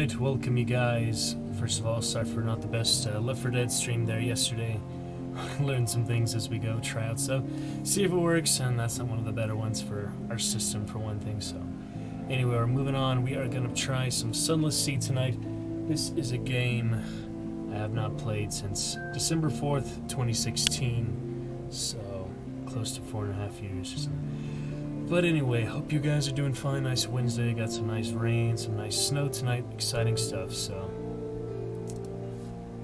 Alright, welcome you guys. First of all, sorry for not the best Left 4 Dead stream there yesterday. Learn some things as we go, try out stuff, see if it works, and that's not one of the better ones for our system for one thing, so. Anyway, we're moving on. We are going to try some Sunless Sea tonight. This is a game I have not played since December 4th, 2016, so close to 4.5 years or something. But anyway, hope you guys are doing fine. Nice Wednesday, got some nice rain, some nice snow tonight, exciting stuff, so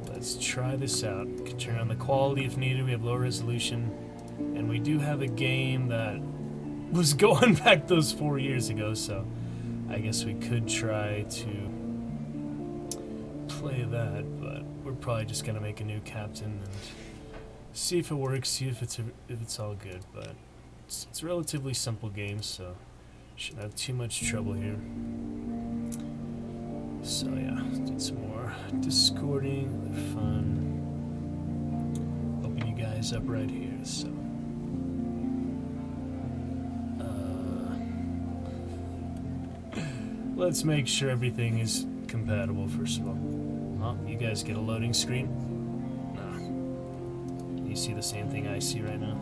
let's try this out. We can turn on the quality if needed. We have low resolution, and we do have a game that was going back those 4 years ago, so I guess we could try to play that, but we're probably just gonna make a new captain and see if it works, see if it's all good. But it's a relatively simple game, so shouldn't have too much trouble here. So yeah, did some more Discording, fun. Open you guys up right here, so. Let's make sure everything is compatible first of all. Oh, you guys get a loading screen? Nah. You see the same thing I see right now?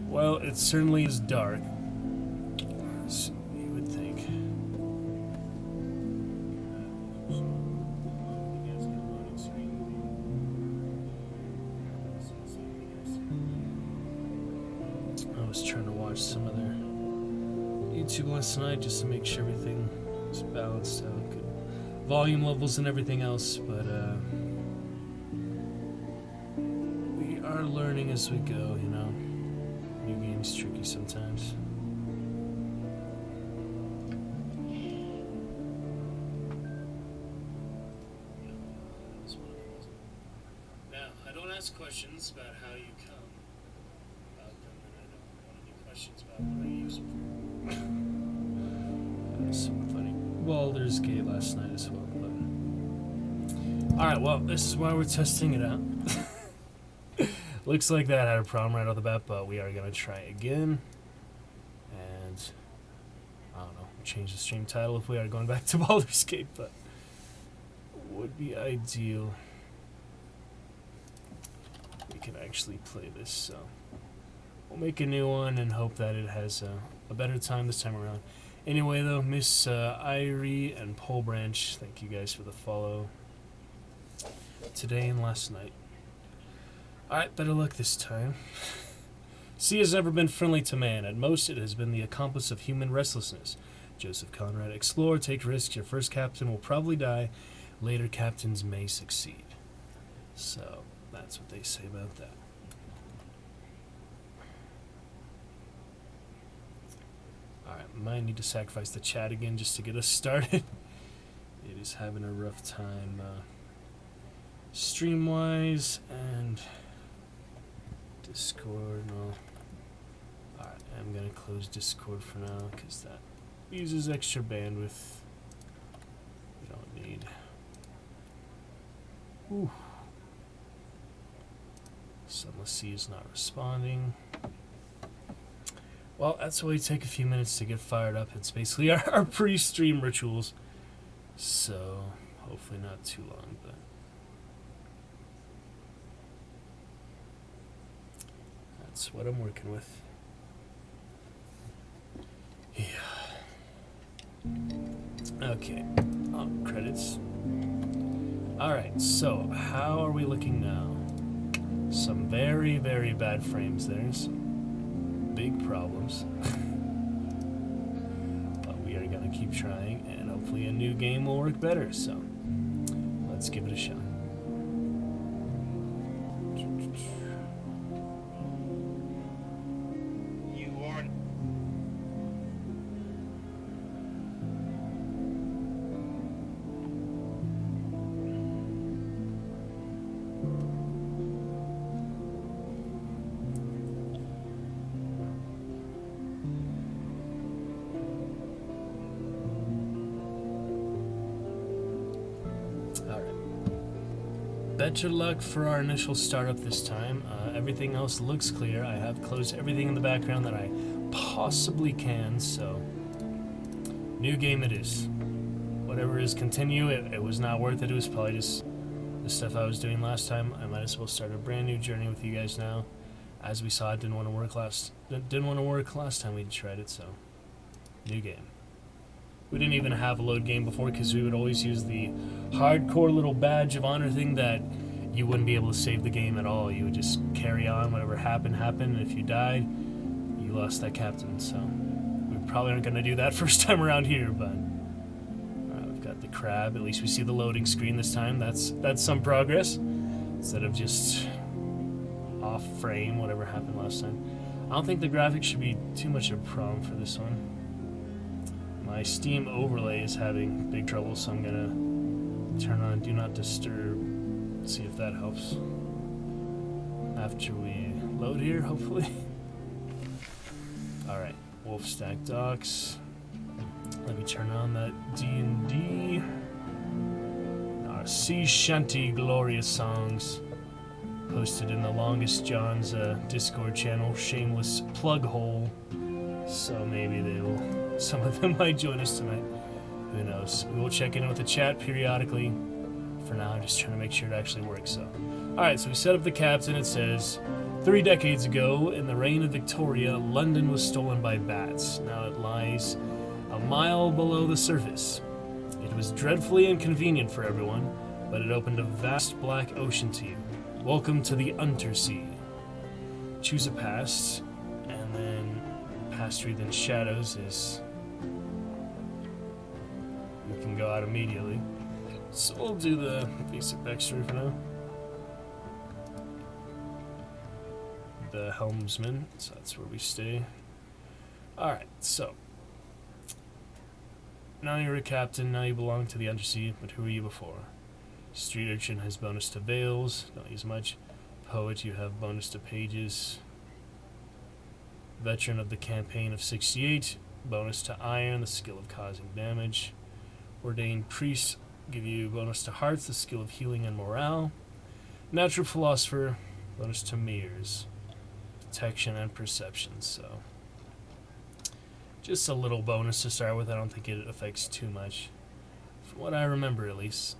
Well, it certainly is dark. So you would think. I was trying to watch some other YouTube last night just to make sure everything is balanced out, good volume levels and everything else, but we are learning as we go, you know. New game's tricky sometimes. Now, I don't ask questions about how you come about them, and I don't want any questions about what I use them for. Some funny Baldur's Gate last night as well, but alright, well, this is why we're testing it out. Looks like that had a problem right off the bat, but we are gonna try again. And I don't know, change the stream title if we are going back to Baldur's Gate, but would be ideal. We can actually play this, so we'll make a new one and hope that it has a better time this time around. Anyway, though, Miss Irie and Pole Branch, thank you guys for the follow today and last night. Alright, better luck this time. Sea has never been friendly to man. At most, it has been the accomplice of human restlessness. Joseph Conrad, explore, take risks. Your first captain will probably die. Later captains may succeed. So, that's what they say about that. Alright, might need to sacrifice the chat again just to get us started. It is having a rough time stream-wise, and Discord, no. Alright, I'm going to close Discord for now, because that uses extra bandwidth we don't need. Ooh. Sunless Sea is not responding. Well, that's why we take a few minutes to get fired up. It's basically our pre-stream rituals. So, hopefully not too long, but that's what I'm working with. Yeah. Okay. Oh, credits. Alright, so how are we looking now? Some very, very bad frames there. Some big problems. But we are going to keep trying, and hopefully a new game will work better, so let's give it a shot. Better luck for our initial startup this time. Everything else looks clear. I have closed everything in the background that I possibly can, so New game it is. Whatever is continue, it was not worth it. It was probably just the stuff I was doing last time. I might as well start a brand new journey with you guys now. As we saw, it didn't want to work last time we tried it, so new game. We didn't even have a load game before because we would always use the hardcore little badge of honor thing that you wouldn't be able to save the game at all. You would just carry on, whatever happened, and if you died, you lost that captain. So we probably aren't going to do that first time around here, but we've got the crab. At least we see the loading screen this time. That's some progress instead of just off frame, whatever happened last time. I don't think the graphics should be too much of a problem for this one. My Steam overlay is having big trouble, so I'm gonna turn on Do Not Disturb, see if that helps. After we load here, hopefully. Alright, Wolf Stack Docs. Let me turn on that D&D. Our sea shanty glorious songs. Posted in the Longest John's Discord channel, shameless plug hole. So maybe some of them might join us tonight. Who knows? We will check in with the chat periodically. For now, I'm just trying to make sure it actually works. So, alright, so we set up the captain. It says, 3 decades ago, in the reign of Victoria, London was stolen by bats. Now it lies a mile below the surface. It was dreadfully inconvenient for everyone, but it opened a vast black ocean to you. Welcome to the Untersea. Choose a past, and then past read then shadows is we can go out immediately. So we'll do the basic backstory for now. The helmsman, so that's where we stay. Alright, so now you're a captain, now you belong to the Undersea, but who were you before? Street urchin has bonus to veils, don't use much. Poet, you have bonus to pages. Veteran of the campaign of 68, bonus to iron, the skill of causing damage. Ordained priest, give you bonus to hearts, the skill of healing and morale. Natural philosopher, bonus to mirrors, detection and perception. So just a little bonus to start with. I don't think it affects too much, from what I remember at least.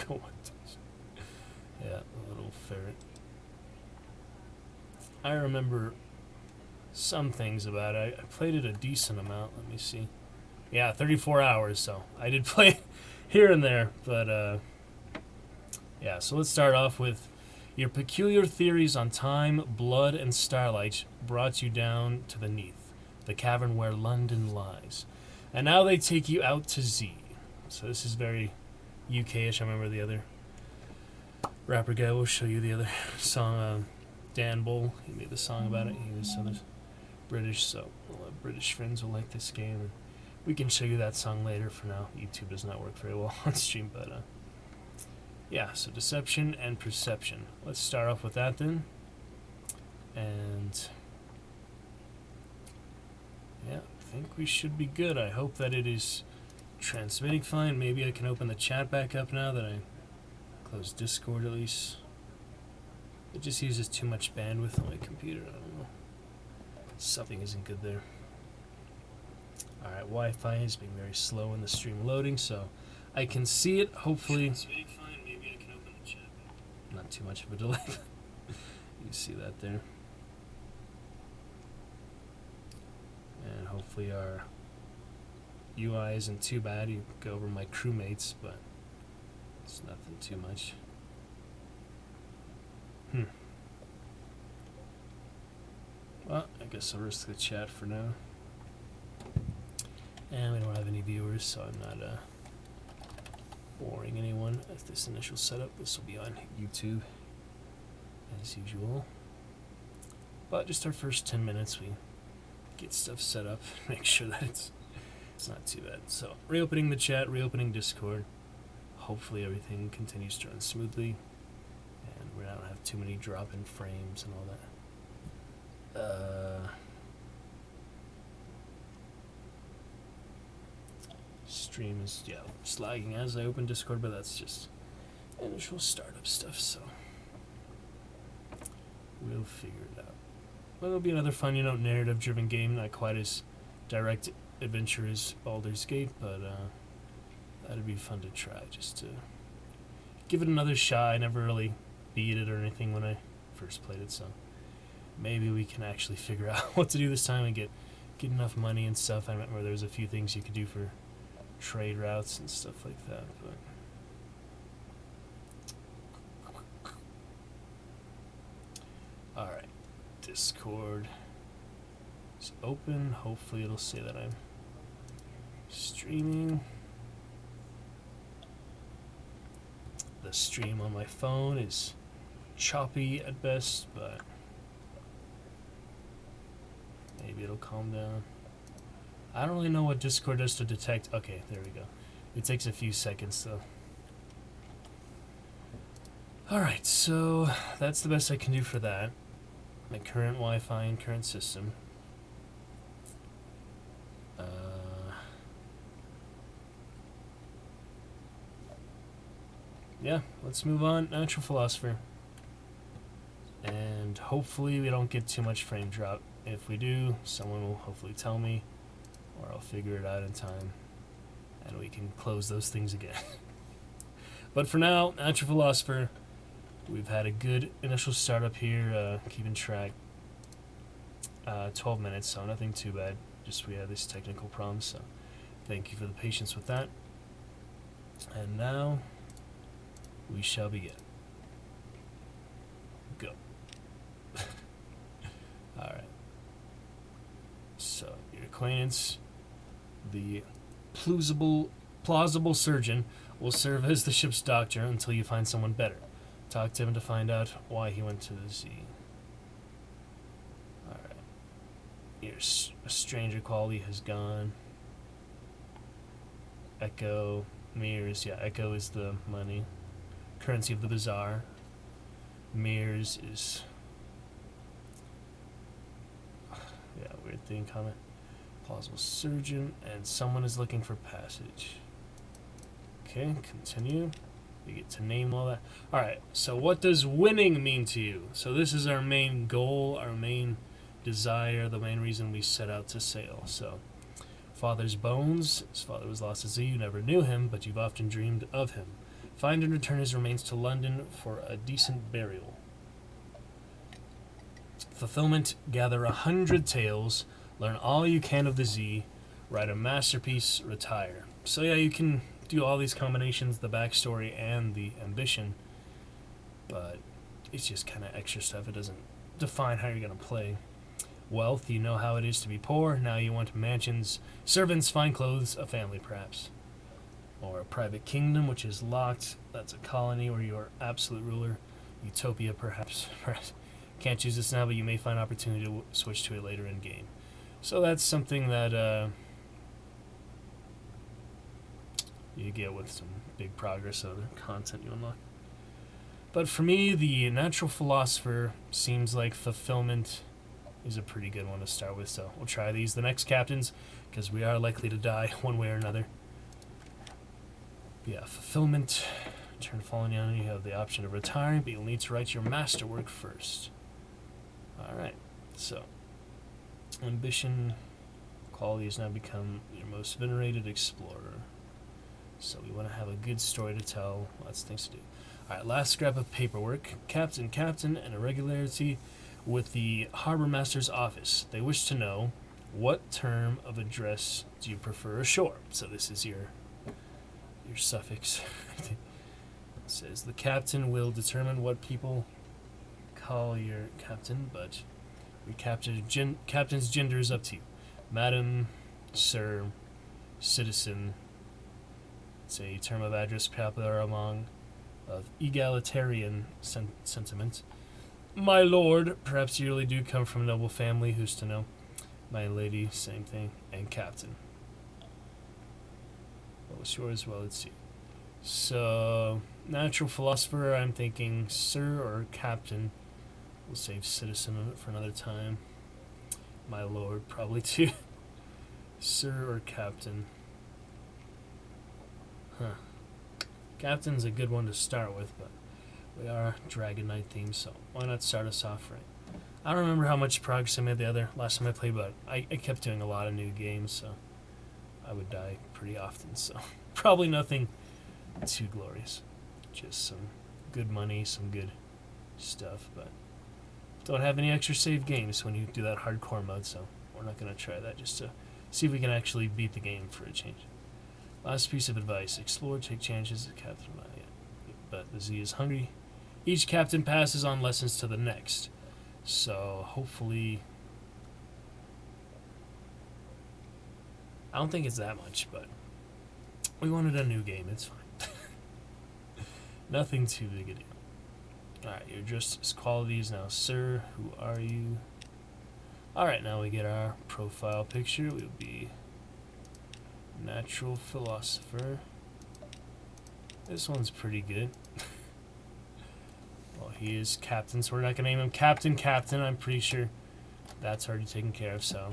Yeah, a little ferret. I remember some things about it. I played it a decent amount. Let me see. Yeah, 34 hours, so I did play here and there. But, yeah, so let's start off with your peculiar theories on time, blood, and starlight brought you down to the Neath, the cavern where London lies. And now they take you out to Z. So this is very UK-ish. I remember the other rapper guy will show you the other song, Dan Bull. He made the song about it. He was British, so a lot of British friends will like this game. And we can show you that song later. For now, YouTube does not work very well on stream, but yeah, so deception and perception. Let's start off with that then. And yeah, I think we should be good. I hope that it is transmitting fine. Maybe I can open the chat back up now that I closed Discord at least. It just uses too much bandwidth on my computer. I don't know. Something isn't good there. Alright, Wi-Fi is being very slow in the stream loading, so I can see it, hopefully. Maybe I can open the chat. Not too much of a delay. You see that there. And hopefully our UI isn't too bad. You go over my crewmates, but it's nothing too much. Well, I guess I'll risk the chat for now. And we don't have any viewers, so I'm not boring anyone at this initial setup. This will be on YouTube, as usual. But just our first 10 minutes, we get stuff set up, make sure that it's not too bad. So, reopening the chat, reopening Discord. Hopefully everything continues to run smoothly, and we don't have too many drop-in frames and all that. Stream is, yeah, slagging as I open Discord, but that's just initial startup stuff, so we'll figure it out. Well, it'll be another fun, narrative-driven game, not quite as direct adventure as Baldur's Gate, but that'd be fun to try, just to give it another shot. I never really beat it or anything when I first played it, so maybe we can actually figure out what to do this time and get enough money and stuff. I remember there was a few things you could do for trade routes and stuff like that, but alright, Discord is open. Hopefully it'll say that I'm streaming. The stream on my phone is choppy at best, but maybe it'll calm down. I don't really know what Discord does to detect. Okay, there we go. It takes a few seconds though. Alright, so that's the best I can do for that. My current Wi-Fi and current system. Yeah, let's move on. Natural Philosopher. And hopefully we don't get too much frame drop. If we do, someone will hopefully tell me, or I'll figure it out in time, and we can close those things again. But for now, Natural Philosopher, we've had a good initial startup here, keeping track. 12 minutes, so nothing too bad. Just we had this technical problem, so thank you for the patience with that. And now we shall begin. Go. Alright. So, your acquaintance, the plausible surgeon, will serve as the ship's doctor until you find someone better. Talk to him to find out why he went to the sea. Alright. Your stranger quality has gone. Echo, mirrors, yeah, Echo is the money. Currency of the Bazaar. Mirrors is... yeah, weird thing, comment. Plausible surgeon, and someone is looking for passage. Okay, continue. We get to name all that. Alright, so what does winning mean to you? So this is our main goal, our main desire, the main reason we set out to sail. So, father's bones. His father was lost at sea. You never knew him, but you've often dreamed of him. Find and return his remains to London for a decent burial. Fulfillment. Gather 100 tales. Learn all you can of the Zee. Write a masterpiece. Retire. So yeah, you can do all these combinations, the backstory and the ambition, but it's just kind of extra stuff. It doesn't define how you're going to play. Wealth. You know how it is to be poor. Now you want mansions, servants, fine clothes, a family perhaps. Or a private kingdom, which is locked. That's a colony where you are absolute ruler. Utopia, perhaps. Can't choose this now, but you may find opportunity to switch to it later in game. So that's something that you get with some big progress of the content you unlock. But for me, the Natural Philosopher seems like fulfillment is a pretty good one to start with. So we'll try these. The next captains, because we are likely to die one way or another. Yeah, fulfillment. Turn fallen young. You have the option of retiring, but you'll need to write your masterwork first. Alright, so ambition quality has now become your most venerated explorer. So we want to have a good story to tell. Lots of things to do. Alright, last scrap of paperwork. Captain, and irregularity with the Harbor Master's office. They wish to know, what term of address do you prefer ashore? So this is your suffix. It says the captain will determine what people call your captain, but your captain's gender is up to you. Madam, sir, citizen. It's a term of address popular among of egalitarian sentiment. My lord, perhaps you really do come from a noble family, who's to know? My lady, same thing. And captain. What was yours? Well, let's see. So, Natural Philosopher, I'm thinking sir or captain. We'll save citizen for another time. My lord, probably too. Sir or captain. Huh. Captain's a good one to start with, but we are Dragon Knight themed, so why not start us off right? I don't remember how much progress I made last time I played, but I kept doing a lot of new games, so I would die pretty often, so probably nothing too glorious. Just some good money, some good stuff, but don't have any extra save games when you do that hardcore mode, so we're not going to try that just to see if we can actually beat the game for a change. Last piece of advice: explore, take chances. The captain, but the Z is hungry. Each captain passes on lessons to the next, so hopefully, I don't think it's that much, but we wanted a new game. It's fine. Nothing too big a deal. Alright, your justice qualities now, sir. Who are you? Alright, now we get our profile picture. We'll be natural philosopher. This one's pretty good. Well, he is captain, so we're not going to name him Captain. I'm pretty sure that's already taken care of, so.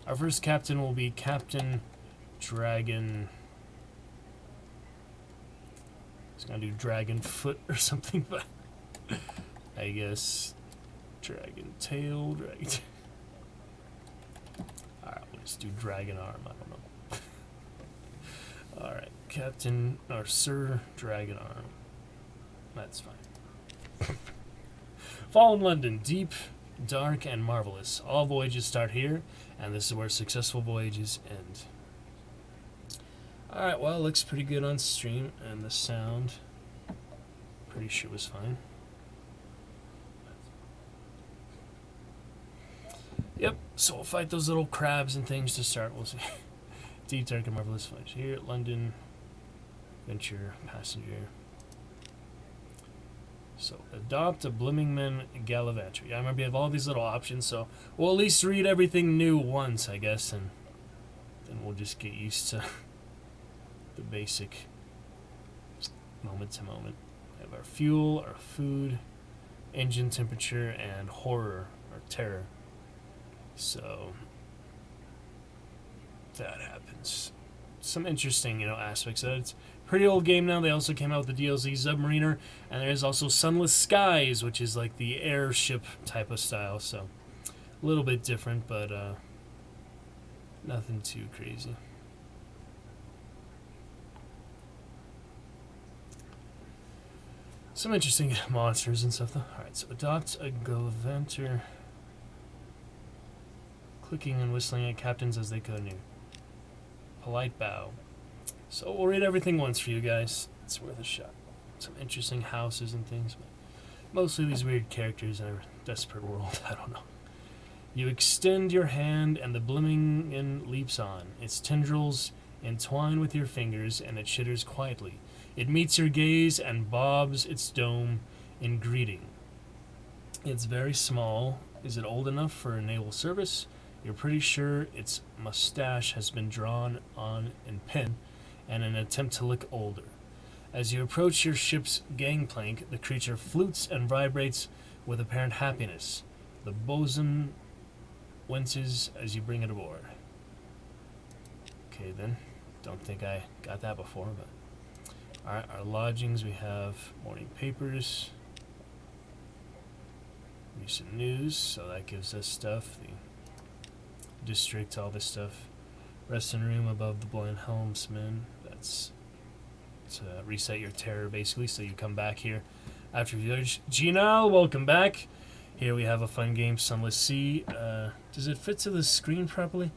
Our first captain will be Captain Dragon. He's going to do Dragon Foot or something, but I guess Dragon Tail, Dragon. Alright, we'll just do Dragon Arm. I don't know. Alright, Captain, or Sir Dragon Arm. That's fine. Fallen London, deep, dark, and marvelous. All voyages start here, and this is where successful voyages end. Alright, well, it looks pretty good on stream, and the sound, pretty sure was fine. Yep, so we'll fight those little crabs and things to start. We'll see. Deep, dark, and marvelous fight. Here, London, Venture, Passenger. So, adopt a Bloomingman Gallivanter. Yeah, I remember you have all these little options, so we'll at least read everything new once, I guess, and then we'll just get used to the basic moment to moment. We have our fuel, our food, engine temperature, and horror, or terror. So that happens. Some interesting, aspects of it. It's a pretty old game now. They also came out with the DLC Submariner, and there is also Sunless Skies, which is like the airship type of style. So a little bit different, but nothing too crazy. Some interesting monsters and stuff, though. Alright, so adopt a Gallivanter. Clicking and whistling at captains as they go near. Polite bow. So we'll read everything once for you guys. It's worth a shot. Some interesting houses and things, but mostly these weird characters in a desperate world. I don't know. You extend your hand and the Bloomington leaps on. Its tendrils entwine with your fingers and it chitters quietly. It meets your gaze and bobs its dome in greeting. It's very small. Is it old enough for naval service? You're pretty sure its mustache has been drawn on in pen in an attempt to look older. As you approach your ship's gangplank, the creature flutes and vibrates with apparent happiness. The bosun winces as you bring it aboard. Okay then, don't think I got that before, but alright, our lodgings, we have morning papers, recent news, so that gives us stuff. The district, all this stuff. Resting room above the blind helmsman. That's to reset your terror, basically, so you come back here after voyage. Gina, welcome back. Here we have a fun game, Sunless Sea. Does it fit to the screen properly?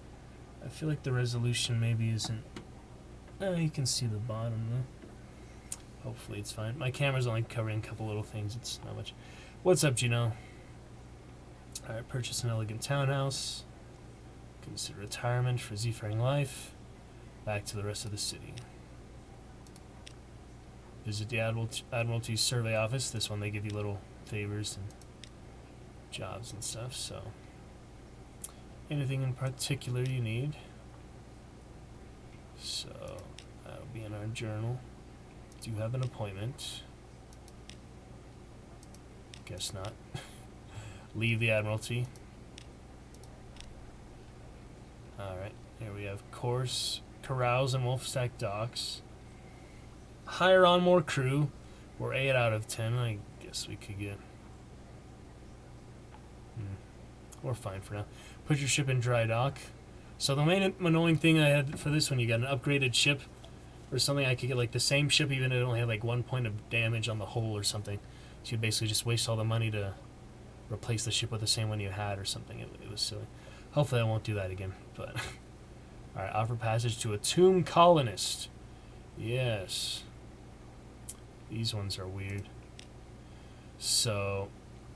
I feel like the resolution maybe isn't. You can see the bottom though. Hopefully it's fine. My camera's only covering a couple little things. It's not much. What's up, Gino? Alright, purchase an elegant townhouse. Consider retirement for seafaring life. Back to the rest of the city. Visit the Admiralty Survey Office. This one they give you little favors and jobs and stuff. So, anything in particular you need? So that'll be in our journal. Do you have an appointment? Guess not. Leave the Admiralty. Alright, here we have course, carouse and Wolfstack docks. Hire on more crew. We're 8 out of 10. I guess we could get. We're fine for now. Put your ship in dry dock. So the main annoying thing I had for this one, you got an upgraded ship or something. I could get like the same ship even if it only had like 1 point of damage on the hull or something. So you'd basically just waste all the money to replace the ship with the same one you had or something. It was silly. Hopefully I won't do that again. But alright, offer passage to a tomb colonist. Yes. These ones are weird. So,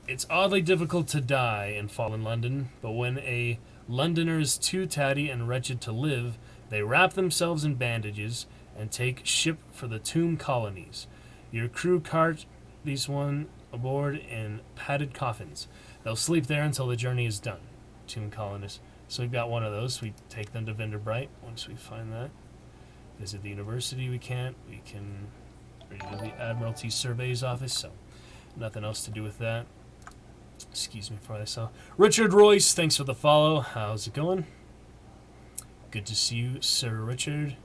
it's oddly difficult to die in fallen London, but when a Londoner is too tatty and wretched to live, they wrap themselves in bandages and take ship for the tomb colonies. Your crew cart these one aboard in padded coffins. They'll sleep there until the journey is done. Tomb colonists. So we've got one of those. We take them to Vinderbright once we find that. Visit the university we can't. We can go to the Admiralty Survey's office, so nothing else to do with that. Excuse me for what I saw. Richard Royce, thanks for the follow. How's it going? Good to see you, Sir Richard.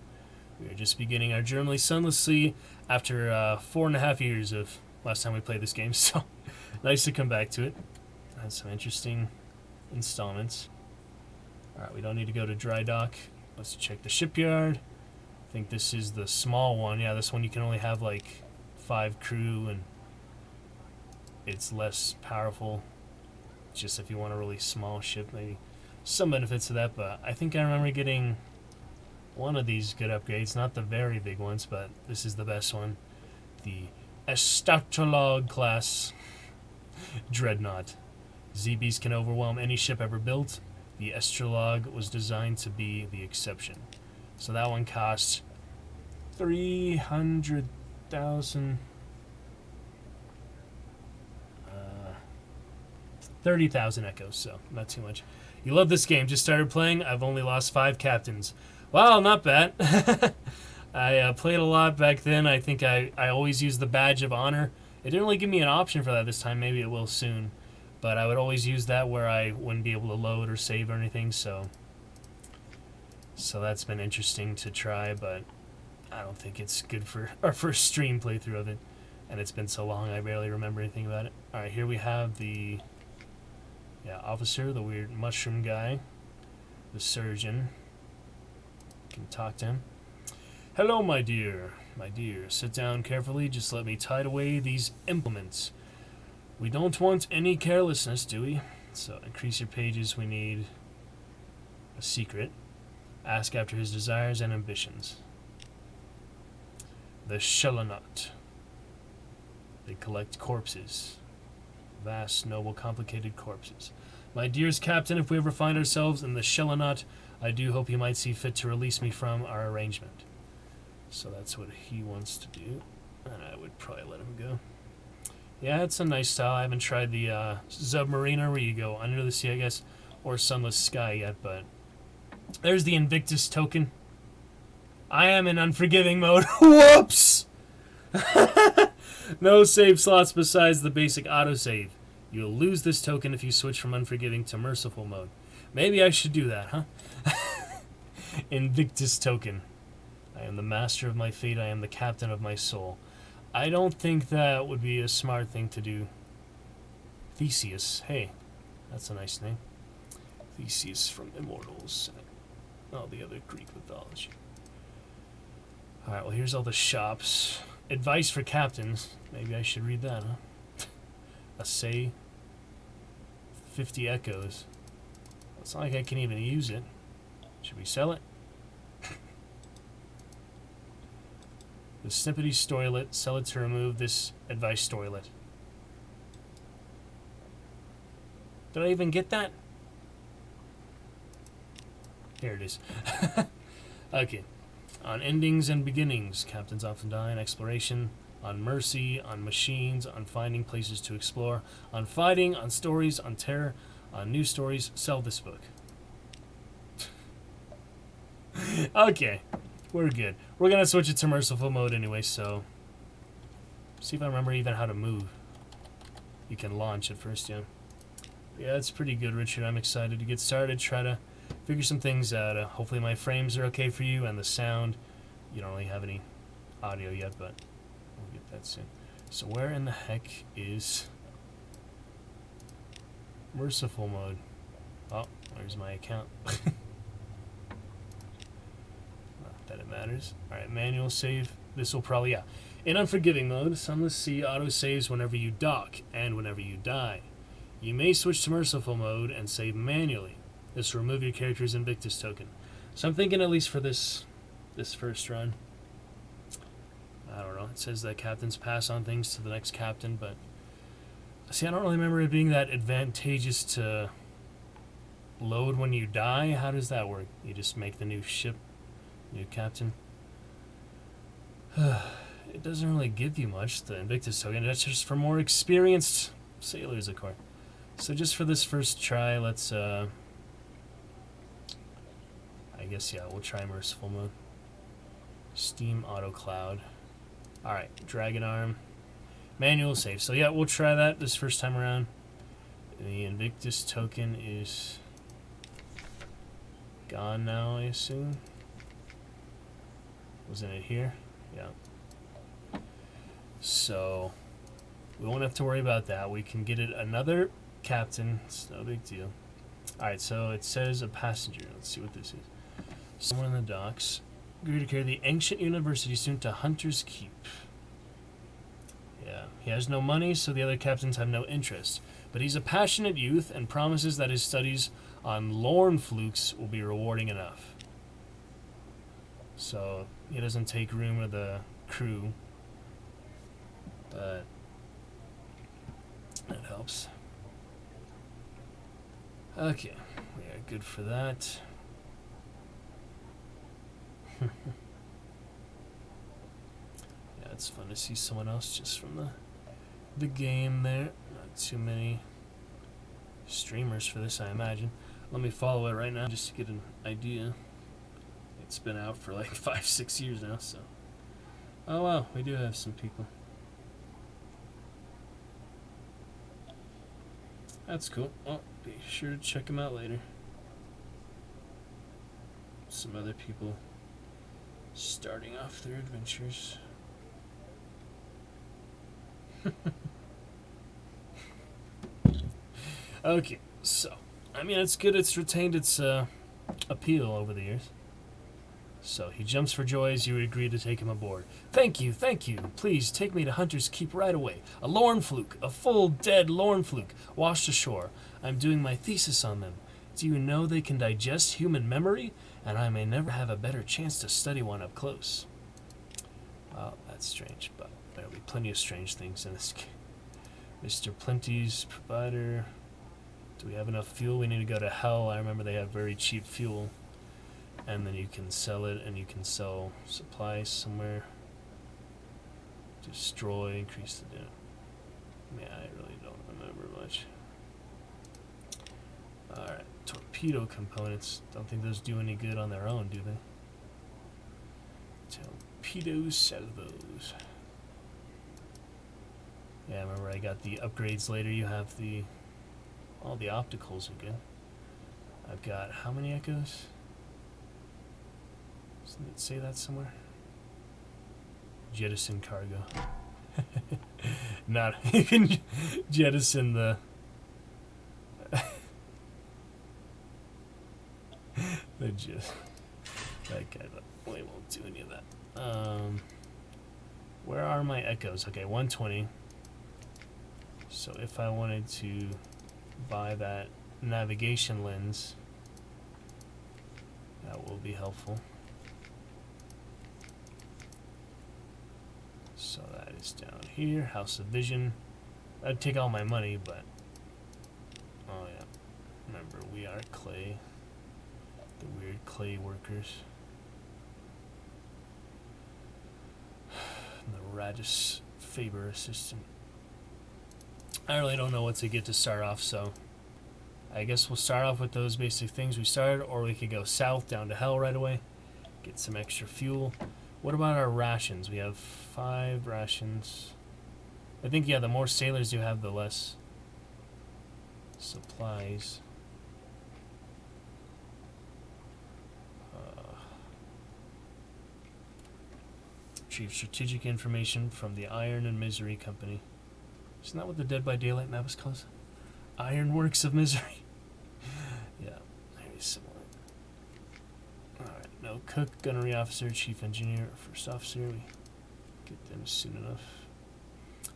We are just beginning our journey Sunless Sea after 4.5 years of last time we played this game, so nice to come back to it. Had some interesting installments. Alright, we don't need to go to dry dock. Let's check the shipyard. I think this is the small one. Yeah, this one you can only have like 5 crew and it's less powerful. Just if you want a really small ship, maybe some benefits to that, but I think I remember getting one of these good upgrades, not the very big ones, but this is the best one. The Estatolog class Dreadnought. ZBs can overwhelm any ship ever built. The Estrolog was designed to be the exception. So that one costs 300,000. 30,000 echoes, so not too much. You love this game. Just started playing. I've only lost 5 captains. Wow, not bad. I played a lot back then. I think I always used the badge of honor. It didn't really give me an option for that this time. Maybe it will soon. But I would always use that where I wouldn't be able to load or save or anything, so that's been interesting to try, but I don't think it's good for our first stream playthrough of it. And it's been so long I barely remember anything about it. Alright, here we have the officer, the weird mushroom guy, the surgeon. Can talk to him. Hello, my dear. My dear, sit down carefully. Just let me tide away these implements. We don't want any carelessness, do we? So, increase your pages. We need a secret. Ask after his desires and ambitions. The Shelonot. They collect corpses. Vast, noble, complicated corpses. My dearest captain, if we ever find ourselves in the Shelonot, I do hope you might see fit to release me from our arrangement. So that's what he wants to do, and I would probably let him go. Yeah, it's a nice style. I haven't tried the Submariner, where you go under the sea, I guess, or Sunless Sky yet, but there's the Invictus token. I am in unforgiving mode. Whoops! No save slots besides the basic autosave. You'll lose this token if you switch from unforgiving to merciful mode. Maybe I should do that, huh? Invictus token. I am the master of my fate. I am the captain of my soul. I don't think that would be a smart thing to do. Theseus. Hey, that's a nice name. Theseus from Immortals. Oh, the other Greek mythology. Alright, well, here's all the shops. Advice for captains. Maybe I should read that, huh? Assay. 50 echoes. It's not like I can even use it. Should we sell it? The Snippety Storylet. Sell it to remove this advice storylet. Did I even get that? Here it is. Okay. On endings and beginnings, captains often die in exploration. On mercy, on machines, on finding places to explore. On fighting, on stories, on terror, on new stories. Sell this book. Okay. We're good. We're going to switch it to merciful mode anyway, so see if I remember even how to move. You can launch at first, yeah. Yeah, that's pretty good, Richard. I'm excited to get started. Try to figure some things out. Hopefully my frames are okay for you and the sound. You don't really have any audio yet, but we'll get that soon. So where in the heck is merciful mode? Oh, there's my account. matters. Alright, manual save. This will probably, yeah. In unforgiving mode, Sunless Sea auto-saves whenever you dock and whenever you die. You may switch to merciful mode and save manually. This will remove your character's Invictus token. So I'm thinking at least for this first run. I don't know. It says that captains pass on things to the next captain, but see, I don't really remember it being that advantageous to load when you die. How does that work? You just make the new ship, new captain. It doesn't really give you much, the Invictus token. That's just for more experienced sailors, of course. So just for this first try, let's, I guess, yeah, we'll try merciful mode. Steam auto cloud. Alright, dragon arm. Manual save. So yeah, we'll try that this first time around. The Invictus token is gone now, I assume. Wasn't it here? Yeah. So we won't have to worry about that. We can get it another captain. It's no big deal. Alright, so it says a passenger. Let's see what this is. Someone in the docks. Agree to carry the ancient university student to Hunter's Keep. Yeah, he has no money, so the other captains have no interest. But he's a passionate youth and promises that his studies on Lorn flukes will be rewarding enough. So he doesn't take room with the crew, but that helps. Okay, we are good for that. Yeah, it's fun to see someone else just from the game there. Not too many streamers for this, I imagine. Let me follow it right now just to get an idea. It's been out for like 5-6 years now, so. Oh wow, we do have some people. That's cool. Well, be sure to check them out later. Some other people starting off their adventures. Okay, so I mean, it's good. It's retained its appeal over the years. So he jumps for joy as you agree to take him aboard. Thank you, thank you. Please take me to Hunter's Keep right away. A Lorn fluke, a full dead Lorn fluke, washed ashore. I'm doing my thesis on them. Do you know they can digest human memory? And I may never have a better chance to study one up close. Well, that's strange, but there'll be plenty of strange things in this game. Mr. Plenty's provider. Do we have enough fuel? We need to go to Hell. I remember they have very cheap fuel. And then you can sell it, and you can sell supplies somewhere. Destroy, increase the damage. Yeah, I really don't remember much. Alright, torpedo components. Don't think those do any good on their own, do they? Torpedo salvos. Yeah, remember I got the upgrades later. You have the... all the opticals again. I've got how many echoes? Doesn't it say that somewhere? Jettison cargo. Not you can jettison the that guy. Well, he won't do any of that. Where are my echoes? Okay, 120. So if I wanted to buy that navigation lens, that will be helpful. So that is down here. House of Vision. I'd take all my money, but oh yeah. Remember, we are clay. The weird clay workers. And the Radis Faber assistant. I really don't know what to get to start off, so I guess we'll start off with those basic things we started, or we could go south down to Hell right away. Get some extra fuel. What about our rations? We have 5 rations. I think, yeah, the more sailors you have, the less supplies. Retrieve strategic information from the Iron and Misery Company. Isn't that what the Dead by Daylight map is called? Ironworks of Misery. Yeah, very similar. Alright, No cook, gunnery officer, chief engineer, first officer. We get them soon enough.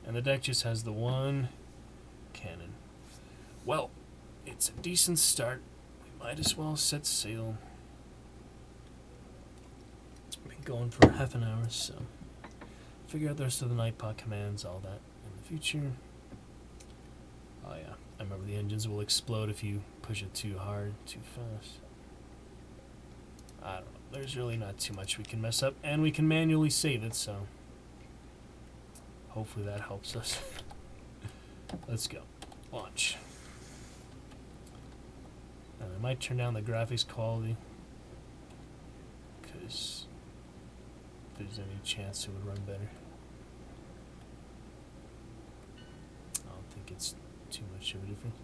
And the deck just has the one cannon. Well, it's a decent start. We might as well set sail. Been going for half an hour, so figure out the rest of the night pod commands, all that in the future. Oh yeah, I remember the engines will explode if you push it too hard, too fast. I don't know. There's really not too much we can mess up, and we can manually save it, so hopefully that helps us. Let's go. Launch. And I might turn down the graphics quality, because if there's any chance it would run better. I don't think it's too much of a difference.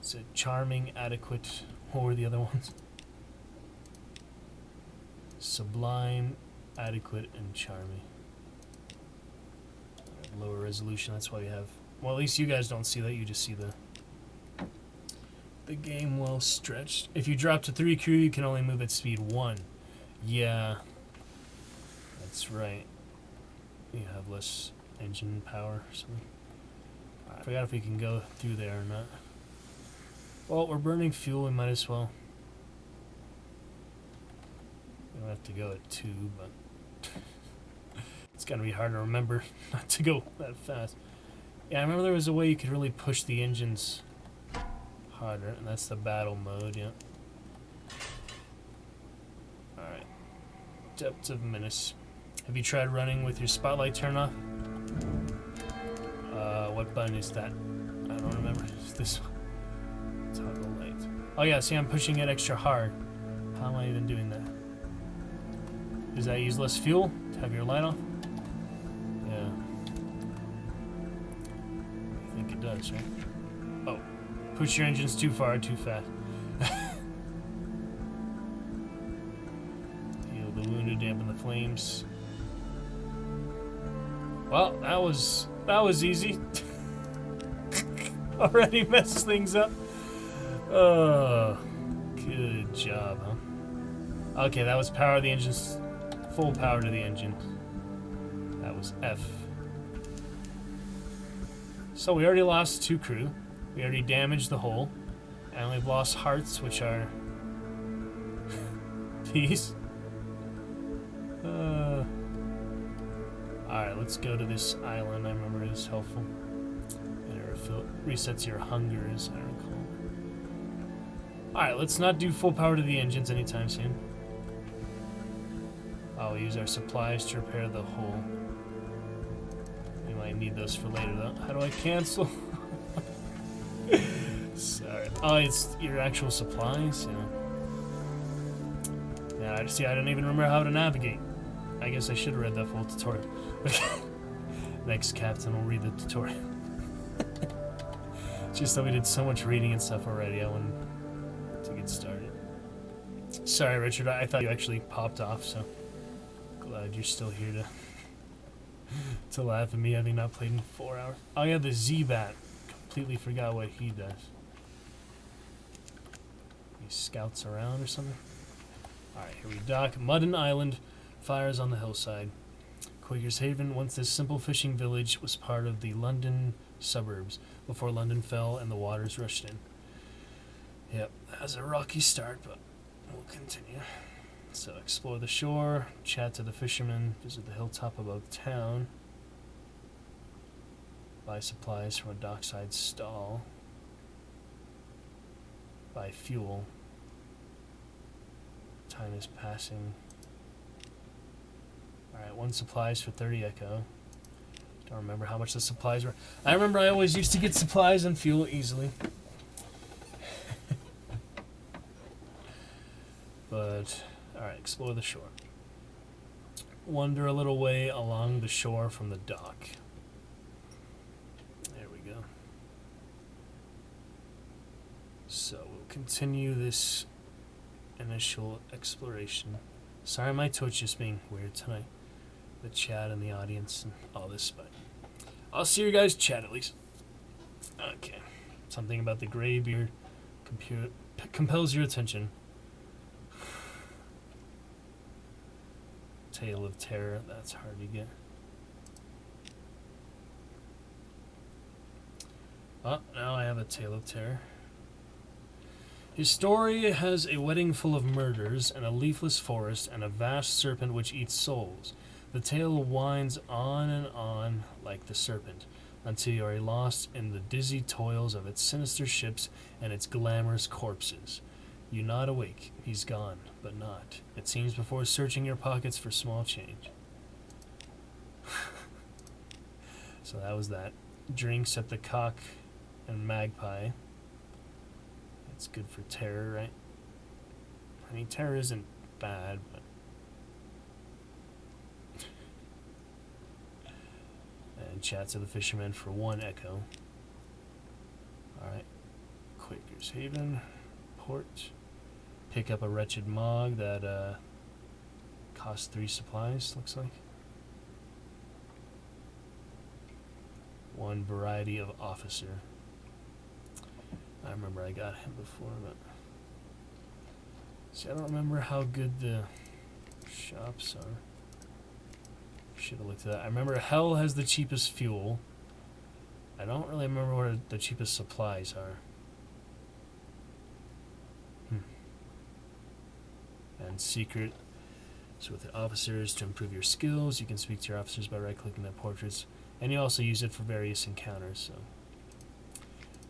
It's a charming, adequate. What were the other ones? Sublime, adequate, and charming. Lower resolution, that's why you have... Well, at least you guys don't see that, you just see the game well stretched. If you drop to 3 crew, you can only move at speed 1. Yeah, that's right. You have less engine power or something. I forgot if we can go through there or not. Well, we're burning fuel, we might as well. We don't have to go at 2, but it's gonna be hard to remember not to go that fast. Yeah, I remember there was a way you could really push the engines harder, and that's the battle mode, yeah. Alright. Depth of menace. Have you tried running with your spotlight turned off? What button is that? I don't remember. It's this one. Toggle light. Oh yeah, see, I'm pushing it extra hard. How am I even doing that? Does that use less fuel to have your light off? Yeah. I think it does, right? Oh. Push your engines too far, too fast. Heal the wounded, dampen the flames. Well, that was easy. Already messed things up. Oh, good job, huh? Okay, that was power the engines. Full power to the engine. That was F. So we already lost 2 crew. We already damaged the hull. And we've lost hearts, which are these. Alright, let's go to this island. I remember it was helpful. And it resets your hunger, as I recall. Alright, let's not do full power to the engines anytime soon. I'll use our supplies to repair the hull. We might need those for later, though. How do I cancel? Sorry. Oh, it's your actual supplies? Yeah. Yeah, see, I don't even remember how to navigate. I guess I should have read that full tutorial. Next captain will read the tutorial. Just that we did so much reading and stuff already, I wanted to get started. Sorry, Richard, I thought you actually popped off, so glad you're still here to laugh at me having not played in 4 hours. Oh yeah, the Z-Bat. Completely forgot what he does. He scouts around or something? Alright, here we dock. Mudden Island. Fires on the hillside. Quaker's Haven, once this simple fishing village, was part of the London suburbs before London fell and the waters rushed in. Yep, that was a rocky start, but we'll continue. So explore the shore, chat to the fishermen, visit the hilltop above town, buy supplies from a dockside stall, buy fuel. Time is passing. Alright, 1 supplies for 30 echo. Don't remember how much the supplies were. I remember I always used to get supplies and fuel easily. But, alright, explore the shore. Wander a little way along the shore from the dock. There we go. So, we'll continue this initial exploration. Sorry, my Twitch is being weird tonight. The chat and the audience and all this, but I'll see you guys chat at least. Okay. Something about the gray beard compels your attention. Tale of Terror. That's hard to get. Oh, now I have a Tale of Terror. His story has a wedding full of murders and a leafless forest and a vast serpent which eats souls. The tale winds on and on like the serpent, until you are lost in the dizzy toils of its sinister ships and its glamorous corpses. You nod awake. He's gone, but not, it seems, before searching your pockets for small change. So that was that. Drinks at the Cock and Magpie. It's good for terror, right? I mean, terror isn't bad, but... And chats of the fishermen for 1 echo. Alright. Quaker's Haven. Port. Pick up a wretched Mog that costs 3 supplies, looks like. 1 variety of officer. I remember I got him before, but... See, I don't remember how good the shops are. Should have looked at that. I remember Hell has the cheapest fuel. I don't really remember what the cheapest supplies are. And Secret. So with the officers, to improve your skills, you can speak to your officers by right-clicking their portraits. And you also use it for various encounters, so...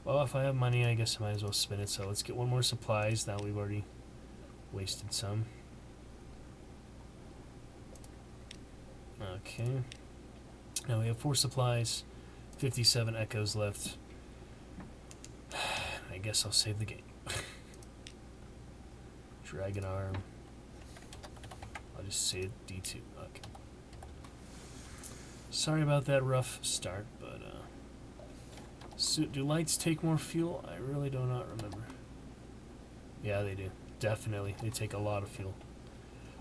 Well, if I have money, I guess I might as well spin it. So let's get 1 more supplies. Now we've already wasted some. Okay. Now we have 4 supplies. 57 echoes left. I guess I'll save the game. Dragon Arm. I'll just say it D2. Okay. Sorry about that rough start, but so do lights take more fuel? I really do not remember. Yeah, they do. Definitely. They take a lot of fuel.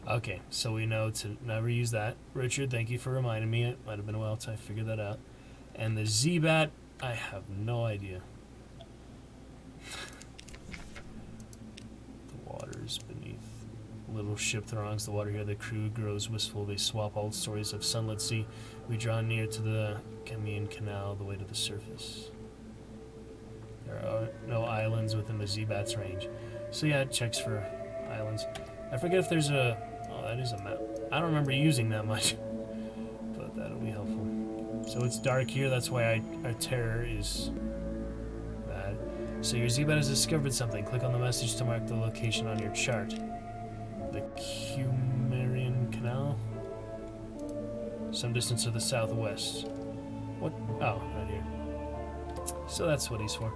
Okay, so we know to never use that. Richard, thank you for reminding me. It might have been a while till I figured that out. And the Z-Bat, I have no idea. The waters beneath. Little ship throngs the water here. The crew grows wistful. They swap old stories of Sunless Sea. We draw near to the Camino Canal, the way to the surface. There are no islands within the Z-Bat's range. So yeah, it checks for islands. I forget if there's a... Oh, that is a map. I don't remember using that much. But that'll be helpful. So it's dark here. That's why our terror is bad. So your Z-Bat has discovered something. Click on the message to mark the location on your chart. The Cumerian Canal? Some distance to the southwest. What? Oh, right here. So that's what he's for.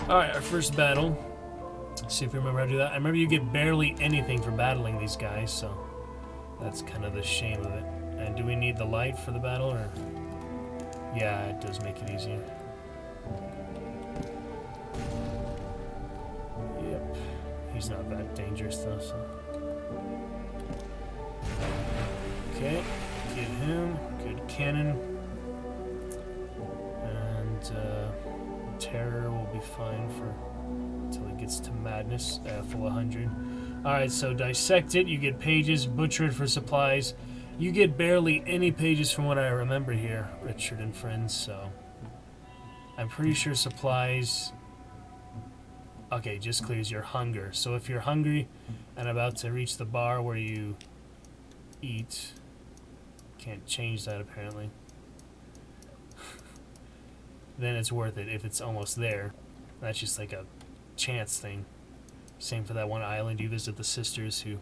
Alright, our first battle. Let's see if we remember how to do that. I remember you get barely anything for battling these guys, so that's kind of the shame of it. And do we need the light for the battle, or? Yeah, it does make it easier. Yep. He's not that dangerous though, so. Okay, get him. Good cannon. And terror will be fine for until it gets to madness, full 100. Alright, so dissect it. You get pages. Butcher it for supplies. You get barely any pages from what I remember here, Richard and friends, so I'm pretty sure supplies... Okay, just clears your hunger. So if you're hungry and about to reach the bar where you eat... Can't change that, apparently. Then it's worth it if it's almost there. That's just like a chance thing. Same for that one island you visit the sisters who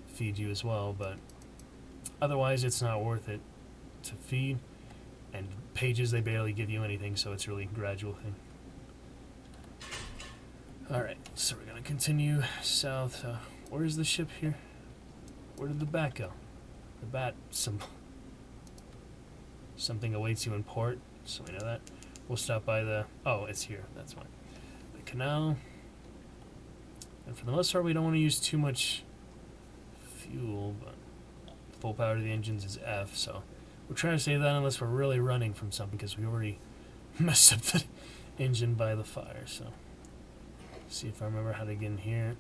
feed you as well, but otherwise it's not worth it to feed. And pages, they barely give you anything, so it's really a gradual thing. Alright, so we're gonna continue south. Where's the ship here? Where did the bat go? The bat symbol. Something awaits you in port, so we know that. We'll stop by the... Oh, it's here. That's fine. The canal. And for the most part, we don't want to use too much fuel, but full power to the engines is F, so we're trying to save that unless we're really running from something, because we already messed up the engine by the fire, so... See if I remember how to get in here.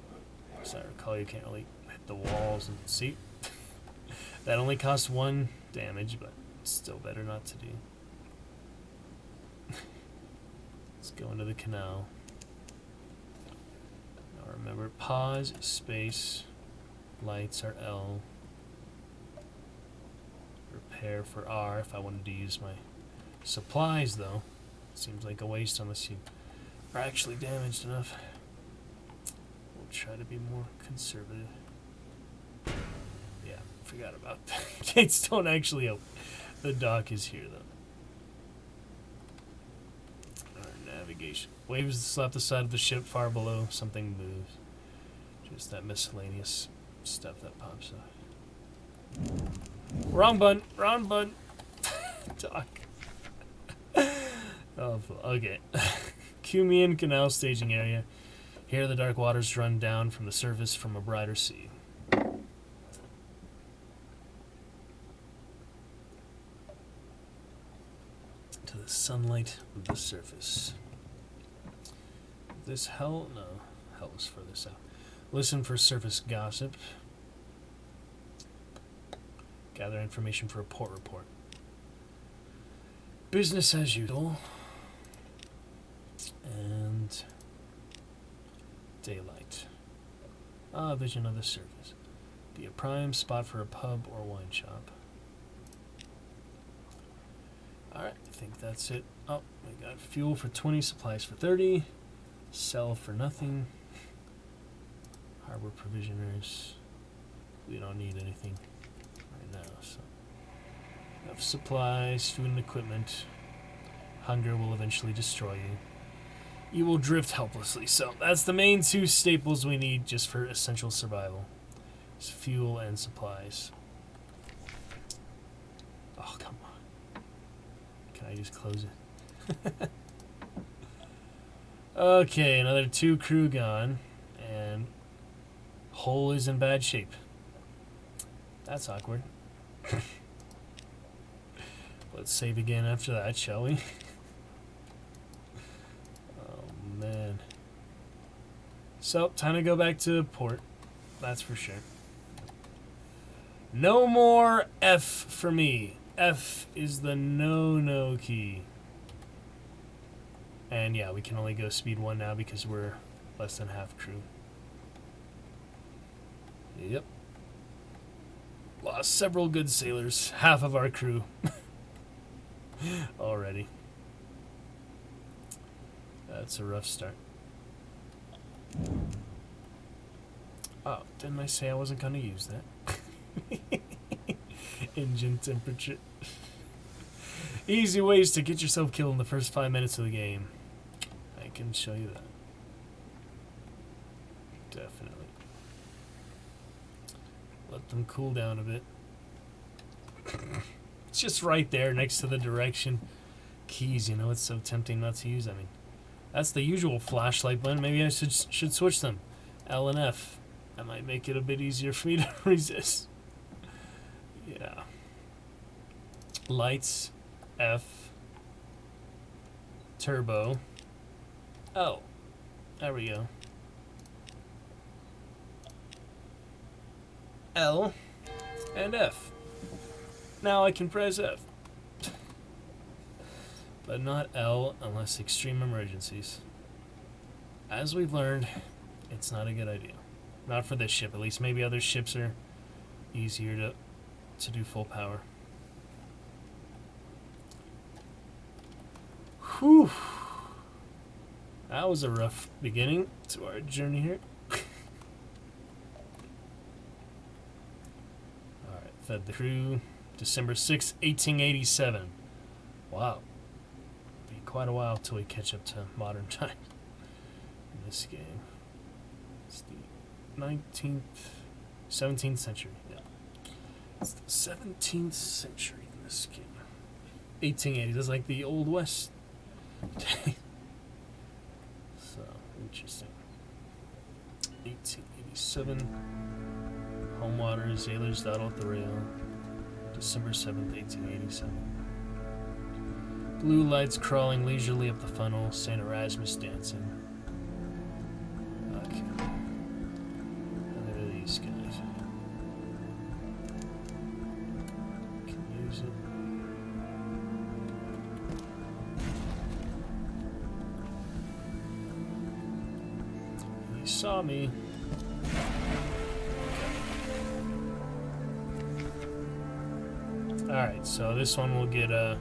As I recall, you can't really hit the walls and see. That only costs 1 damage, but it's still better not to do. Let's go into the canal. Now remember, pause, space, lights are L. Repair for R if I wanted to use my supplies, though. Seems like a waste unless you are actually damaged enough. We'll try to be more conservative. Yeah, forgot about that. Gates don't actually open. The dock is here, though. Our navigation. Waves slap the side of the ship far below. Something moves. Just that miscellaneous stuff that pops up. Wrong button. Wrong button. Dock. Oh, okay. Cumian Canal staging area. Here the dark waters run down from the surface from a brighter sea. To the sunlight of the surface. This hell? No. Hell was further south. Listen for surface gossip. Gather information for a port report. Business as usual. And daylight. Ah, vision of the surface. Be a prime spot for a pub or wine shop. Alright, I think that's it. Oh, we got fuel for 20, supplies for 30. Sell for nothing. Harbor provisioners. We don't need anything right now, so. Enough supplies, food and equipment. Hunger will eventually destroy you. You will drift helplessly. So that's the main 2 staples we need just for essential survival. It's fuel and supplies. Oh, come on. Can I just close it? Okay, another 2 crew gone. And hull is in bad shape. That's awkward. Let's save again after that, shall we? Oh, man. So, time to go back to port. That's for sure. No more F for me. F is the no-no key. And yeah, we can only go speed 1 now because we're less than half crew. Yep. Lost several good sailors. Half of our crew. Already. That's a rough start. Oh, didn't I say I wasn't going to use that? Engine temperature. Easy ways to get yourself killed in the first 5 minutes of the game. I can show you that. Definitely. Let them cool down a bit. It's just right there next to the direction keys, you know, it's so tempting not to use. I mean, that's the usual flashlight button. Maybe I should switch them. L and F. That might make it a bit easier for me to resist. Yeah. Lights, F. Turbo. Oh. There we go. L and F. Now I can press F. But not L unless extreme emergencies. As we've learned, it's not a good idea. Not for this ship, at least. Maybe other ships are easier to do full power. Whew. That was a rough beginning to our journey here. Alright, fed the crew. December 6th, 1887. Wow. Be quite a while till we catch up to modern time in this game. It's the 17th century. Yeah. It's the 17th century in this game. 1880s. That's like the Old West. So, interesting. 1887. Home water, sailors dawdle at the rail. December 7th, 1887. Blue lights crawling leisurely up the funnel. St. Erasmus dancing. Okay. And there are these guys. saw me. Alright, so this one will get a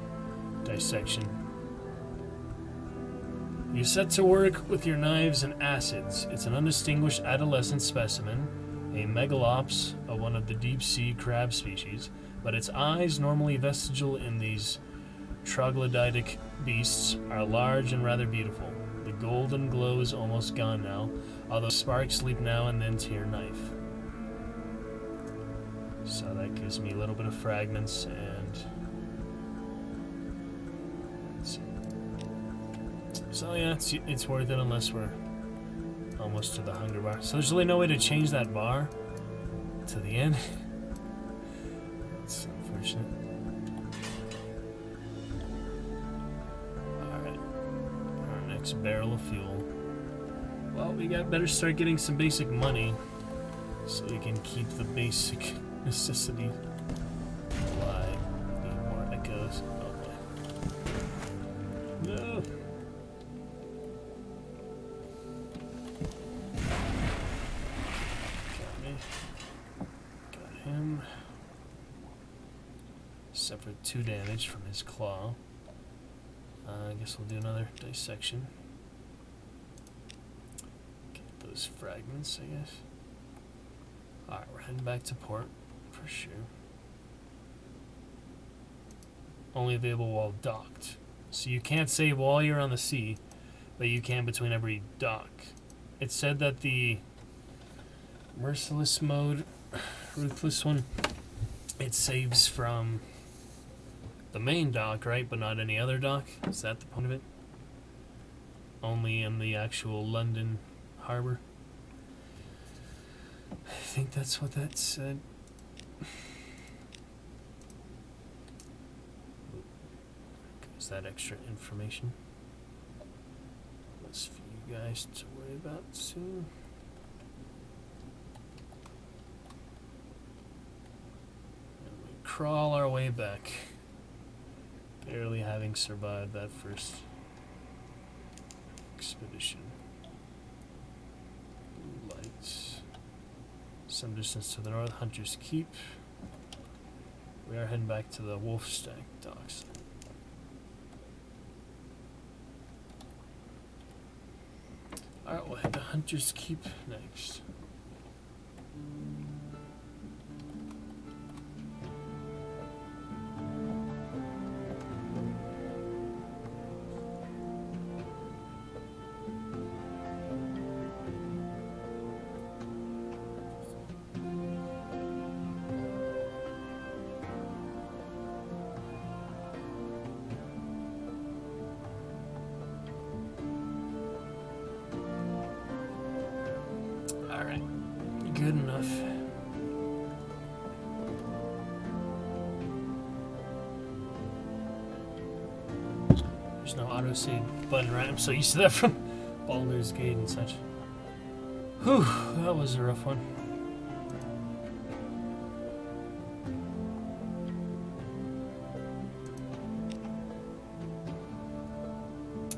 dissection. You set to work with your knives and acids. It's an undistinguished adolescent specimen, a megalops of one of the deep-sea crab species, but its eyes, normally vestigial in these troglodytic beasts, are large and rather beautiful. The golden glow is almost gone now, although sparks leap now and then to your knife. So that gives me a little bit of fragments, and let's see. So yeah, it's worth it unless we're almost to the hunger bar. So there's really no way to change that bar to the end. That's unfortunate. Alright. Our next barrel of fuel. Well, we better start getting some basic money so we can keep the basic necessity alive. Need more echoes. Oh boy. No! Got him. Suffered 2 damage from his claw. I guess we'll do another dissection. Get those fragments, I guess. Alright, we're heading back to port, for sure. Only available while docked. So you can't save while you're on the sea, but you can between every dock. It said that the merciless mode, ruthless one, it saves from the main dock, right? But not any other dock? Is that the point of it? Only in the actual London harbor? I think that's what that said. Is that extra information? That's for you guys to worry about soon. And we crawl our way back, barely having survived that first expedition. Blue lights. Some distance to the north, Hunter's Keep. We are heading back to the Wolfstack docks. Alright, we'll head to Hunter's Keep next. Alright, good enough. There's no autosave button, right? I'm so used to that from Baldur's Gate and such. Whew, that was a rough one.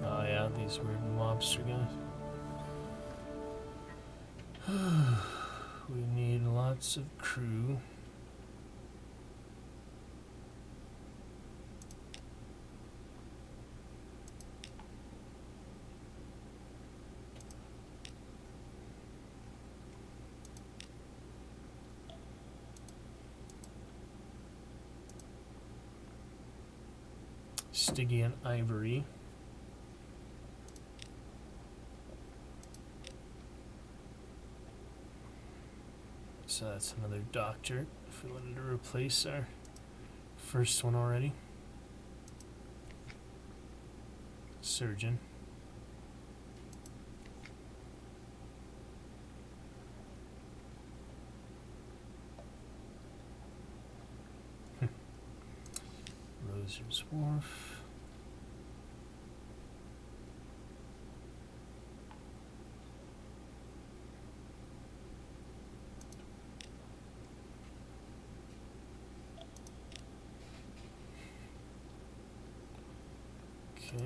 Oh yeah, these weird mobster guys. We need lots of crew. Stygian ivory. So that's another doctor if we wanted to replace our first one already. Surgeon. Roser's Wharf. Okay.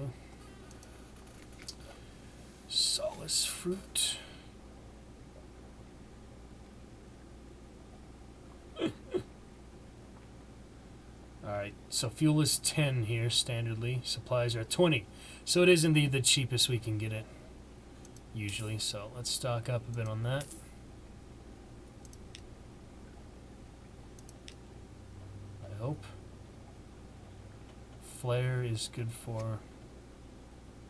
Solace fruit. So fuel is 10 here, standardly. Supplies are 20. So it is indeed the cheapest we can get it, usually. So let's stock up a bit on that. I hope. Flare is good for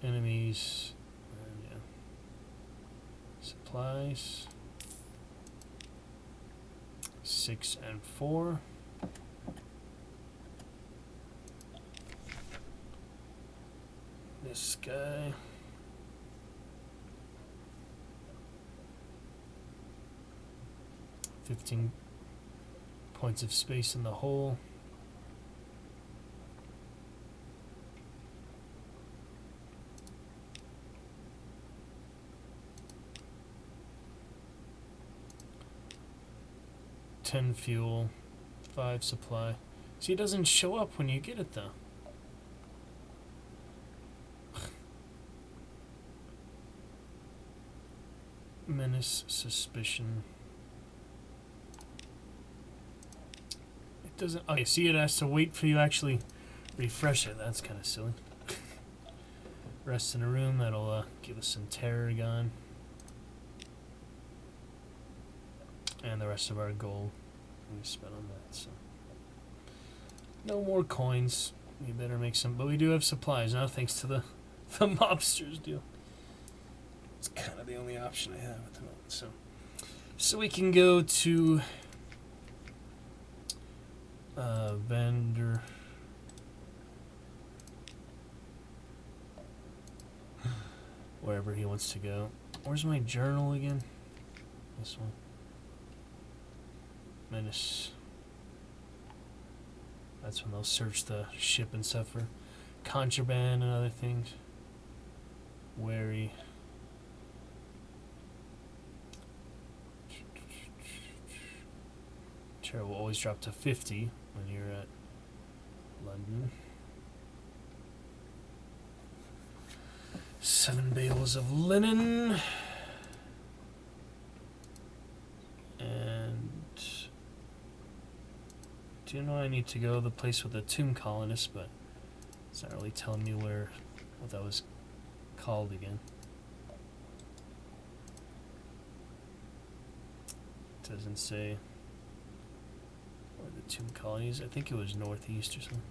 enemies. And yeah. Supplies. 6 and 4. This guy. $15 points of space in the hole. $10 fuel, 5 supply. See, it doesn't show up when you get it though. Menace, suspicion. It doesn't. Okay, see, it has to wait for you to actually refresh it. That's kind of silly. Rest in a room. That'll give us some terror gun. And the rest of our gold we spent on that. So no more coins. We better make some. But we do have supplies now, thanks to the mobsters deal. It's kind of the only option I have at the moment. So we can go to vendor. Wherever he wants to go. Where's my journal again? This one. Menace. That's when they'll search the ship and stuff for contraband and other things. Wary. Terror will always drop to 50 when you're at London. 7 bales of linen. And do you know I need to go to the place with the tomb colonists, but it's not really telling me what that was called again. It doesn't say where the tomb colonies. I think it was northeast or something.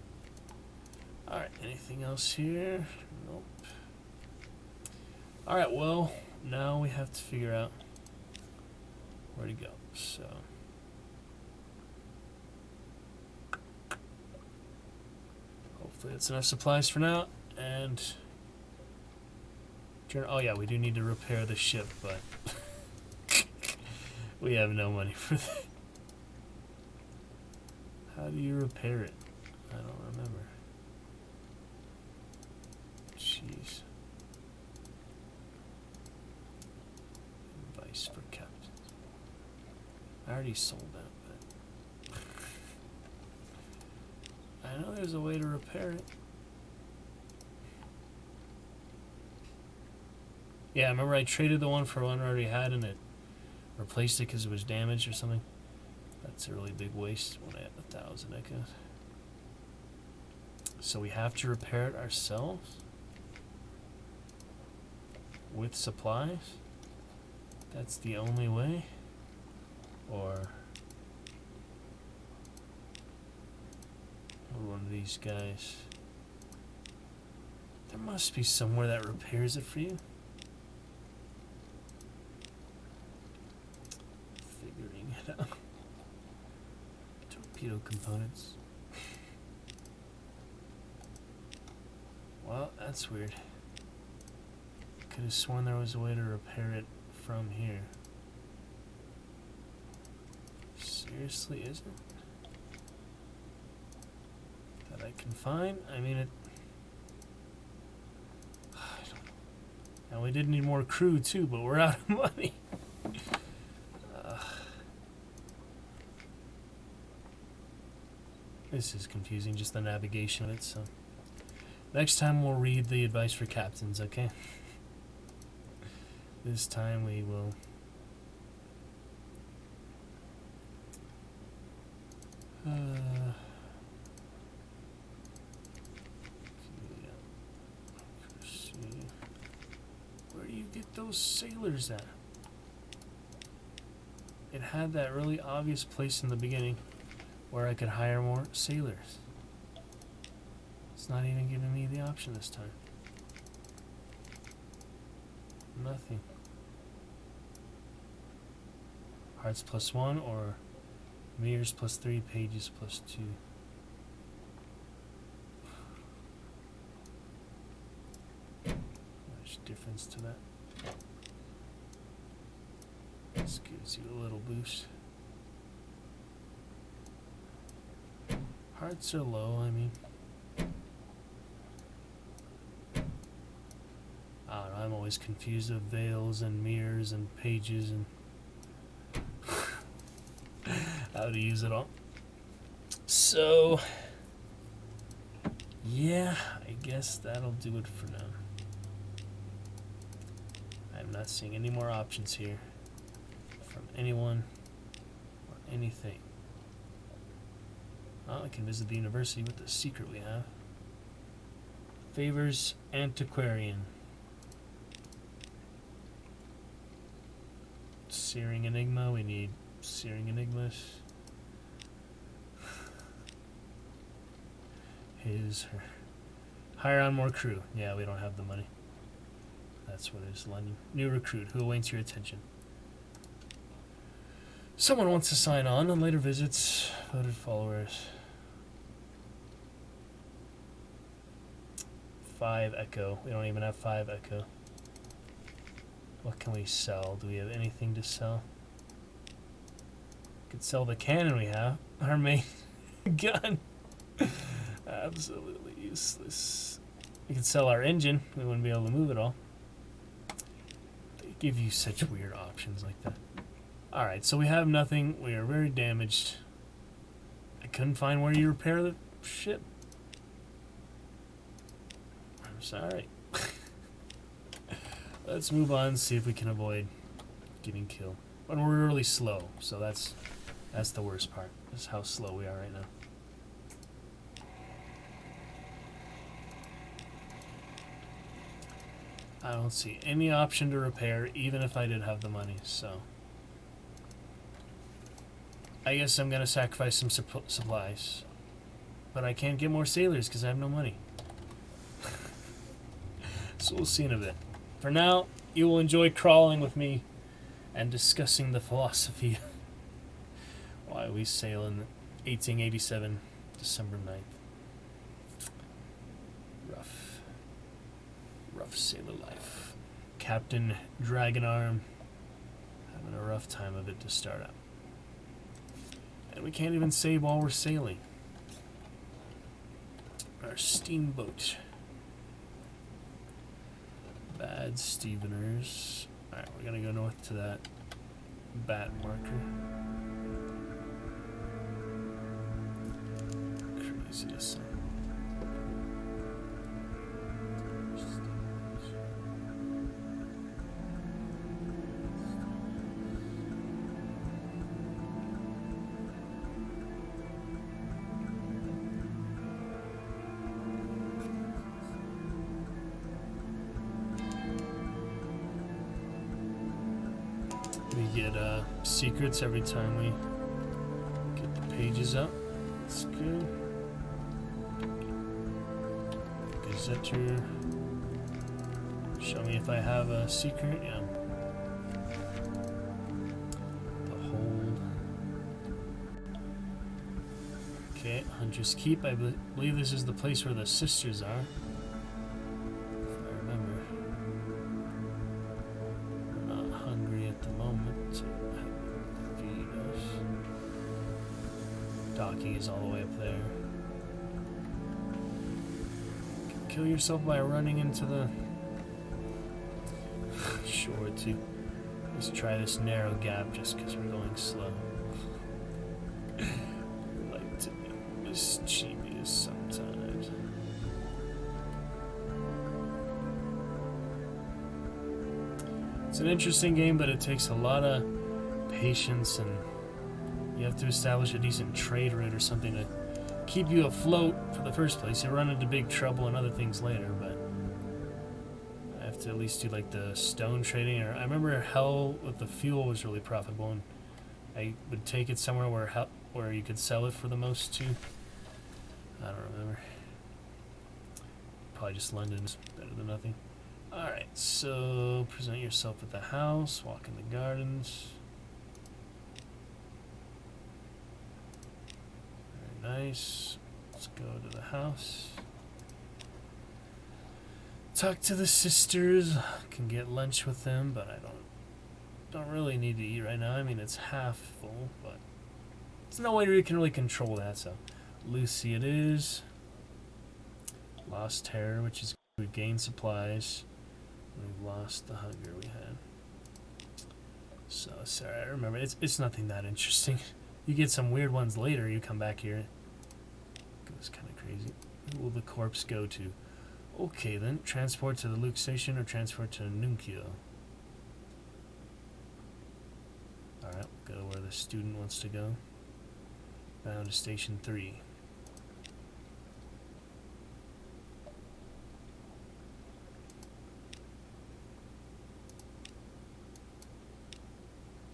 Alright, anything else here? Nope. Alright, well, now we have to figure out where to go. So hopefully that's enough supplies for now. And oh yeah, we do need to repair the ship, but we have no money for that. How do you repair it? I don't remember. Jeez. Advice for captains. I already sold that, but I know there's a way to repair it. Yeah, I remember I traded the one for one I already had and it replaced it because it was damaged or something. That's a really big waste when I had 1,000 echoes. So we have to repair it ourselves? With supplies? That's the only way? Or one of these guys. There must be somewhere that repairs it for you. Figuring it out. Torpedo components. Well, that's weird. Could have sworn there was a way to repair it from here. Seriously, isn't? That I can find? I mean, it... I don't know. And we did need more crew too, but we're out of money. This is confusing, just the navigation of it, so... Next time we'll read the advice for captains, okay? This time we will... get those sailors at? It had that really obvious place in the beginning where I could hire more sailors. It's not even giving me the option this time. Nothing. Hearts +1 or mirrors +3, pages +2. Much difference to that. This gives you a little boost. Hearts are low, I mean. I don't know, I'm always confused of veils and mirrors and pages and how to use it all. So, yeah, I guess that'll do it for now. I'm not seeing any more options here from anyone or anything. Well, I can visit the university with the secret we have. Favors Antiquarian. Searing Enigma, we need Searing Enigmas. Her. Hire on more crew. Yeah, we don't have the money. That's what it is. London. New recruit. Who awaits your attention? Someone wants to sign on later visits. Voted followers. 5 Echo. We don't even have 5 Echo. What can we sell? Do we have anything to sell? Could sell the cannon we have. Our main gun. Absolutely useless. We could sell our engine. We wouldn't be able to move it all. They give you such weird options like that. Alright, so we have nothing. We are very damaged. I couldn't find where you repair the ship. I'm sorry. Let's move on and see if we can avoid getting killed. But we're really slow, so that's the worst part. Is how slow we are right now. I don't see any option to repair, even if I did have the money, so I guess I'm gonna sacrifice some supplies. But I can't get more sailors because I have no money. So we'll see in a bit. For now, you will enjoy crawling with me and discussing the philosophy why we sail in 1887, December 9th. Rough sailor life. Captain Dragonarm having a rough time of it to start out. And we can't even save while we're sailing. Our steamboat. Bad Steveners. Alright, we're gonna go north to that bat marker. Crazy to say. We get secrets every time we get the pages up. That's good. Gazetteer. Show me if I have a secret. Yeah. The hold. Okay, Hunter's Keep. I believe this is the place where the sisters are. If I remember. We're not hungry at the moment to feed us. Docking is all the way up there. Kill yourself by running into the shore too. Let's try this narrow gap just because we're going slow. We like to be mischievous sometimes. It's an interesting game, but it takes a lot of patience, and you have to establish a decent trade route or something to keep you afloat for the first place. You run into big trouble and other things later, but I have to at least do like the stone trading. Or I remember Hell with the fuel was really profitable, and I would take it somewhere where you could sell it for the most too. I don't remember. Probably just London's better than nothing. Alright, so present yourself at the house, walk in the gardens. Very nice. Let's go to the house. Talk to the sisters. Can get lunch with them, but I don't really need to eat right now. I mean, it's half full, but there's no way we can really control that, so Lucy it is. Lost terror, which is good. We gained supplies. We've lost the hunger we had. So, sorry, I remember. It's nothing that interesting. You get some weird ones later, you come back here. It goes kind of crazy. Who will the corpse go to? Okay, then. Transport to the Luke station or transport to Nunkio? Alright, we'll go where the student wants to go. Bound to Station 3.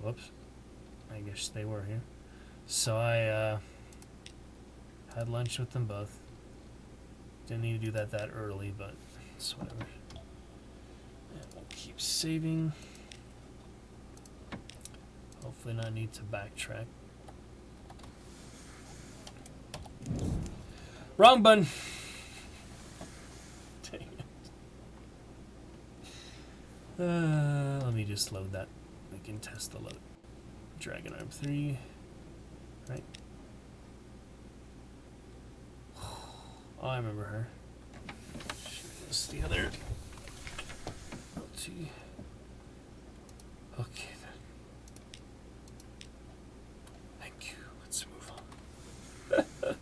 Whoops. I guess they were here. So I had lunch with them both. Didn't need to do that early, but it's whatever. And we'll keep saving. Hopefully not need to backtrack. Wrong button! Dang it. Let me just load that. We can test the load. Dragon Arm 3. Right. Oh, I remember her. She was the other. Okay then. Thank you. Let's move on.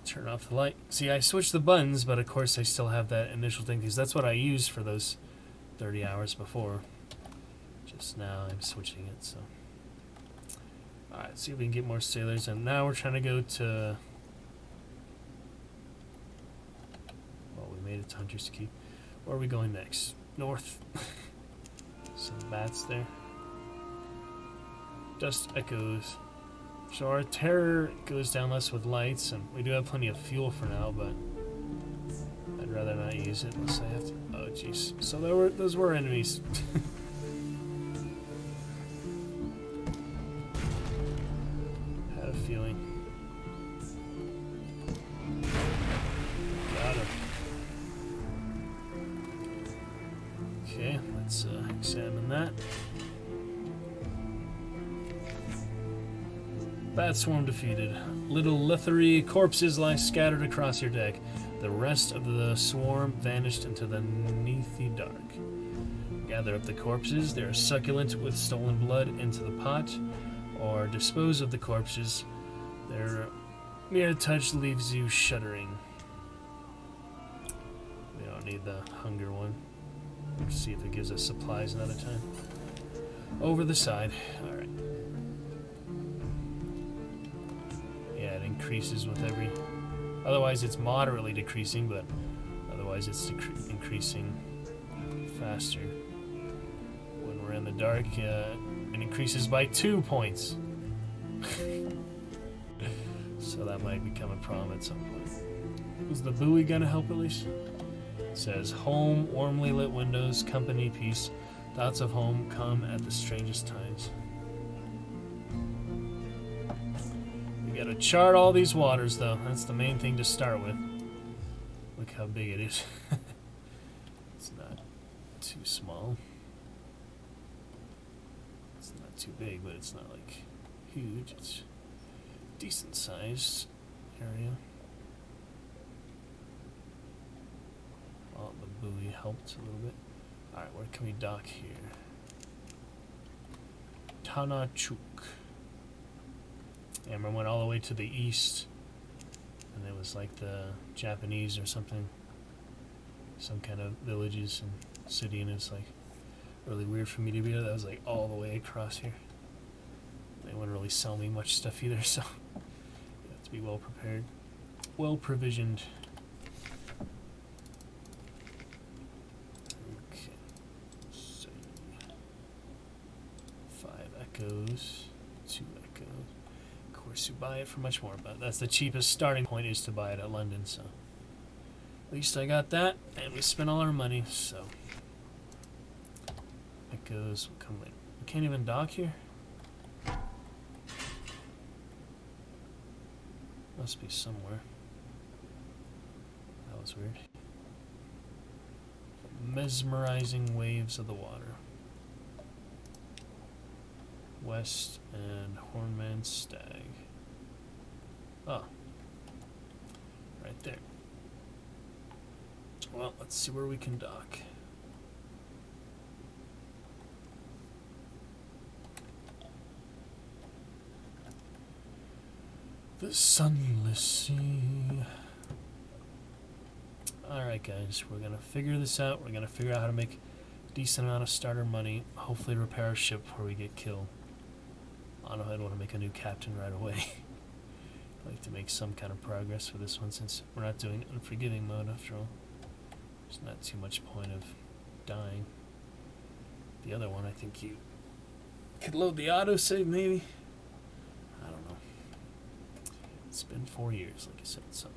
Turn off the light. See, I switched the buttons, but of course I still have that initial thing because that's what I used for those 30 hours before. Just now I'm switching it, so. Alright, see if we can get more sailors. And now we're trying to go to... Well, we made it to Hunter's Keep. Where are we going next? North. Some bats there. Dust echoes. So our terror goes down less with lights, and we do have plenty of fuel for now, but I'd rather not use it unless I have to. Oh, jeez. So those were enemies. Had a feeling. Got him. Okay, let's examine that. Bat swarm defeated. Little Lithery corpses lie scattered across your deck. The rest of the swarm vanished into the neathy dark. Gather up the corpses. They are succulent with stolen blood into the pot, or dispose of the corpses. Their mere touch leaves you shuddering. We don't need the hunger one. Let's see if it gives us supplies another time. Over the side. Alright. Yeah, it increases with every... Otherwise it's moderately decreasing, but otherwise it's increasing faster. When we're in the dark, it increases by 2 points. So that might become a problem at some point. Was the buoy gonna help at least? It says, home, warmly lit windows, company, peace. Thoughts of home come at the strangest times. We gotta chart all these waters, though. That's the main thing to start with. Look how big it is. It's not too small. It's not too big, but it's not, like, huge. It's decent sized area. Well, the buoy helped a little bit. Alright, where can we dock here? Tanachuk. Yeah, I remember went all the way to the east, and it was like the Japanese or something, some kind of villages and city, and it's like really weird for me to be there. That was like all the way across here. They wouldn't really sell me much stuff either, so you have to be well prepared, well provisioned. echoes. 2 echoes. Of course, you buy it for much more, but that's the cheapest starting point, is to buy it at London, so. At least I got that, and we spent all our money, so. Echoes will come later. We can't even dock here? Must be somewhere. That was weird. Mesmerizing waves of the water. West and Hornman Stag. Oh. Right there. Well, let's see where we can dock. The Sunless Sea. Alright guys, we're gonna figure this out. We're gonna figure out how to make a decent amount of starter money. Hopefully repair a ship before we get killed. I don't know, I don't want to make a new captain right away. I'd like to make some kind of progress with this one, since we're not doing unforgiving mode after all. There's not too much point of dying. The other one, I think you could load the autosave maybe? I don't know. It's been 4 years, like I said, so.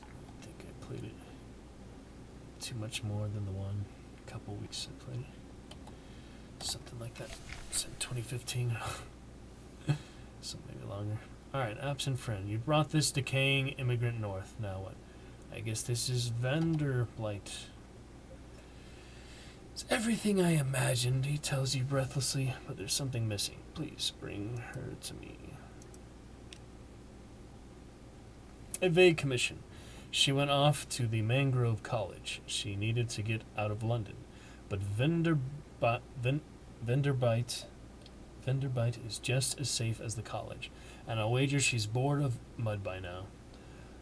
I think I played it too much more than the one couple weeks I played it. Something like that. It's in 2015. So maybe longer. Alright, absent friend. You brought this decaying immigrant north. Now what? I guess this is Vanderblight. It's everything I imagined, he tells you breathlessly, but there's something missing. Please bring her to me. A vague commission. She went off to the Mangrove College. She needed to get out of London. But Vanderbilt is just as safe as the college, and I'll wager she's bored of mud by now.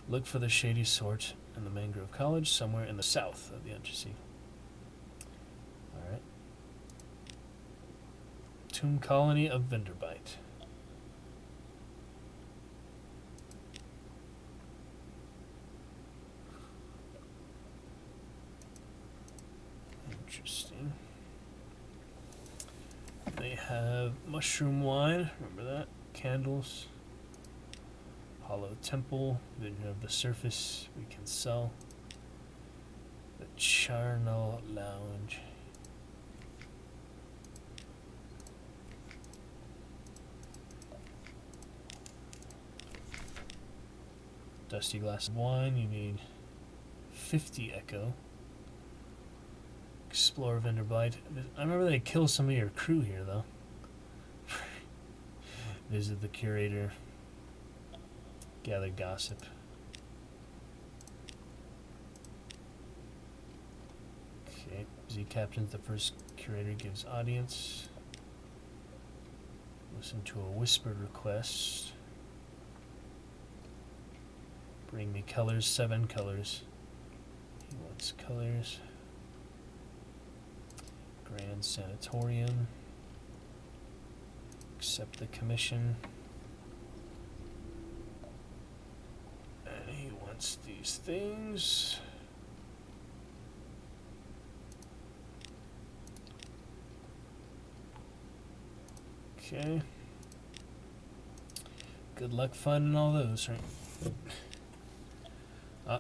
Look for the shady sort in the Mangrove College, somewhere in the south of the Undersea. Alright. Tomb Colony of Vanderbilt. Interesting. They have mushroom wine, remember that? Candles. Hollow temple, then you have the surface we can sell. The charnel lounge. Dusty glass of wine, you need 50 echo. Explore Vanderbilt. I remember they kill some of your crew here, though. Visit the curator. Gather gossip. Okay, Z captains the first curator gives audience. Listen to a whispered request. Bring me colors, 7 colors. He wants colors. Grand Sanatorium. Accept the commission. And he wants these things. Okay. Good luck finding all those, right?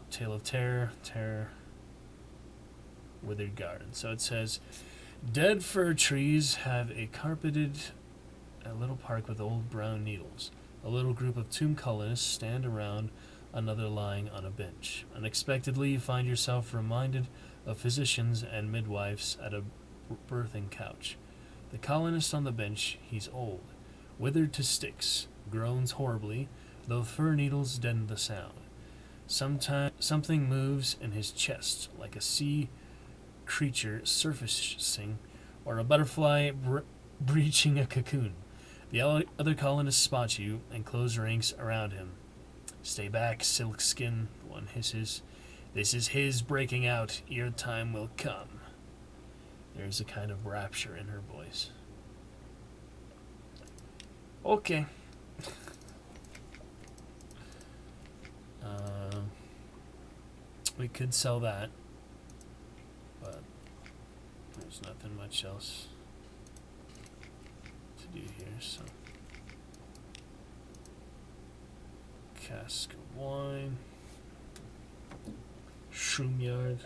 Tale of Terror, Withered Garden. So it says, dead fir trees have carpeted a little park with old brown needles. A little group of tomb colonists stand around another lying on a bench. Unexpectedly, you find yourself reminded of physicians and midwives at a birthing couch. The colonist on the bench, he's old, withered to sticks, groans horribly, though fir needles deaden the sound. Sometimes something moves in his chest, like a sea creature surfacing, or a butterfly breaching a cocoon. The other colonists spot you and close ranks around him. Stay back, Silkskin, one hisses. This is his breaking out. Your time will come. There's a kind of rapture in her voice. Okay. We could sell that, but There's nothing much else to do here, so. Cask of wine. Shroom yard.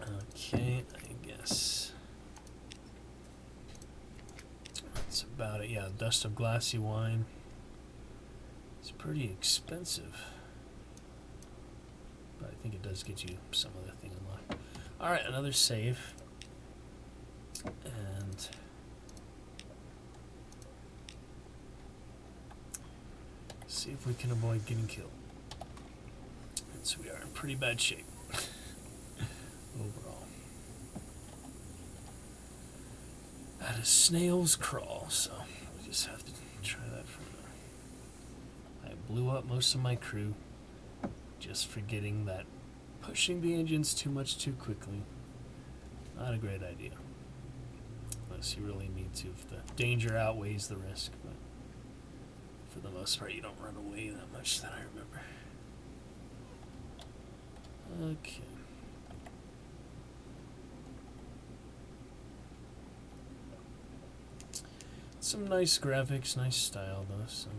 Okay, I guess that's about it. Yeah, dust of glassy wine. It's pretty expensive, but I think it does get you some other thing unlocked. All right, another save, and see if we can avoid getting killed. And so we are in pretty bad shape overall. At a snail's crawl, so we just have to try that for now. I blew up most of my crew, just forgetting that pushing the engines too much too quickly, not a great idea. Unless you really need to, if the danger outweighs the risk, but for the most part you don't run away that much that I remember. Okay. Some nice graphics, nice style though, so.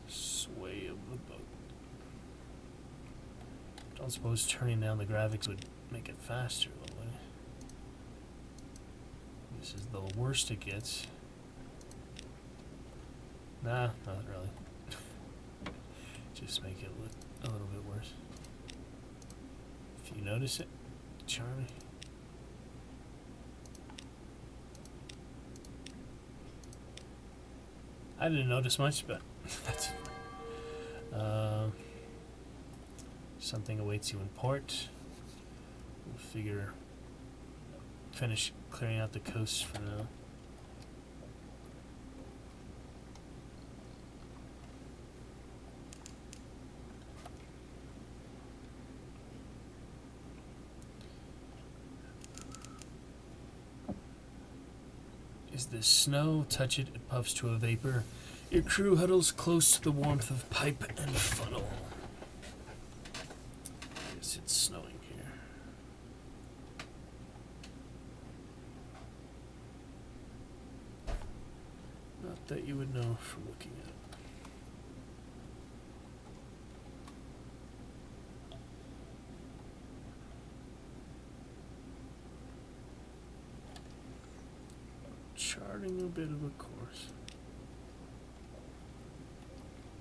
Sway of the boat. Don't suppose turning down the graphics would make it faster, though, would it? This is the worst it gets. Nah, not really. Just make it look a little bit worse. If you notice it, charming. I didn't notice much, but that's something awaits you in port. We'll finish clearing out the coast for now. Is this snow? Touch it, it puffs to a vapor. Your crew huddles close to the warmth of pipe and funnel. Guess it's snowing here. Not that you would know from looking at it. Charting a bit of a course.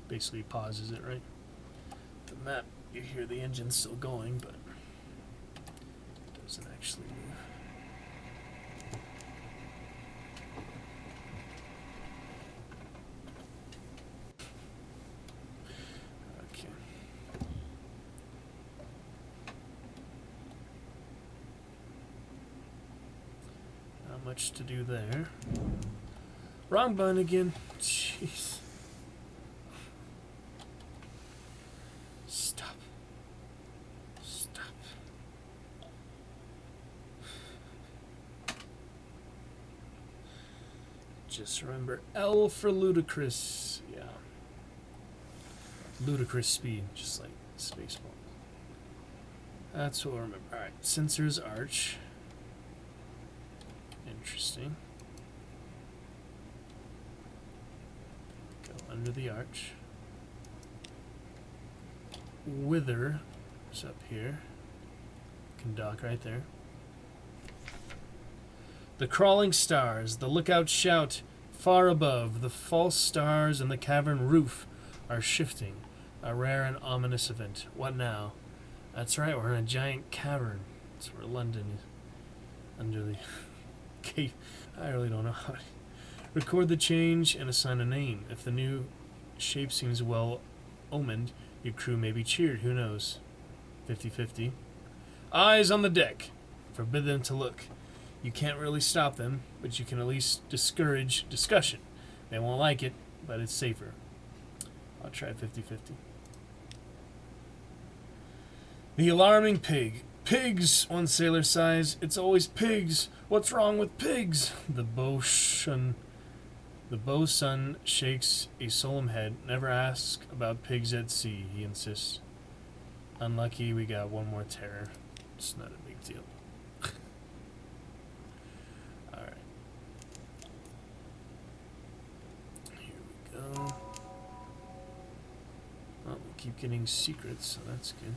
Basically pauses it, right? The map, you hear the engine still going, but it doesn't actually move. Okay. Not much to do there. Wrong button again. Jeez. Stop. Stop. Just remember L for ludicrous. Yeah. Ludicrous speed, just like Spaceball. That's what I remember. Alright, Censor's Arch. Interesting. Go under the arch. Wither is up here. Can dock right there. The crawling stars, the lookout shout far above. The false stars and the cavern roof are shifting. A rare and ominous event. What now? That's right, we're in a giant cavern. That's where London is. Under the cave. I really don't know how to record the change and assign a name. If the new shape seems well omened, your crew may be cheered. Who knows? 50-50. Eyes on the deck. Forbid them to look. You can't really stop them, but you can at least discourage discussion. They won't like it, but it's safer. I'll try 50-50. The alarming pig. Pigs, one sailor sighs. It's always pigs. What's wrong with pigs? The bosun The bosun shakes a solemn head. Never ask about pigs at sea, he insists. Unlucky, we got one more terror. It's not a big deal. Alright. Here we go. Oh, we keep getting secrets, so that's good.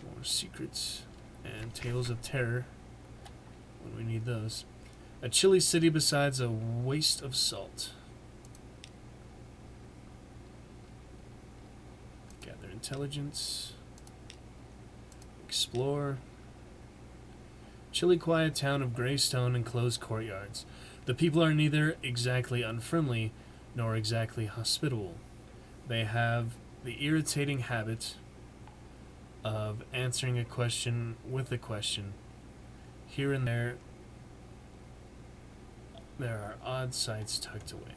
More secrets and tales of terror when we need those. A chilly city besides a waste of salt. Gather intelligence. Explore. Chilly quiet town of gray stone and closed courtyards. The people are neither exactly unfriendly nor exactly hospitable. They have the irritating habit of answering a question with a question. Here and there are odd sights tucked away.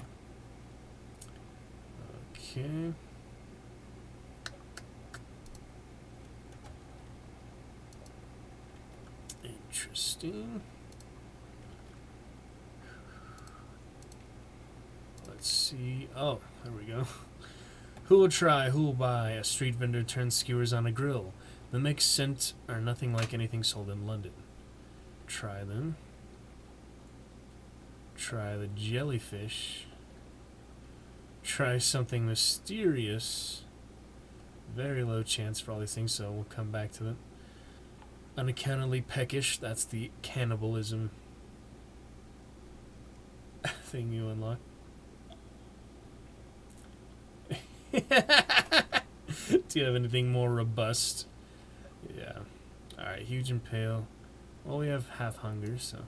Okay. Interesting. Let's see. Oh, there we go. Who will try? Who will buy? A street vendor turns skewers on a grill. The mixed scent are nothing like anything sold in London. Try them. Try the jellyfish. Try something mysterious. Very low chance for all these things, so we'll come back to them. Unaccountably peckish, that's the cannibalism thing you unlock. Do you have anything more robust? Yeah. Alright, huge and pale. Well, we have half hunger, so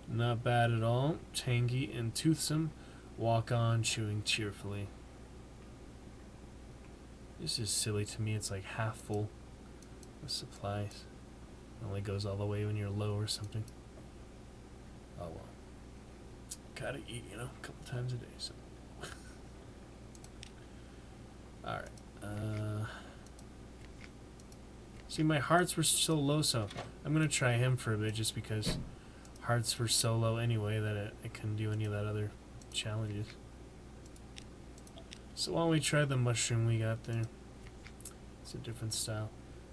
not bad at all. Tangy and toothsome. Walk on, chewing cheerfully. This is silly to me. It's like half full of supplies. It only goes all the way when you're low or something. Oh well. Gotta eat, you know, a couple times a day, so. Alright. See, my hearts were so low, so I'm gonna try him for a bit just because hearts were so low anyway that I couldn't do any of that other challenges. So why don't we try the mushroom we got there? It's a different style.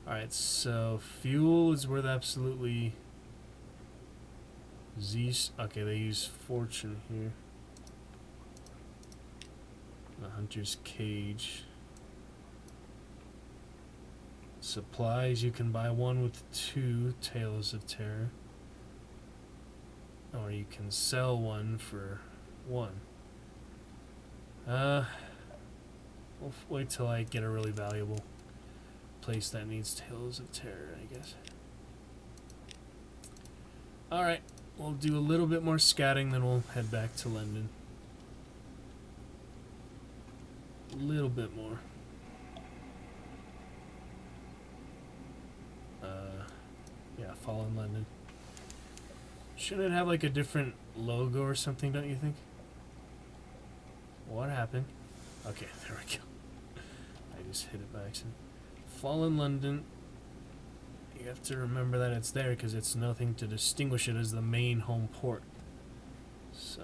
Alright, so fuel is worth absolutely okay, they use fortune here. The hunter's cage. Supplies, you can buy one with 2 tales of terror. Or you can sell one for 1. We'll wait till I get a really valuable place that needs tales of terror, I guess. Alright, we'll do a little bit more scouting, then we'll head back to London. A little bit more. Yeah, fall in London. Shouldn't it have like a different logo or something, don't you think? What happened? Okay, there we go. I just hit it by accident. Fall in London. You have to remember that it's there because it's nothing to distinguish it as the main home port. So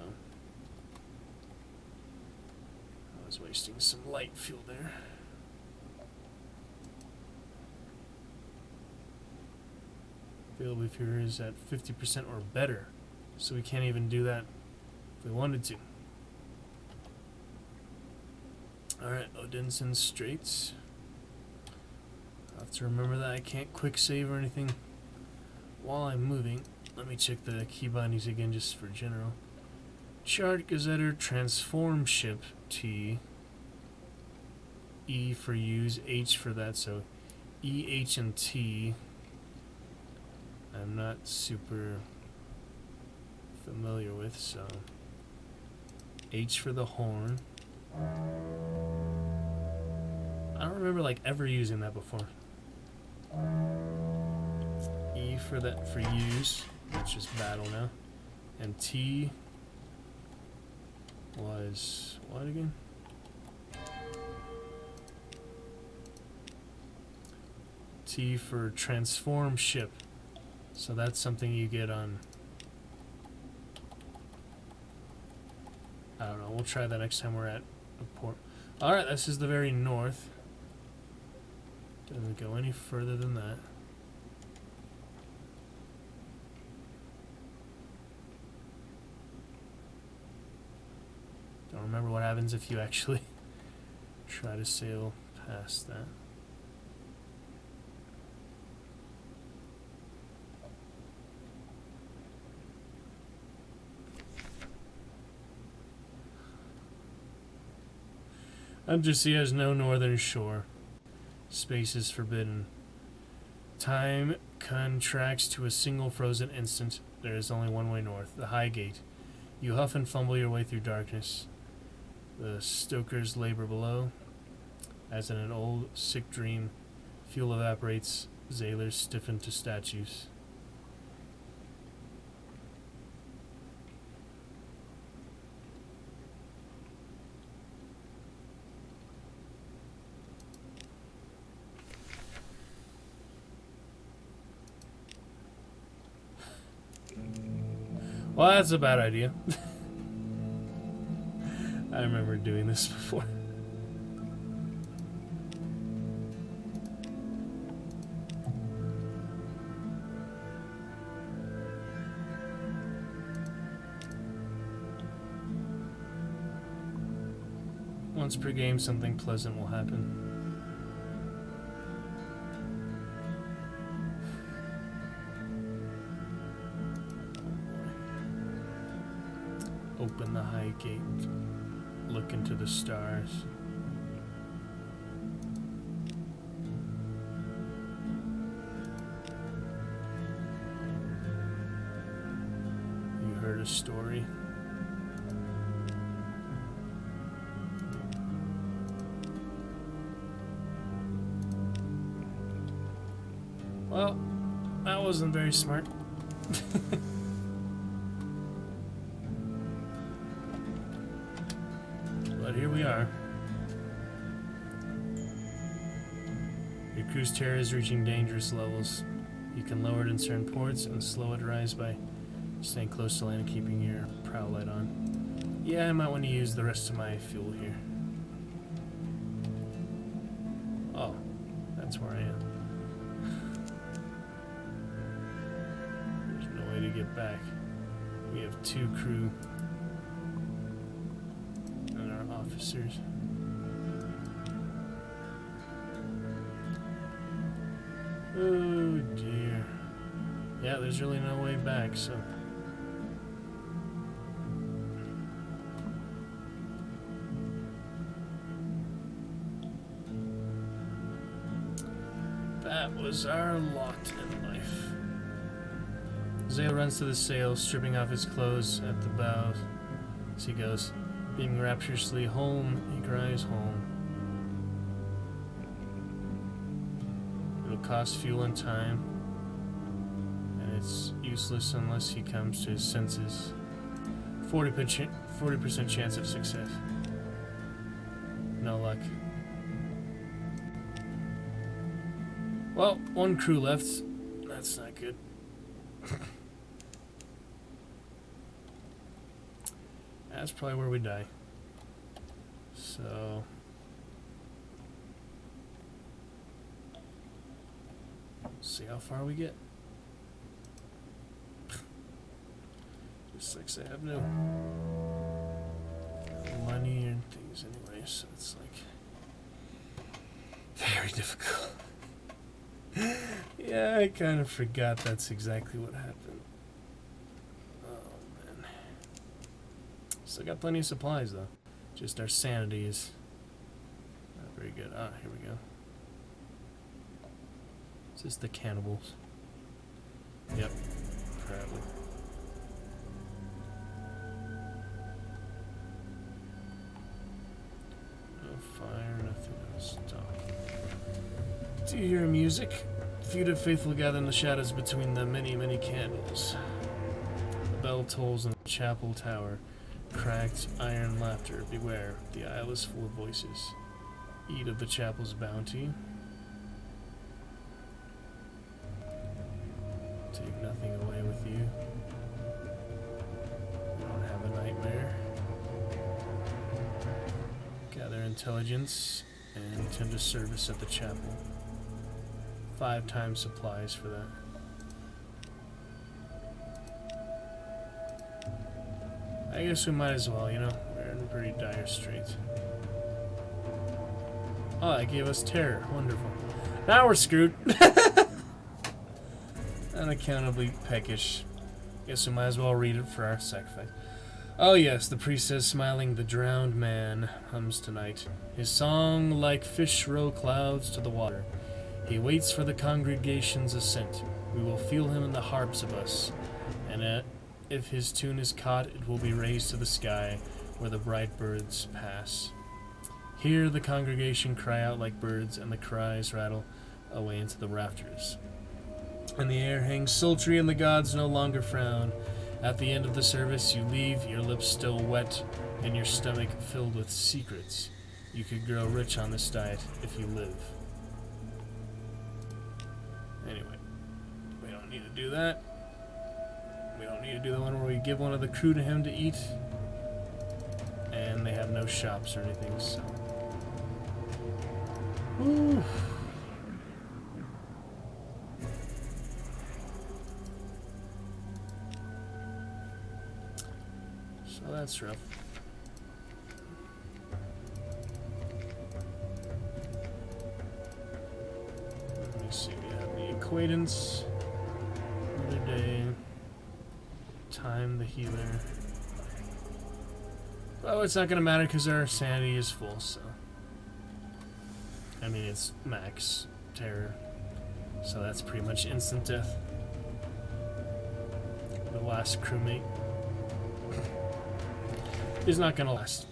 I was wasting some light fuel there. Available fuel is at 50% or better, so we can't even do that if we wanted to. Alright, Odinson Straits. I have to remember that I can't quick save or anything while I'm moving. Let me check the key bindings again just for general. Chart, Gazetter, Transform Ship, T. E for use, H for that, so E, H, and T. I'm not super familiar with, so H for the horn. I don't remember like ever using that before. E for that for use, which is battle now, and T was what again? T for transform ship. So that's something you get on I don't know. We'll try that next time we're at a port. Alright, this is the very north. Doesn't go any further than that. Don't remember what happens if you actually try to sail past that. Undersea has no northern shore. Space is forbidden. Time contracts to a single frozen instant. There is only one way north, the High Gate. You huff and fumble your way through darkness. The stokers labor below. As in an old, sick dream, fuel evaporates, sailors stiffen to statues. Well, that's a bad idea. I remember doing this before. Once per game, something pleasant will happen. Open the High Gate. Look into the stars. You heard a story. Well, that wasn't very smart. But here we are. Your cruise terror is reaching dangerous levels. You can lower it in certain ports and slow it rise by staying close to land and keeping your prow light on. Yeah, I might want to use the rest of my fuel here. Oh, that's where I am. There's no way to get back. We have 2 crew and our officers. Oh dear. Yeah, there's really no way back, so. That was our lot in life. Zale runs to the sail, stripping off his clothes at the bows as he goes. Beaming rapturously home, he cries home. It'll cost fuel and time, and it's useless unless he comes to his senses. 40% chance of success. No luck. Well, 1 crew left. That's not good. That's probably where we die. So see how far we get. Just like say I have no money and things anyway, so it's like very difficult. Yeah, I kind of forgot that's exactly what happened. Oh man. Still got plenty of supplies though. Just our sanity is not very good. Ah, here we go. Is this the cannibals? Yep, probably. No fire, nothing else. Do you hear music? Few faithful gather in the shadows between the many, many candles. The bell tolls in the chapel tower. Cracked iron laughter. Beware, the isle is full of voices. Eat of the chapel's bounty. Take nothing away with you. You don't have a nightmare. intelligence and 10 to service at the chapel. 5 times supplies for that. I guess we might as well, you know, we're in pretty dire straits. Oh, that gave us terror. Wonderful. Now we're screwed. Unaccountably peckish. Guess we might as well read it for our sacrifice. Oh yes, the priest says, smiling, the drowned man hums tonight. His song like fish row clouds to the water. He waits for the congregation's ascent. We will feel him in the harps of us, and if his tune is caught, it will be raised to the sky where the bright birds pass. Hear the congregation cry out like birds, and the cries rattle away into the rafters. And the air hangs sultry, and the gods no longer frown. At the end of the service, you leave, your lips still wet, and your stomach filled with secrets. You could grow rich on this diet if you live. Anyway, we don't need to do that. We don't need to do the one where we give one of the crew to him to eat. And they have no shops or anything, so... Woo. So that's rough. Let me see, we have the acquaintance, another day, time the healer. Oh, it's not gonna matter because our sanity is full, so. I mean, it's max terror, so that's pretty much instant death. The last crewmate is not gonna last.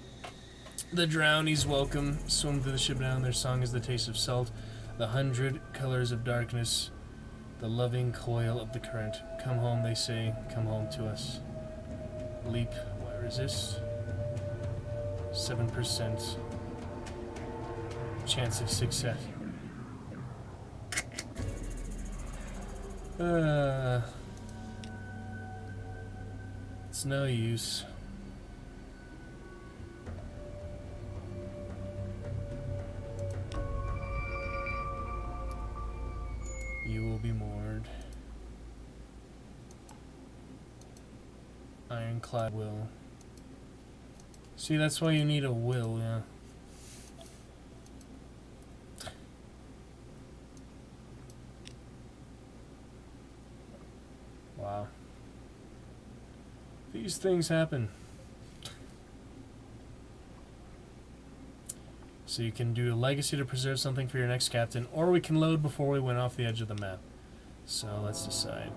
The drownies welcome, swim through the ship down. Their song is the taste of salt, the 100 colors of darkness, the loving coil of the current. Come home, they say, come home to us. Leap, why resist? 7% chance of success. It's no use. You will be moored. Ironclad will. See, that's why you need a will, yeah. Wow. These things happen. So you can do a legacy to preserve something for your next captain, or we can load before we went off the edge of the map. So let's decide.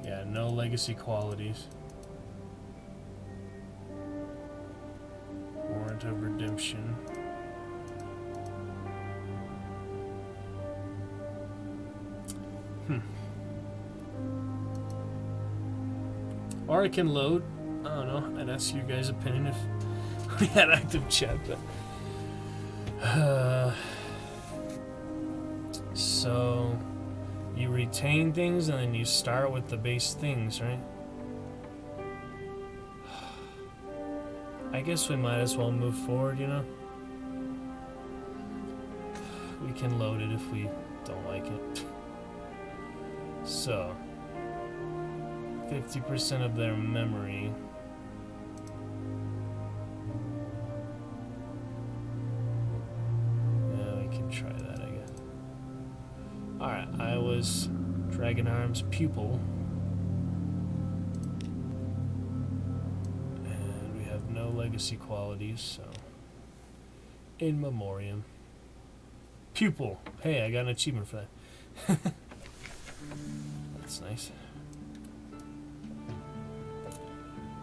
Yeah, no legacy qualities. Warrant of redemption. Or I can load. I don't know. I'd ask you guys' opinion if we had active chat, but so you retain things and then you start with the base things, right? I guess we might as well move forward, you know? We can load it if we don't like it. So 50% of their memory. Yeah, we can try that, I guess. Alright, I was Dragon Arm's pupil. And we have no legacy qualities, so. In memoriam. Pupil. Hey, I got an achievement for that. That's nice.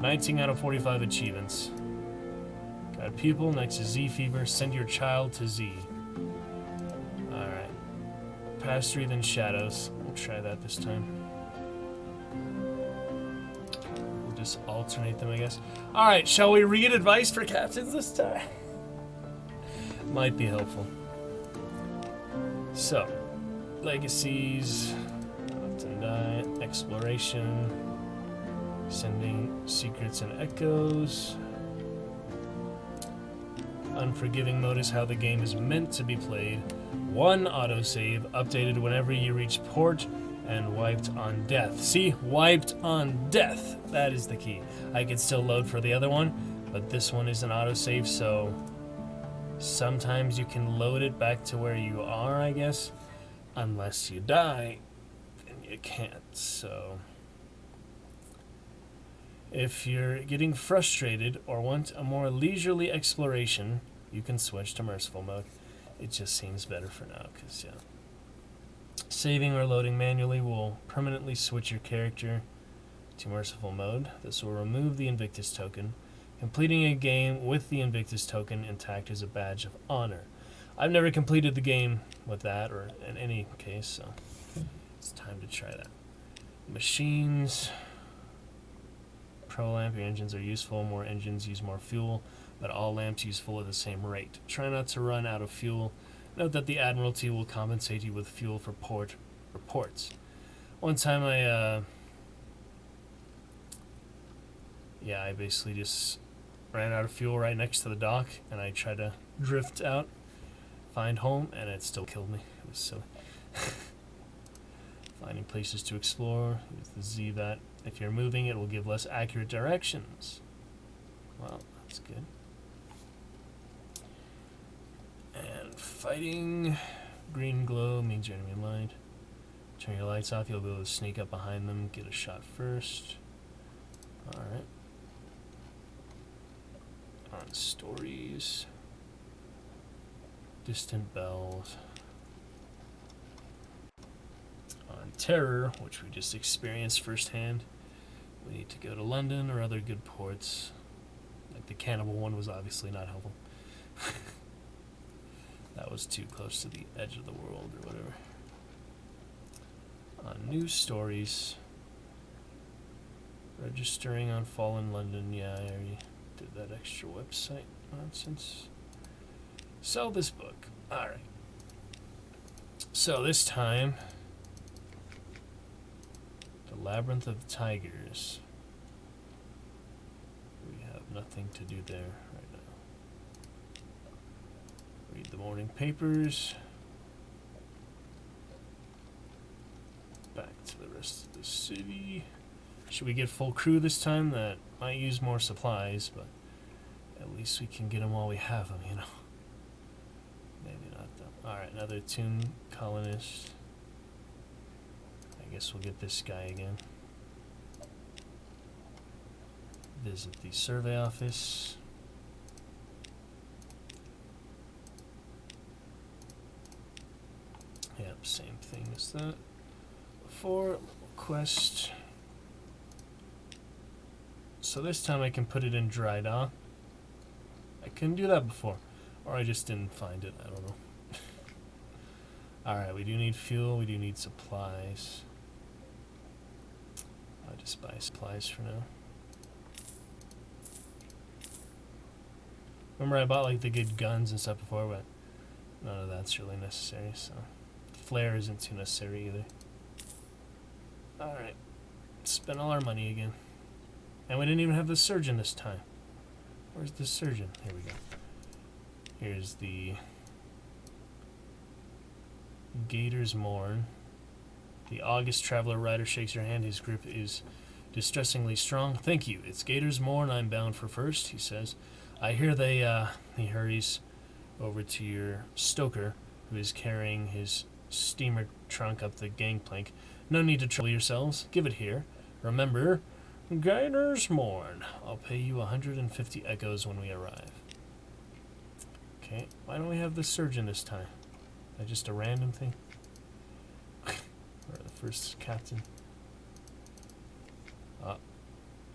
19 out of 45 achievements. Got a pupil next to Z Fever. Send your child to Z. Alright. Pastory, then Shadows. We'll try that this time. We'll just alternate them, I guess. Alright, shall we read advice for captains this time? Might be helpful. So, legacies, Lift and Die, exploration, sending secrets and echoes, unforgiving mode is how the game is meant to be played. 1 autosave, updated whenever you reach port, and wiped on death. See? Wiped on death. That is the key. I could still load for the other one, but this one is an autosave, so sometimes you can load it back to where you are, I guess. Unless you die, then you can't, so if you're getting frustrated or want a more leisurely exploration, you can switch to merciful mode. It just seems better for now, because, yeah. Saving or loading manually will permanently switch your character to merciful mode. This will remove the Invictus token. Completing a game with the Invictus token intact is a badge of honor. I've never completed the game with that, or in any case, so it's time to try that. Machines. Pro lamp, your engines are useful. More engines use more fuel, but all lamps use full at the same rate. Try not to run out of fuel. Note that the Admiralty will compensate you with fuel for port or ports. One time I basically just ran out of fuel right next to the dock, and I tried to drift out, find home, and it still killed me. It was silly. Finding places to explore. Use the Z that if you're moving, it will give less accurate directions. Well, that's good. And fighting. Green glow means your enemy light. Turn your lights off, you'll be able to sneak up behind them, get a shot first. Alright. On stories. Distant bells. On terror, which we just experienced firsthand, we need to go to London or other good ports. Like the cannibal one was obviously not helpful. That was too close to the edge of the world or whatever. On news stories. Registering on Fallen London. Yeah, I already did that extra website nonsense. Sell this book. Alright. So this time, the Labyrinth of Tigers. We have nothing to do there right now. Read the morning papers. Back to the rest of the city. Should we get full crew this time? That might use more supplies, but at least we can get them while we have them, you know. Maybe not though. Alright, another Toon colonist. I guess we'll get this guy again. Visit the survey office. Yep, same thing as that. Before, quest. So this time I can put it in dry dock. I couldn't do that before. Or I just didn't find it, I don't know. Alright, we do need fuel, we do need supplies. I'll just buy supplies for now. Remember I bought like the good guns and stuff before, but none of that's really necessary, so flare isn't too necessary either. Alright. Spent all our money again. And we didn't even have the surgeon this time. Where's the surgeon? Here we go. Here's the Gator's Morn. The August Traveler Rider shakes your hand. His grip is distressingly strong. Thank you. It's Gator's Morn. I'm bound for first, he says. I hear he hurries over to your stoker, who is carrying his steamer trunk up the gangplank. No need to trouble yourselves. Give it here. Remember, Gator's Morn. I'll pay you 150 echoes when we arrive. Okay, why don't we have the surgeon this time? Is that just a random thing? Or the first captain?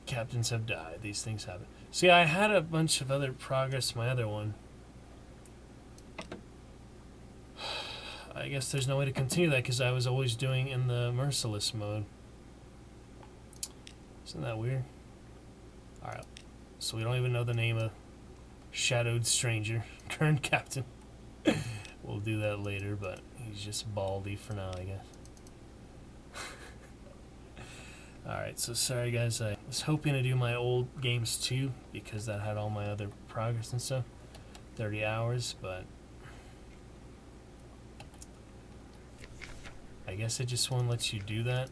Captains have died. These things happen. See, I had a bunch of other progress my other one. I guess there's no way to continue that because I was always doing in the merciless mode. Isn't that weird? Alright, so we don't even know the name of Shadowed Stranger, current captain. We'll do that later, but he's just baldy for now, I guess. Alright, so sorry guys, I was hoping to do my old games too, because that had all my other progress and stuff. 30 hours, but I guess it just won't let you do that.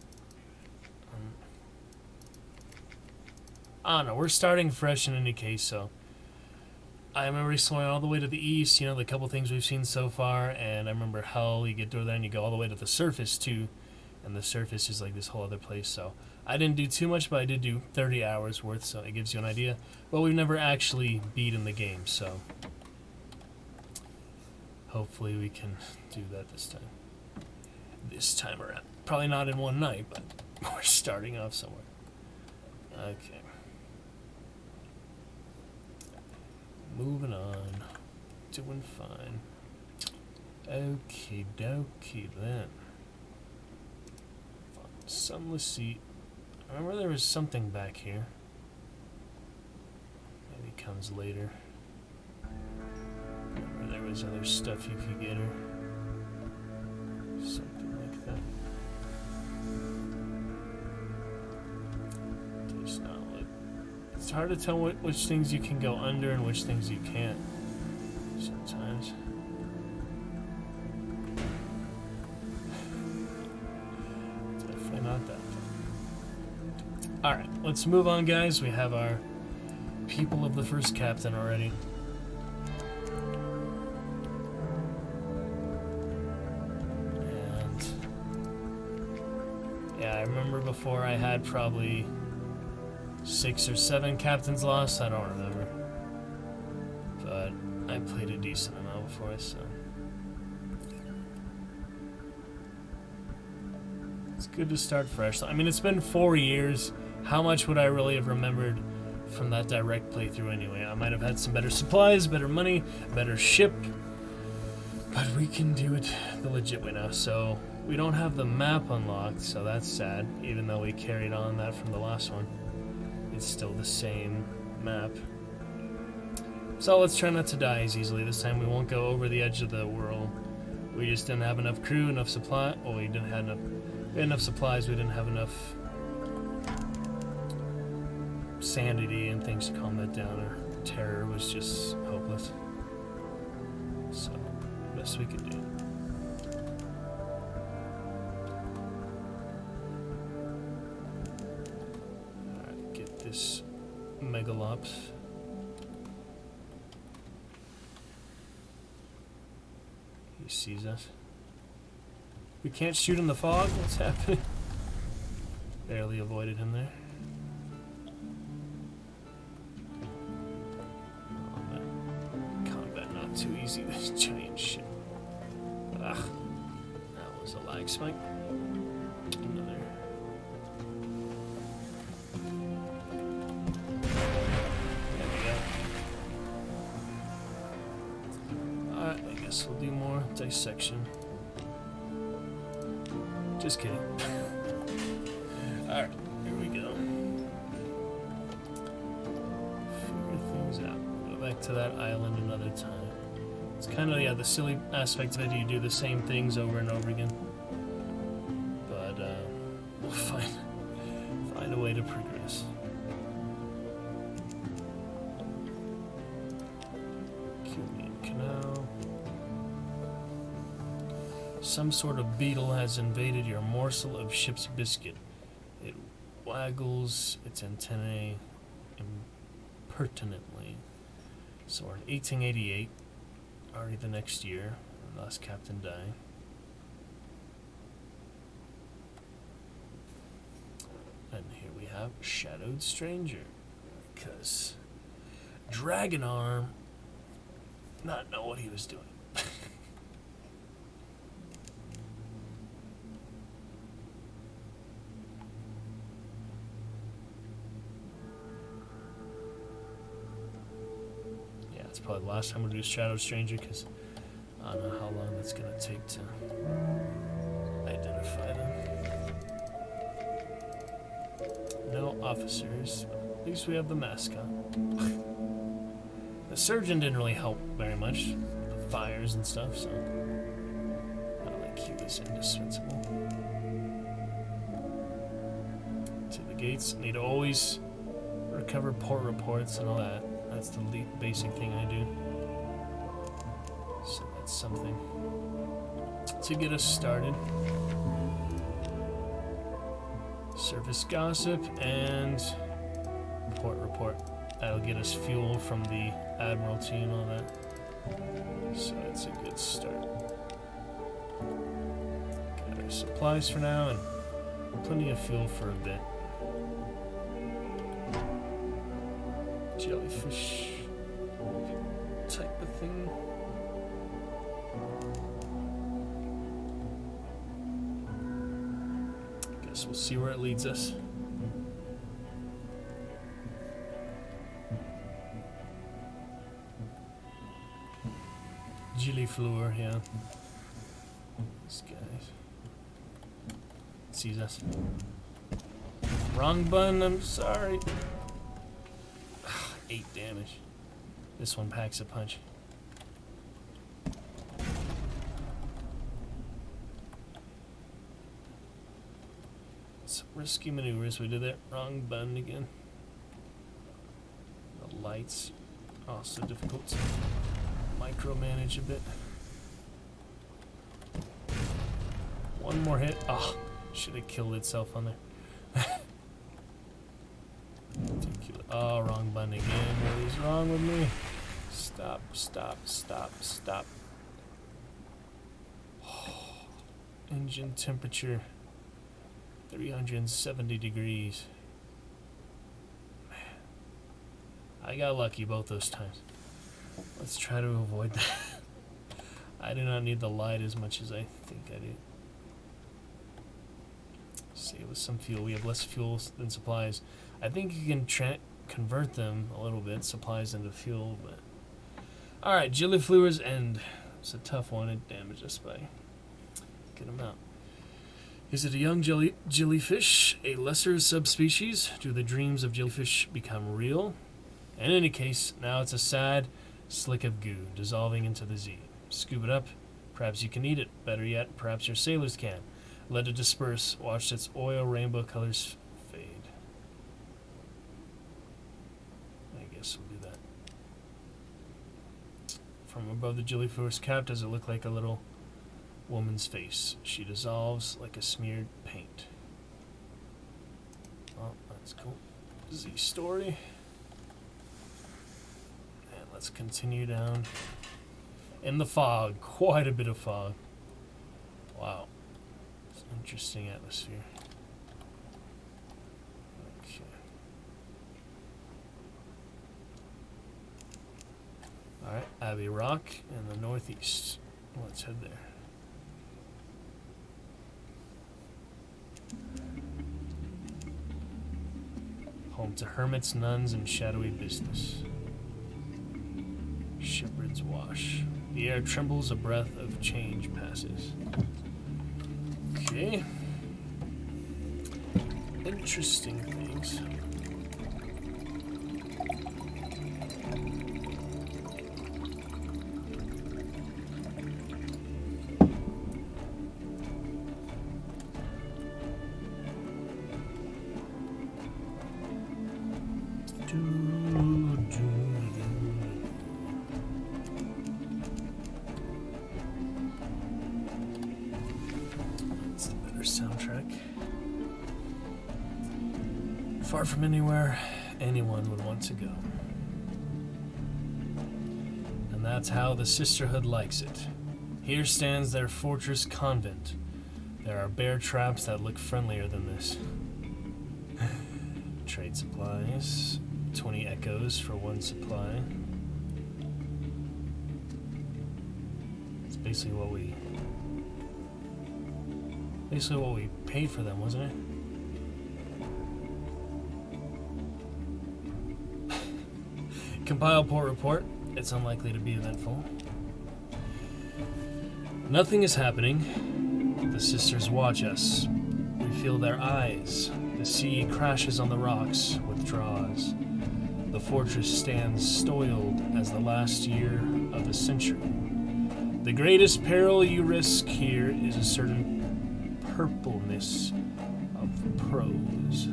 I don't know, we're starting fresh in any case, so I remember exploring all the way to the east, you know, the couple things we've seen so far, and I remember hell, you get through there and you go all the way to the surface too, and the surface is like this whole other place, so I didn't do too much, but I did do 30 hours worth, so it gives you an idea. But we've never actually beaten the game, so hopefully we can do that this time around. Probably not in one night, but we're starting off somewhere. Okay. Moving on. Doing fine. Okie dokie then. Sunless Sea. I remember there was something back here. Maybe it comes later. Remember there was other stuff you could get her. Something like that. Does not look. It's hard to tell which things you can go under and which things you can't. Sometimes. Definitely not that. Alright, let's move on, guys. We have our people of the first captain already. And yeah, I remember before I had probably 6 or 7 captains lost. I don't remember. But I played a decent amount before, so it's good to start fresh. I mean, it's been 4 years. How much would I really have remembered from that direct playthrough anyway? I might have had some better supplies, better money, better ship, but we can do it the legit way now. So we don't have the map unlocked, so that's sad, even though we carried on that from the last one. It's still the same map. So let's try not to die as easily. This time we won't go over the edge of the world. We just didn't have enough crew, enough supply. Well, we didn't have enough supplies. We didn't have enough sanity and things to calm that down. Our terror was just hopeless. So, best we could do. Alright, get this megalops. He sees us. We can't shoot in the fog? What's happening? Barely avoided him there. Too easy, this giant shit. Ugh. That was a lag spike. Another. There we go. Alright, I guess we'll do more dissection. Just kidding. Alright, here we go. Figure things out. Go back to that island another time. It's kind of, yeah, the silly aspect of it. You do the same things over and over again. But, we'll find a way to progress. Cumian Canal. Some sort of beetle has invaded your morsel of ship's biscuit. It waggles its antennae impertinently. So we're in 1888. Already the next year, last captain died. And here we have Shadowed Stranger. Because Dragon Arm not know what he was doing. It's probably the last time we'll do Shadow Stranger, because I don't know how long that's going to take to identify them. No officers, but at least we have the mascot. The surgeon didn't really help very much, the fires and stuff, so not like he was indispensable. To the gates, need to always recover port reports and all that. That's the basic thing I do. That's something to get us started. Surface gossip and port report. That'll get us fuel from the Admiralty and all that. So that's a good start. Got our supplies for now and plenty of fuel for a bit. Jellyfish type of thing. Guess we'll see where it leads us. Gilliflower, yeah. This guy sees us. Wrong button, I'm sorry. 8 damage. This one packs a punch. Some risky maneuvers we did there. Wrong button again. The lights also difficult to micromanage a bit. One more hit. Oh, should have killed itself on there. Oh, wrong button again. What is wrong with me? Stop, stop, stop, stop. Oh, engine temperature 370 degrees. Man, I got lucky both those times. Let's try to avoid that. I do not need the light as much as I think I do. Save us some fuel. We have less fuel than supplies. I think you can convert them a little bit, supplies into fuel, but... Alright, Gilliflower's End. It's a tough one. It damaged us by a good amount. Is it a young jellyfish, a lesser subspecies? Do the dreams of jellyfish become real? In any case, now it's a sad slick of goo dissolving into the sea. Scoop it up. Perhaps you can eat it. Better yet, perhaps your sailors can. Let it disperse. Watch its oil rainbow colors fade. I guess we'll do that. From above the jellyfish's cap, does it look like a little woman's face? She dissolves like a smeared paint. Oh, that's cool. Z story. And let's continue down. In the fog. Quite a bit of fog. Wow. It's an interesting atmosphere. Okay. Alright, Abbey Rock in the northeast. Let's head there. Home to hermits, nuns, and shadowy business. Shepherd's Wash. The air trembles, a breath of change passes. Okay. Interesting things. That's the better soundtrack. Far from anywhere anyone would want to go. And that's how the Sisterhood likes it. Here stands their fortress convent. There are bear traps that look friendlier than this. Trade supplies. 20 echoes for 1 supply. It's basically what we paid for them, wasn't it? Compile port report. It's unlikely to be eventful. Nothing is happening. The sisters watch us. We feel their eyes. The sea crashes on the rocks, withdraws. The fortress stands stolid as the last year of the century. The greatest peril you risk here is a certain purpleness of prose.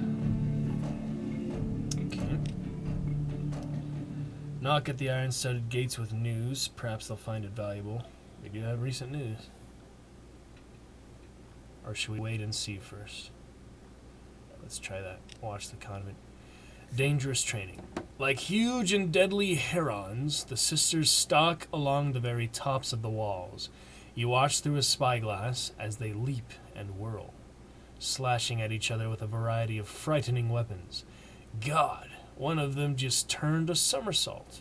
Okay. Knock at the iron-studded gates with news. Perhaps they'll find it valuable. We do have recent news. Or should we wait and see first? Let's try that. Watch the convent. Dangerous training. Like huge and deadly herons, the sisters stalk along the very tops of the walls. You watch through a spyglass as they leap and whirl, slashing at each other with a variety of frightening weapons. God, one of them just turned a somersault.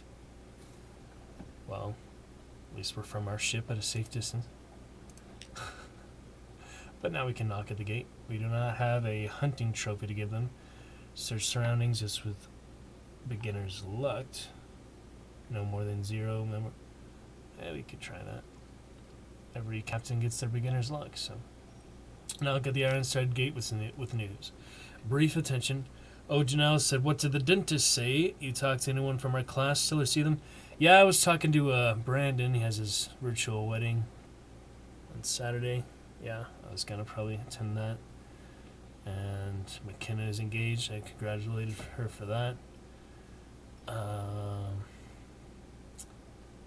Well, at least we're from our ship at a safe distance. But now we can knock at the gate. We do not have a hunting trophy to give them. Search surroundings just with beginner's luck. No more than 0 memory. Yeah, we could try that. Every captain gets their beginner's luck, so. Now look at the Ironside Gate with news. Brief attention. Oh, Janelle said, what did the dentist say? You talked to anyone from our class still or see them? Yeah, I was talking to Brandon. He has his virtual wedding on Saturday. Yeah, I was going to probably attend that. And McKenna is engaged. I congratulated her for that.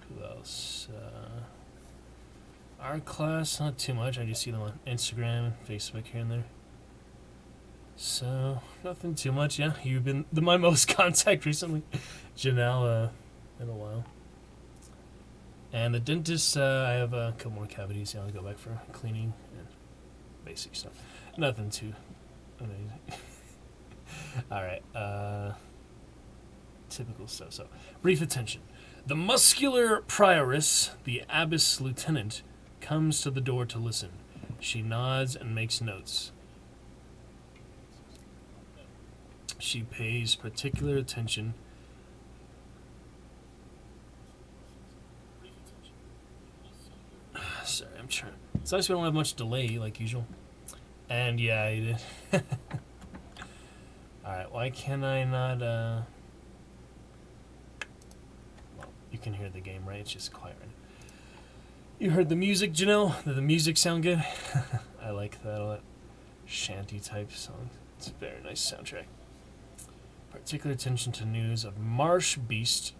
Who else? Our class, not too much. I just see them on Instagram and Facebook here and there. So, nothing too much. Yeah, you've been my most contact recently. Janelle, in a while. And the dentist, I have a couple more cavities. Yeah, I'll go back for cleaning and basic stuff. Nothing too amazing. Alright, typical stuff. So, brief attention. The muscular prioress, the abbess lieutenant, comes to the door to listen. She nods and makes notes. She pays particular attention. Sorry, I'm trying. It's nice we don't have much delay like usual. And yeah, I did. Alright, why can I not, well, you can hear the game, right? It's just quiet right now. You heard the music, Janelle? Did the music sound good? I like that a lot. Shanty type song. It's a very nice soundtrack. Particular attention to news of marsh beast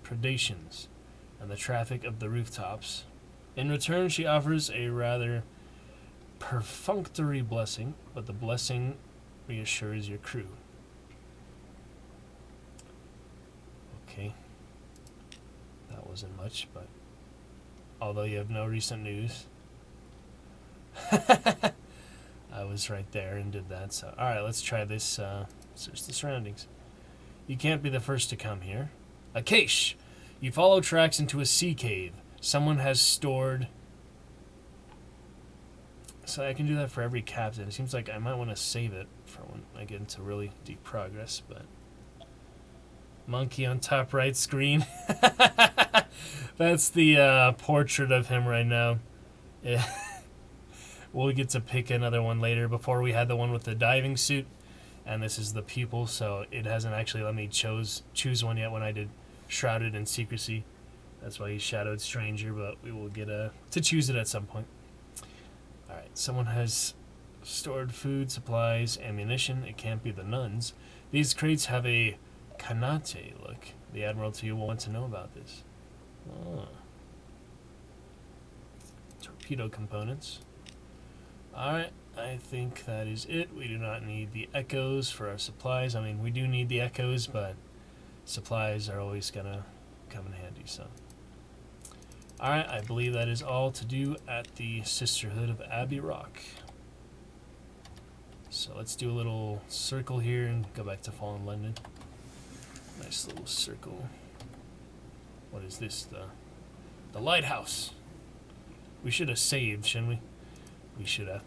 predations and the traffic of the rooftops. In return, she offers a rather perfunctory blessing, but the blessing reassures your crew. Okay. That wasn't much, but although you have no recent news. I was right there and did that, so alright, let's try this, search the surroundings. You can't be the first to come here. A cache! You follow tracks into a sea cave. Someone has stored... So I can do that for every captain. It seems like I might want to save it for when I get into really deep progress, but... Monkey on top right screen. That's the portrait of him right now. Yeah. We'll get to pick another one later. Before we had the one with the diving suit, and this is the pupil, so it hasn't actually let me choose one yet when I did Shrouded in Secrecy. That's why he's Shadowed Stranger, but we will get to choose it at some point. Alright, someone has stored food, supplies, ammunition. It can't be the nuns. These crates have a Kanate look. The Admiralty will want to know about this. Oh. Torpedo components. Alright, I think that is it. We do not need the echoes for our supplies. I mean, we do need the echoes, but supplies are always going to come in handy, so. Alright, I believe that is all to do at the Sisterhood of Abbey Rock. So let's do a little circle here and go back to Fallen London. Nice little circle. What is this? The lighthouse. We should have saved, shouldn't we? We should have.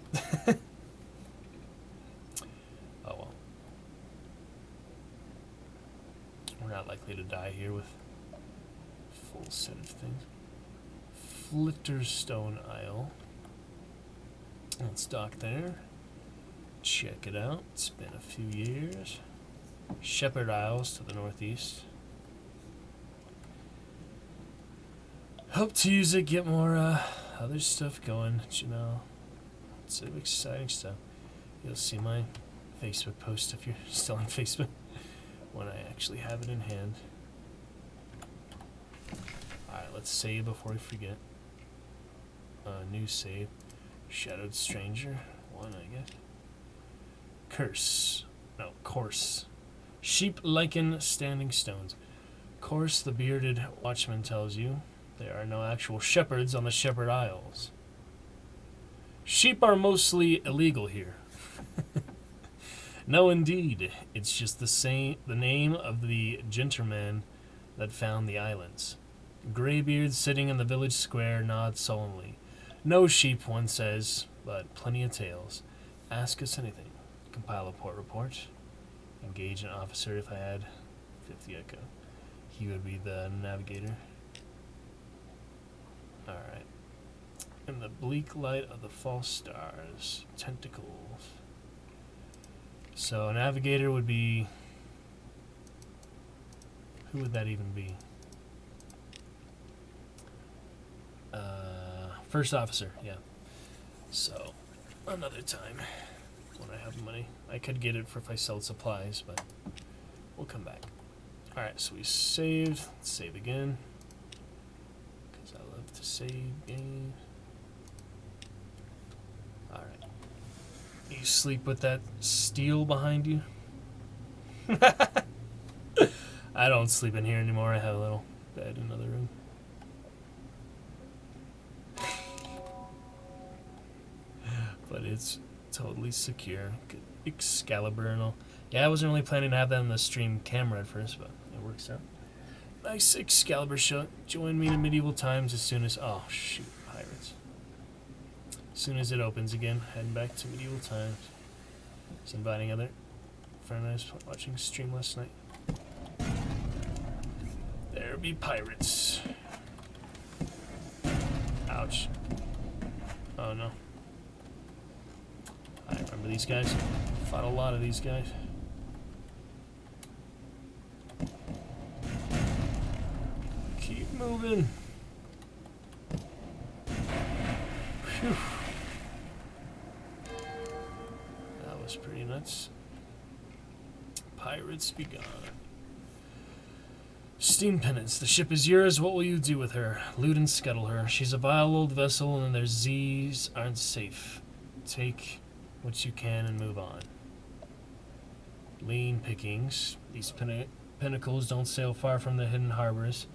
Oh well. We're not likely to die here with a full set of things. Flitterstone Isle. Let's dock there. Check it out. It's been a few years. Shepherd Isles to the northeast. Hope to use it, get more other stuff going, you know. It's exciting stuff. You'll see my Facebook post if you're still on Facebook when I actually have it in hand. Alright, let's save before we forget. New save. Shadowed Stranger. 1, I guess. Curse. No, Course. Sheep lichen standing stones. Course, the bearded watchman tells you, there are no actual shepherds on the Shepherd Isles. Sheep are mostly illegal here. No, indeed. It's just the name of the gentleman that found the islands. Greybeard sitting in the village square nods solemnly. No sheep, one says, but plenty of tales. Ask us anything. Compile a port report. Engage an officer if I had 50 echo. He would be the navigator. Alright. In the bleak light of the false stars. Tentacles. So a navigator would be... Who would that even be? First officer, yeah. So, another time when I have money. I could get it for if I sell supplies, but we'll come back. Alright, so we saved. Let's save again. Because I love to save games. Alright. You sleep with that steel behind you? I don't sleep in here anymore. I have a little bed in another room. But it's totally secure. Good Excalibur and all. Yeah, I wasn't really planning to have that on the stream camera at first, but it works out. Nice Excalibur shot. Join me in medieval times as soon as... Oh, shoot. Pirates. As soon as it opens again, heading back to medieval times. Just inviting other friends watching stream last night. There be pirates. Ouch. Oh, no. I remember these guys. Fought a lot of these guys. Keep moving. Phew. That was pretty nuts. Pirates be gone. Steam penance. The ship is yours. What will you do with her? Loot and scuttle her. She's a vile old vessel and their Z's aren't safe. Take what you can and move on. Lean pickings. These pinnacles don't sail far from the hidden harbors,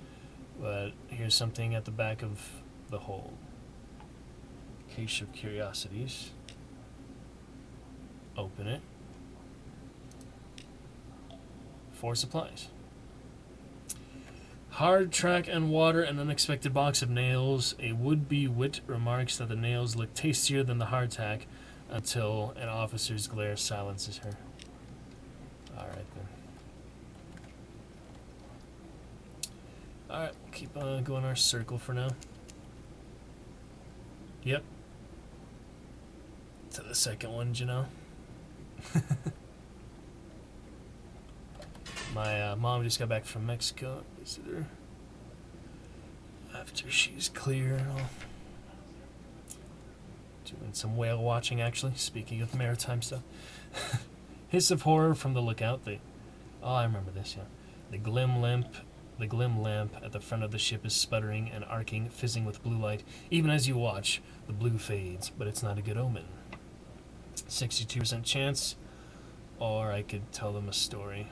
but here's something at the back of the hold. Case of curiosities. Open it. 4 supplies. Hard track and water, an unexpected box of nails. A would-be wit remarks that the nails look tastier than the hardtack, until an officer's glare silences her. Alright then. Alright, keep on going our circle for now. Yep. To the second one, you know. My mom just got back from Mexico. Visitor. After she's clear and all. Doing some whale watching, actually. Speaking of maritime stuff. Hiss of horror from the lookout. Oh, I remember this, yeah. The glim lamp at the front of the ship is sputtering and arcing, fizzing with blue light. Even as you watch, the blue fades, but it's not a good omen. 62% chance, or I could tell them a story.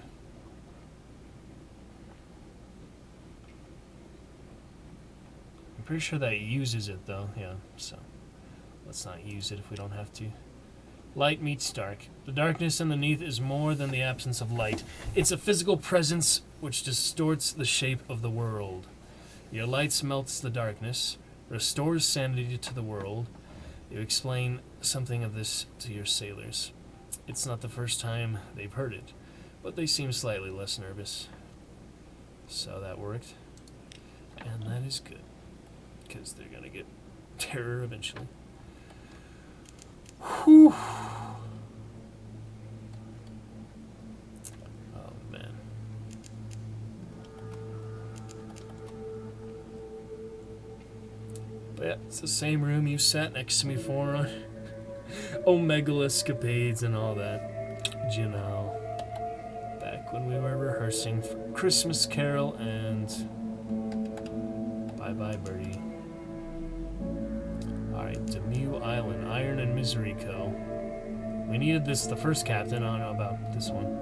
I'm pretty sure that uses it, though, yeah, so let's not use it if we don't have to. Light meets dark. The darkness underneath is more than the absence of light. It's a physical presence which distorts the shape of the world. Your light melts the darkness, restores sanity to the world. You explain something of this to your sailors. It's not the first time they've heard it, but they seem slightly less nervous. So that worked. And that is good, because they're going to get terror eventually. Whew. Oh, man. But yeah, it's the same room you sat next to me for. Omegle escapades and all that. You know. Back when we were rehearsing for Christmas Carol and Bye Bye Birdie. View Island, Iron and Misery Co. We needed this, the first captain. I don't know about this one.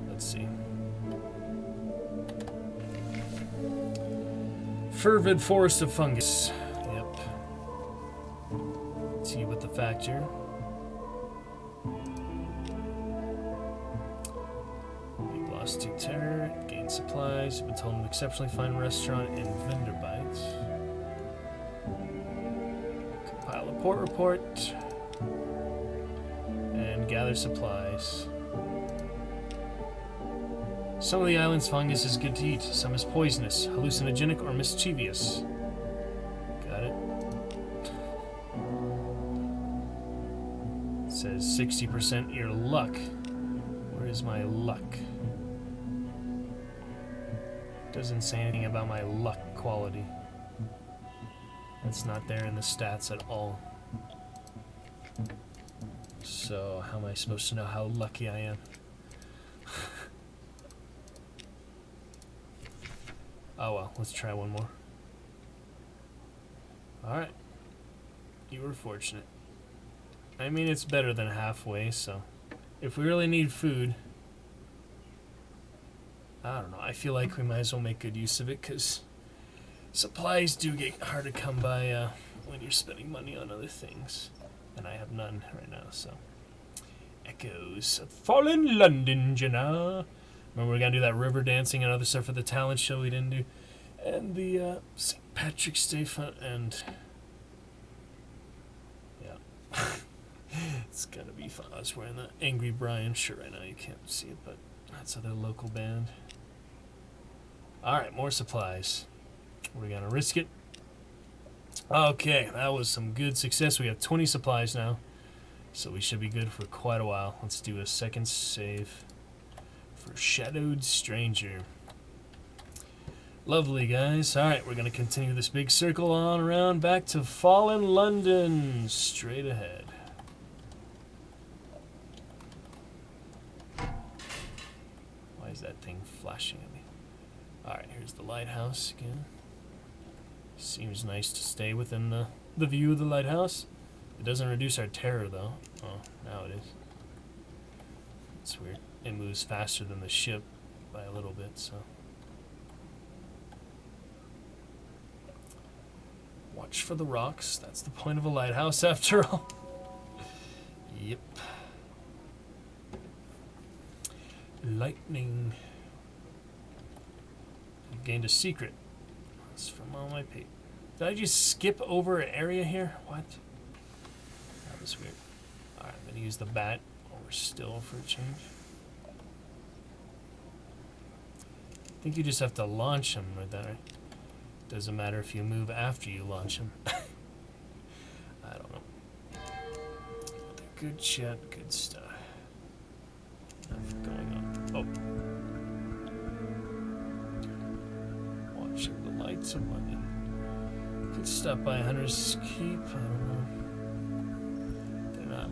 Let's see. Fervid Forest of Fungus. Yep. Let's see what the factor. We've lost 2 terror, gained supplies, we've been told an exceptionally fine restaurant in Vinderbite. Compile a port report. And gather supplies. Some of the island's fungus is good to eat, some is poisonous, hallucinogenic, or mischievous. Got it. It says 60% your luck. Where is my luck? Doesn't say anything about my luck quality. That's not there in the stats at all. So, how am I supposed to know how lucky I am? Oh well, let's try one more. Alright. You were fortunate. I mean, it's better than halfway, so... If we really need food... I don't know, I feel like we might as well make good use of it, because... supplies do get hard to come by when you're spending money on other things. And I have none right now, so... Echoes of Fallen London, Janna. Remember, we're gonna do that river dancing and other stuff for the talent show we didn't do. And the St. Patrick's Day fun, and... yeah. It's gonna be fun. I was wearing the Angry Brian shirt right now. You can't see it, but that's their local band. Alright, more supplies. We're gonna risk it. Okay, that was some good success. We have 20 supplies now. So we should be good for quite a while. Let's do a second save for Shadowed Stranger. Lovely, guys. Alright, we're going to continue this big circle on around back to Fallen London. Straight ahead. Why is that thing flashing at me? Alright, here's the lighthouse again. Seems nice to stay within the view of the lighthouse. It doesn't reduce our terror, though. Oh, now it is. It's weird. It moves faster than the ship by a little bit, so... Watch for the rocks. That's the point of a lighthouse, after all. Yep. Lightning. I gained a secret. That's from all my paper. Did I just skip over an area here? What? That was weird. Alright, I'm gonna use the bat over still for a change. I think you just have to launch him with that, right? Doesn't matter if you move after you launch him. I don't know. Good chat, good stuff. Nothing going on. Oh. Watching the lights of London. Could stop by Hunter's Keep. I don't know. They're not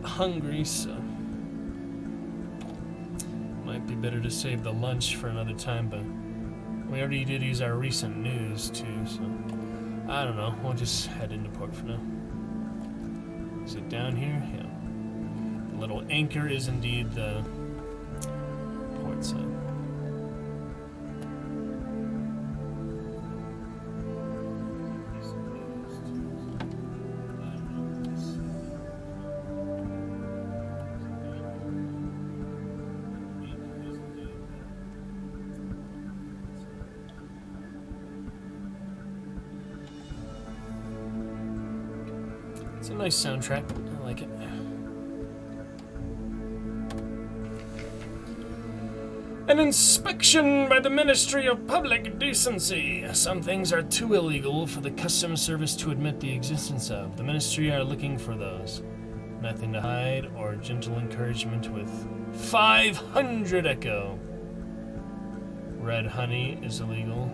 hungry, so might be better to save the lunch for another time, but we already did use our recent news too, so I don't know. We'll just head into port for now. Is it down here? Yeah. The little anchor is indeed the port sign. It's a nice soundtrack. I like it. An inspection by the Ministry of Public Decency. Some things are too illegal for the Customs Service to admit the existence of. The Ministry are looking for those. Nothing to hide or gentle encouragement with 500 echo. Red honey is illegal.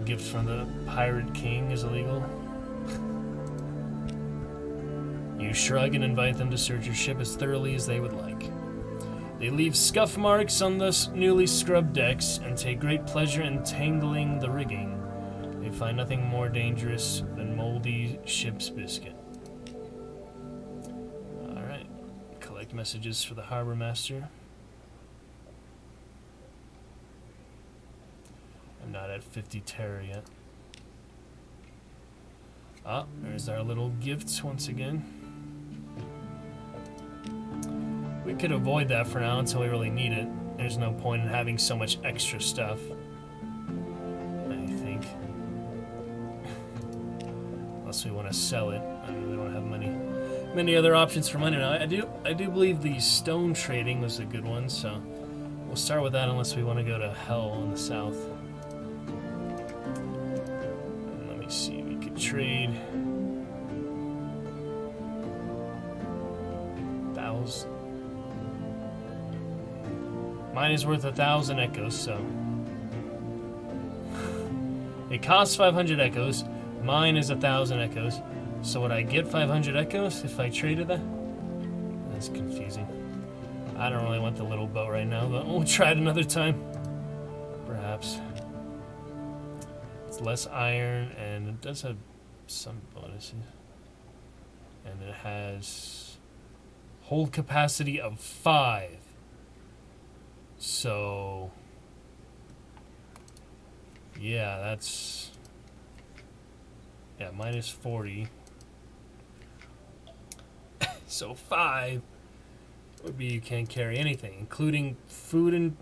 Gift from the Pirate King is illegal. You shrug and invite them to search your ship as thoroughly as they would like. They leave scuff marks on the newly scrubbed decks and take great pleasure in tangling the rigging. They find nothing more dangerous than moldy ship's biscuit. Alright. Collect messages for the harbor master. I'm not at 50 terror yet. Ah, there's our little gifts once again. We could avoid that for now until we really need it. There's no point in having so much extra stuff, I think. Unless we want to sell it. I mean, we don't have many other options for money now. I do believe the stone trading was a good one, so we'll start with that unless we want to go to hell in the south. And let me see, we could trade 1,000. Mine is worth 1,000 echoes, so it costs 500 echoes. Mine is 1,000 echoes. So would I get 500 echoes if I traded that? That's confusing. I don't really want the little boat right now, but we'll try it another time. Perhaps. It's less iron, and it does have some bonuses. And it has hold capacity of 5. So, yeah, that's, yeah, minus 40. So 5 would be you can't carry anything, including food and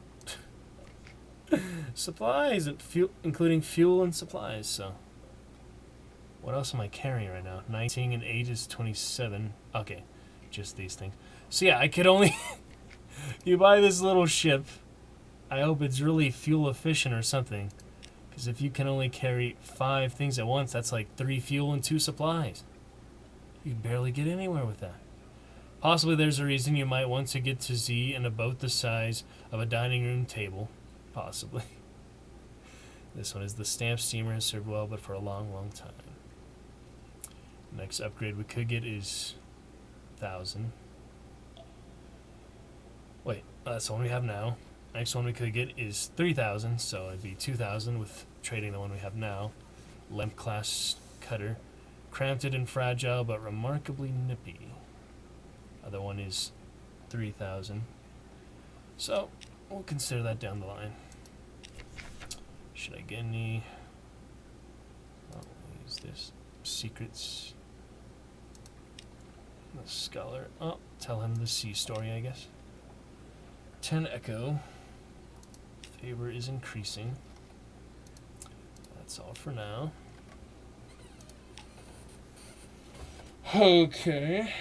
supplies, and including fuel and supplies. So, what else am I carrying right now? 19 and 8 is 27. Okay, just these things. So yeah, I could only... You buy this little ship, I hope it's really fuel efficient or something. Because if you can only carry 5 things at once, that's like 3 fuel and 2 supplies. You barely get anywhere with that. Possibly there's a reason you might want to get to Z in a boat the size of a dining room table. Possibly. This one is the stamp steamer, has served well, but for a long, long time. Next upgrade we could get is 1,000. Wait, that's the one we have now. Next one we could get is 3,000, so it'd be 2,000 with trading the one we have now. Lemp class cutter. Cramped and fragile, but remarkably nippy. Other one is 3,000. So, we'll consider that down the line. Should I get any... Oh, what is this? Secrets. The scholar. Oh, tell him the sea story, I guess. 10 echo. Favor is increasing. That's all for now. Okay.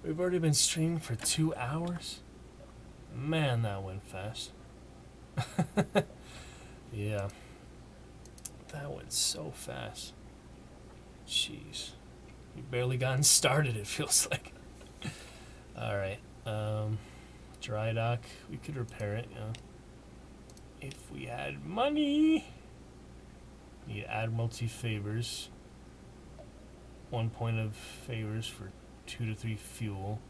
We've already been streaming for 2 hours? Man, that went fast. Yeah. That went so fast. Jeez. We've barely gotten started, it feels like. Alright. Dry dock. We could repair it, if we had money. Need Admiralty favors. 1 point of favors for 2 to 3 fuel.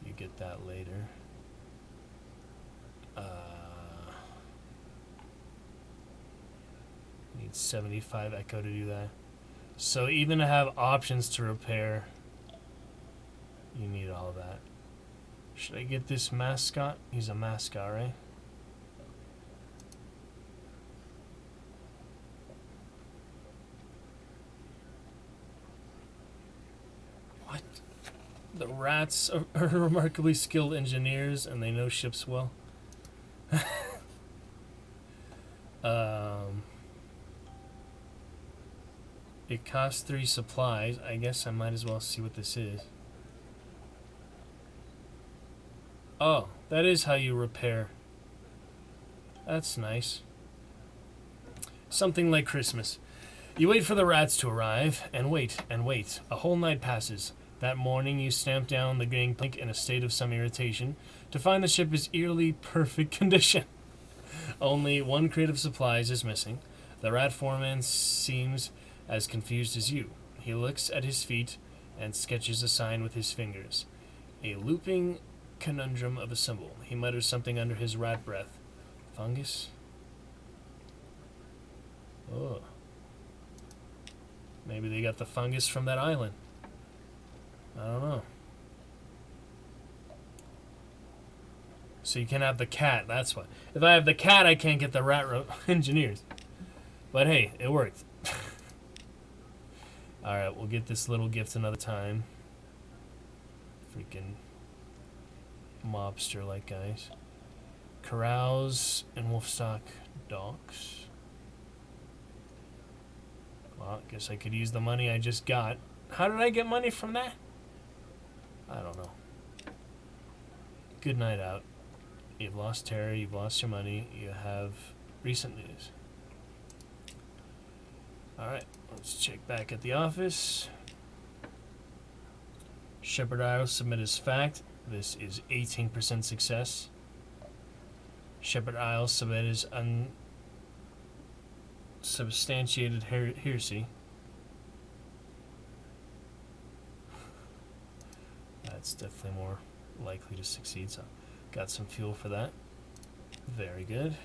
You get that later. Need 75 echo to do that. So even to have options to repair, you need all that. Should I get this mascot? He's a mascot, right? What? The rats are remarkably skilled engineers and they know ships well. It costs 3 supplies. I guess I might as well see what this is. Oh, that is how you repair. That's nice. Something like Christmas. You wait for the rats to arrive, and wait, and wait. A whole night passes. That morning you stamp down the gangplank in a state of some irritation to find the ship is eerily perfect condition. Only 1 crate of supplies is missing. The rat foreman seems as confused as you. He looks at his feet and sketches a sign with his fingers. A looping conundrum of a symbol. He mutters something under his rat breath. Fungus? Oh. Maybe they got the fungus from that island. I don't know. So you can have the cat, that's why. If I have the cat, I can't get the rat engineers. But hey, it worked. Alright, we'll get this little gift another time. Freaking mobster-like guys. Corrals and Wolfstock docks. Well, I guess I could use the money I just got. How did I get money from that? I don't know. Good night out. You've lost Terry, you've lost your money, you have recent news. Alright, let's check back at the office. Shepherd Isle submit as fact. This is 18% success. Shepherd Isle submit as unsubstantiated heresy. That's definitely more likely to succeed, so got some fuel for that. Very good.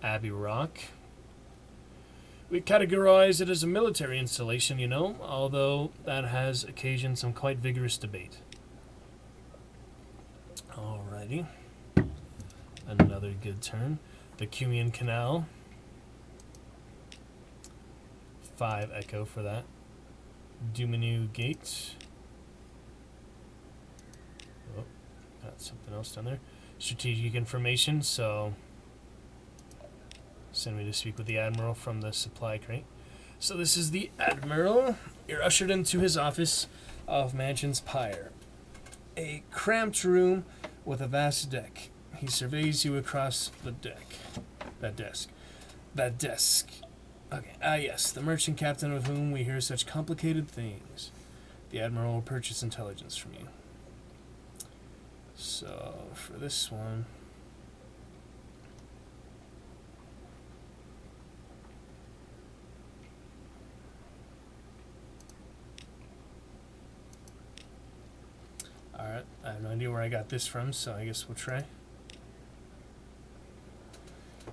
Abbey Rock. We categorize it as a military installation, you know, although that has occasioned some quite vigorous debate. Alrighty. Another good turn. The Cumian Canal. 5 echo for that. Duminu Gate. Oh, got something else down there. Strategic information, so send me to speak with the Admiral from the supply crate. So this is the Admiral. You're ushered into his office of Mansion's Pyre. A cramped room with a vast deck. He surveys you across the deck. That desk. Okay. Ah, yes. The merchant captain of whom we hear such complicated things. The Admiral will purchase intelligence from you. So, for this one... Alright, I have no idea where I got this from, so I guess we'll try.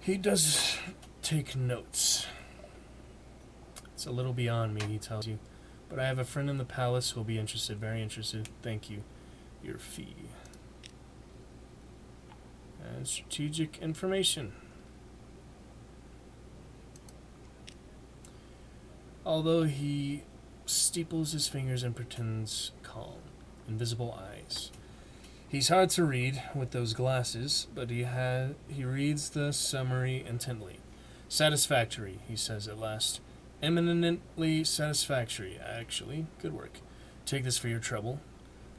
He does take notes. It's a little beyond me, he tells you. But I have a friend in the palace who will be interested, very interested. Thank you. Your fee. And strategic information. Although he steeples his fingers and pretends calm. Invisible eyes. He's hard to read with those glasses, but he reads the summary intently. Satisfactory, he says at last. Eminently satisfactory, actually. Good work. Take this for your trouble.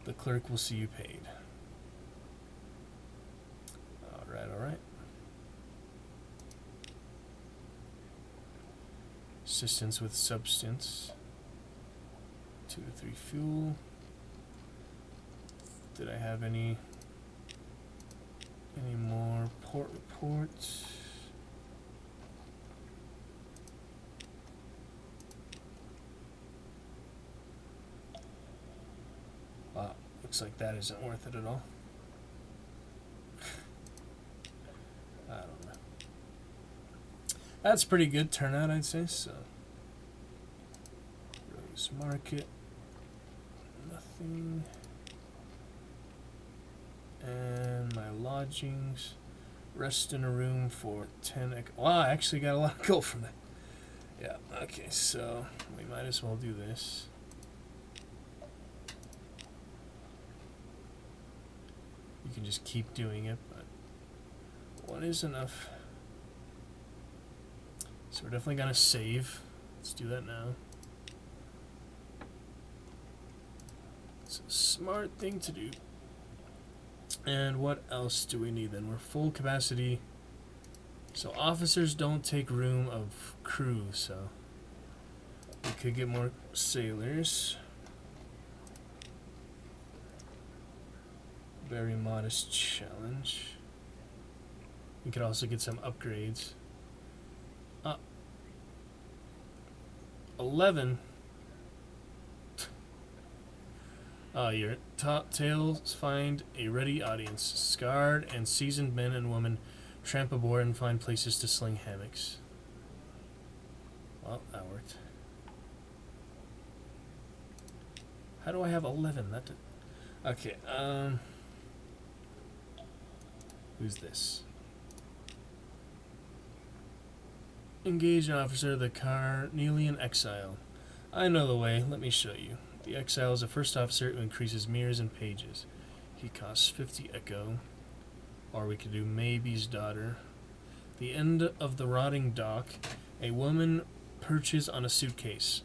The clerk will see you paid. Alright. Assistance with substance. 2 to 3 fuel. Did I have any more port reports? Wow, looks like that isn't worth it at all. I don't know. That's pretty good turnout, I'd say. So, Rose Market, nothing. And my lodgings, rest in a room for 10. Wow, I actually got a lot of gold from that. Yeah, okay, so we might as well do this. You can just keep doing it, but one is enough. So we're definitely gonna save. Let's do that now. It's a smart thing to do. And what else do we need then? We're full capacity. So officers don't take room of crew, so we could get more sailors. Very modest challenge. We could also get some upgrades. 11. Your top tales find a ready audience. Scarred and seasoned men and women tramp aboard and find places to sling hammocks. Well, that worked. How do I have 11? That did... Okay, who's this? Engage an officer of the Carnelian Exile. I know the way, let me show you. The Exile is a first officer who increases mirrors and pages. He costs 50 echo. Or we could do Maybe's daughter. The end of the rotting dock. A woman perches on a suitcase.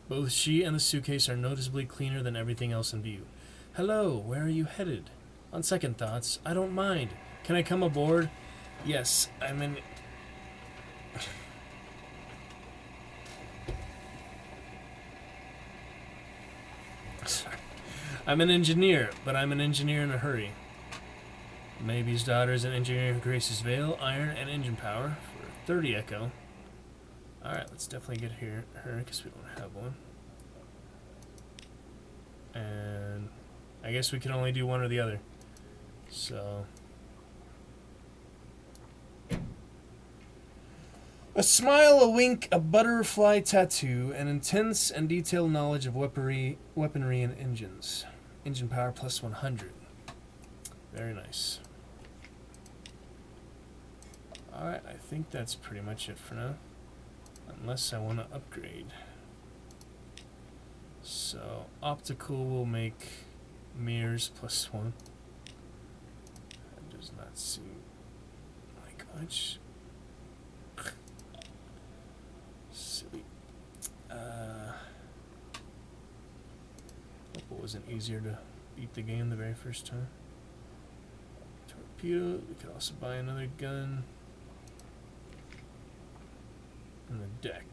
Both she and the suitcase are noticeably cleaner than everything else in view. Hello, where are you headed? On second thoughts, I don't mind. Can I come aboard? Yes, I'm in... Sorry. I'm an engineer, but I'm an engineer in a hurry. Maybe's daughter is an engineer who graces Veil, iron, and engine power for 30 echo. Alright, let's definitely get her because we don't have one. And I guess we can only do one or the other. So... A smile, a wink, a butterfly tattoo, an intense and detailed knowledge of weaponry and engines. Engine power plus 100. Very nice. Alright, I think that's pretty much it for now. Unless I want to upgrade. So, optical will make mirrors plus 1. That does not seem like much. Silly. Hope it wasn't easier to beat the game the very first time. Torpedo. We could also buy another gun. And the deck.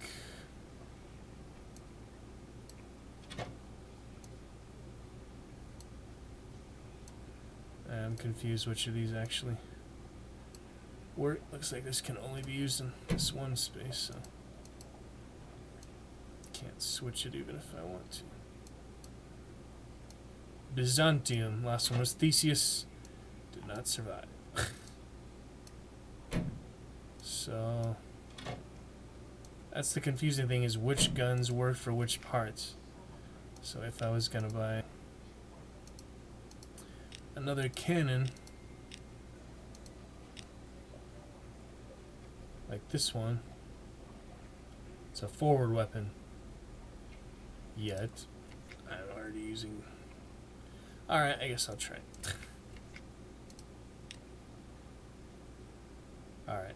I'm confused which of these actually work. Looks like this can only be used in this one space, so can't switch it even if I want to. Byzantium. Last one was Theseus. Did not survive. So that's the confusing thing, is which guns work for which parts. So if I was gonna buy another cannon like this one, it's a forward weapon. Yet I'm already using... Alright, I guess I'll try it. Alright.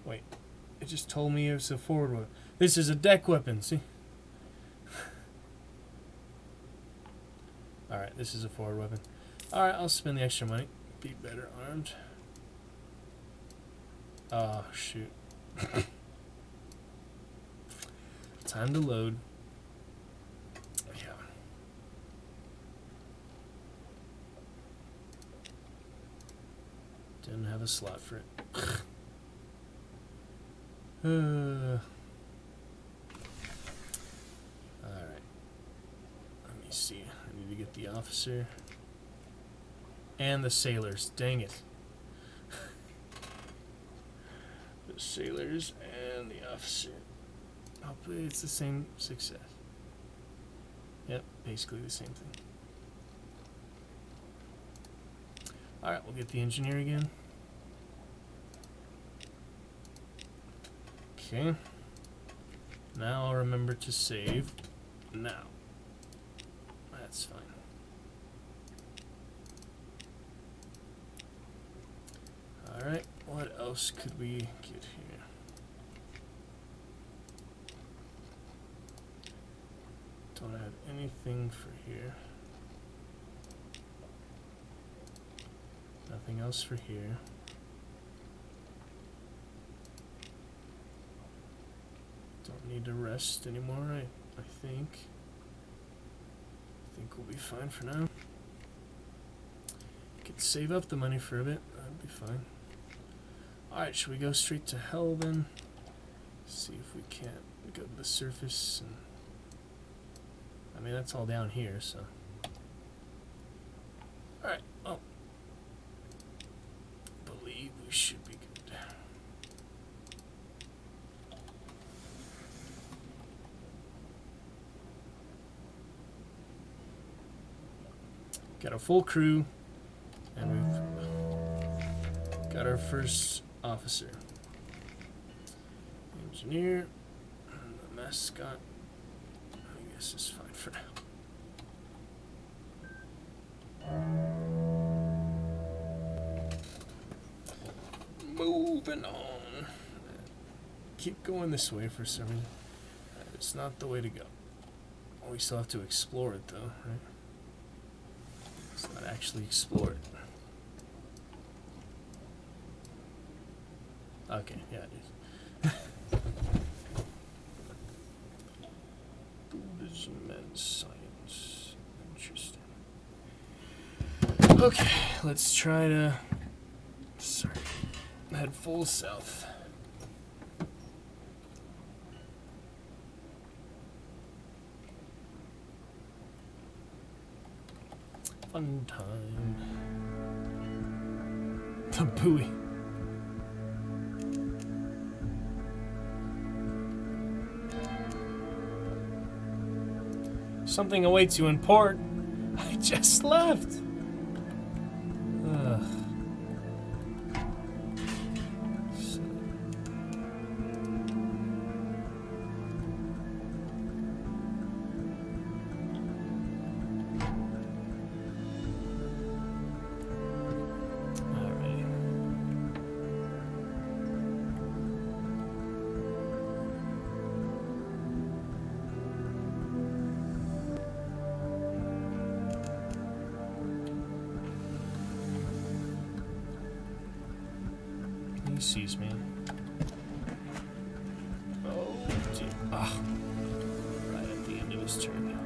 Wait. It just told me it was a forward weapon. This is a deck weapon, see? Alright, this is a forward weapon. Alright, I'll spend the extra money. Be better armed. Oh, shoot. Time to load. Yeah. Didn't have a slot for it. Alright. Let me see. I need to get the officer. And the sailors. Dang it. The sailors and the officer. Hopefully it's the same success. Yep, basically the same thing. Alright, we'll get the engineer again. Okay. Now I'll remember to save. Now. That's fine. Alright, what else could we get here? Don't have anything for here. Nothing else for here. Don't need to rest anymore, I think. I think we'll be fine for now. Could save up the money for a bit. That'd be fine. Alright, should we go straight to hell then? See if we can't go to the surface. And, I mean, that's all down here, so. Alright, well. I believe we should be good. Got a full crew, and we've got our first officer. Engineer, the mascot, I guess is fine for now. Moving on. Keep going this way for some reason. It's not the way to go. We still have to explore it though, right? Let's not actually explore it. Okay, yeah, it is. Buddhism and science. Interesting. Okay, let's try to head full south. Fun time. The buoy. Something awaits you in port. I just left. Ugh. He sees me. Oh, dear. Ah. Right at the end of his turn.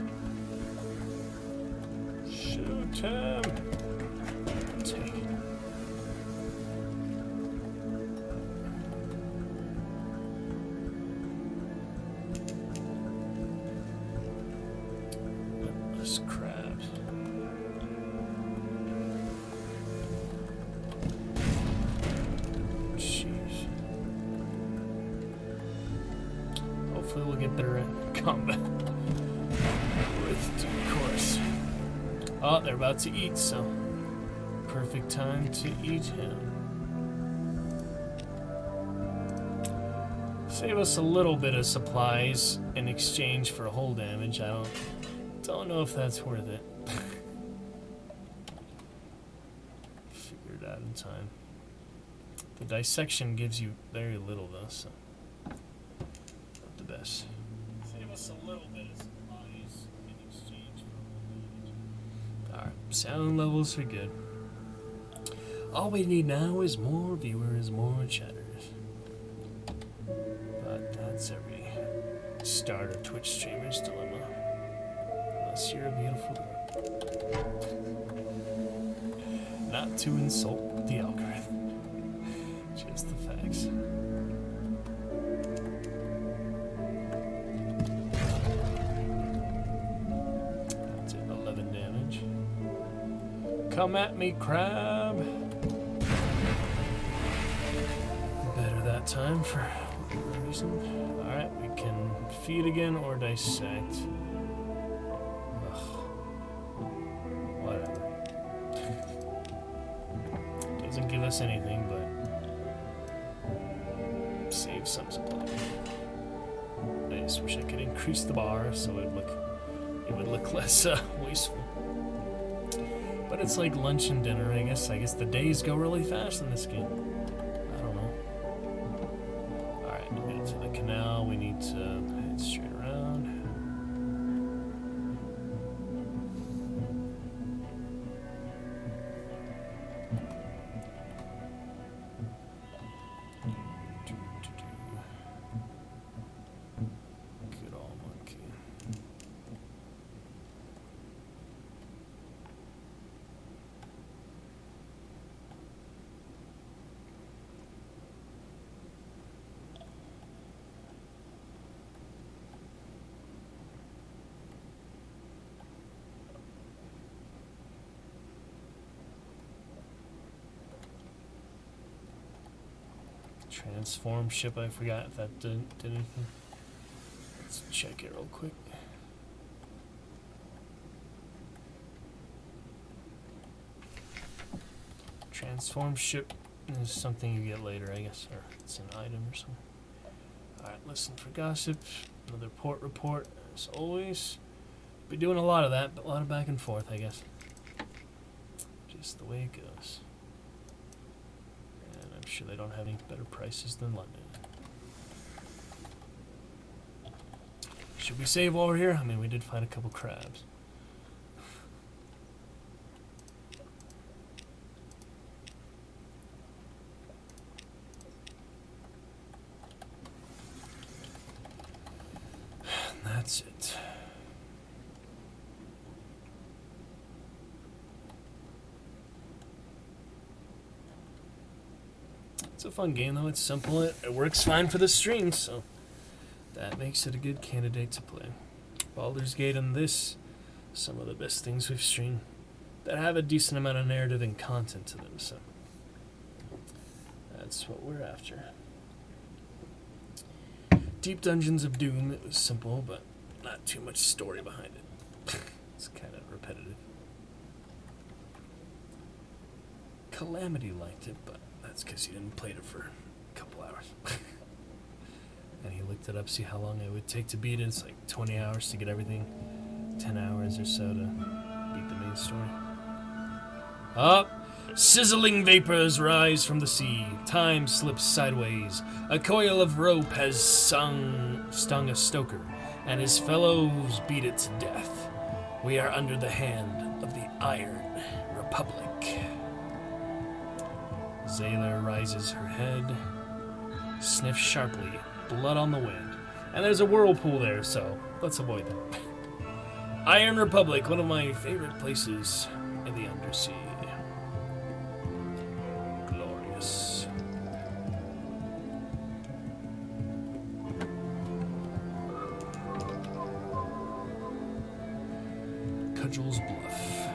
Shoot him! Take it. This crab. Hopefully we'll get better at combat with due course. Oh, they're about to eat, so perfect time to eat him. Save us a little bit of supplies in exchange for hull damage. I don't know if that's worth it. Figure it out in time. The dissection gives you very little though, so. Best. Save us a little bit of supplies in exchange for hull damage. Alright, sound levels are good. All we need now is more viewers, more chatters. But that's every starter Twitch streamer's dilemma. Unless you're a beautiful girl. Not to insult the algorithm. Just the facts. Come at me, crab. Better that time for whatever reason. Alright, we can feed again or dissect. Ugh. Whatever. Doesn't give us anything, but save some supply. I just wish I could increase the bar so it would look less wasteful. But it's like lunch and dinner, I guess. I guess the days go really fast in this game. I don't know. Alright, to get to the canal, we need to head straight around. Good old monkey. Transform ship, I forgot if that did anything. Let's check it real quick. Transform ship is something you get later, I guess, or it's an item or something. Alright, listen for gossip. Another port report, as always. Be doing a lot of that, but a lot of back and forth, I guess. Just the way it goes. And I'm sure they don't have any better prices than London. Should we save over here? I mean, we did find a couple crabs. That's it. It's a fun game, though. It's simple. It works fine for the stream, so that makes it a good candidate to play. Baldur's Gate and this, some of the best things we've streamed that have a decent amount of narrative and content to them, so that's what we're after. Deep Dungeons of Doom, it was simple, but not too much story behind it. It's kind of repetitive. Calamity liked it, but that's because he didn't play it for a couple hours. And he looked it up, see how long it would take to beat it. It's like 20 hours to get everything, 10 hours or so to beat the main story. Up! Sizzling vapors rise from the sea. Time slips sideways. A coil of rope has stung a stoker, and his fellows beat it to death. We are under the hand of the Iron Republic. Zaylor rises her head, sniffs sharply, blood on the wind. And there's a whirlpool there, so let's avoid that. Iron Republic, one of my favorite places in the undersea. Glorious. Cudgel's Bluff.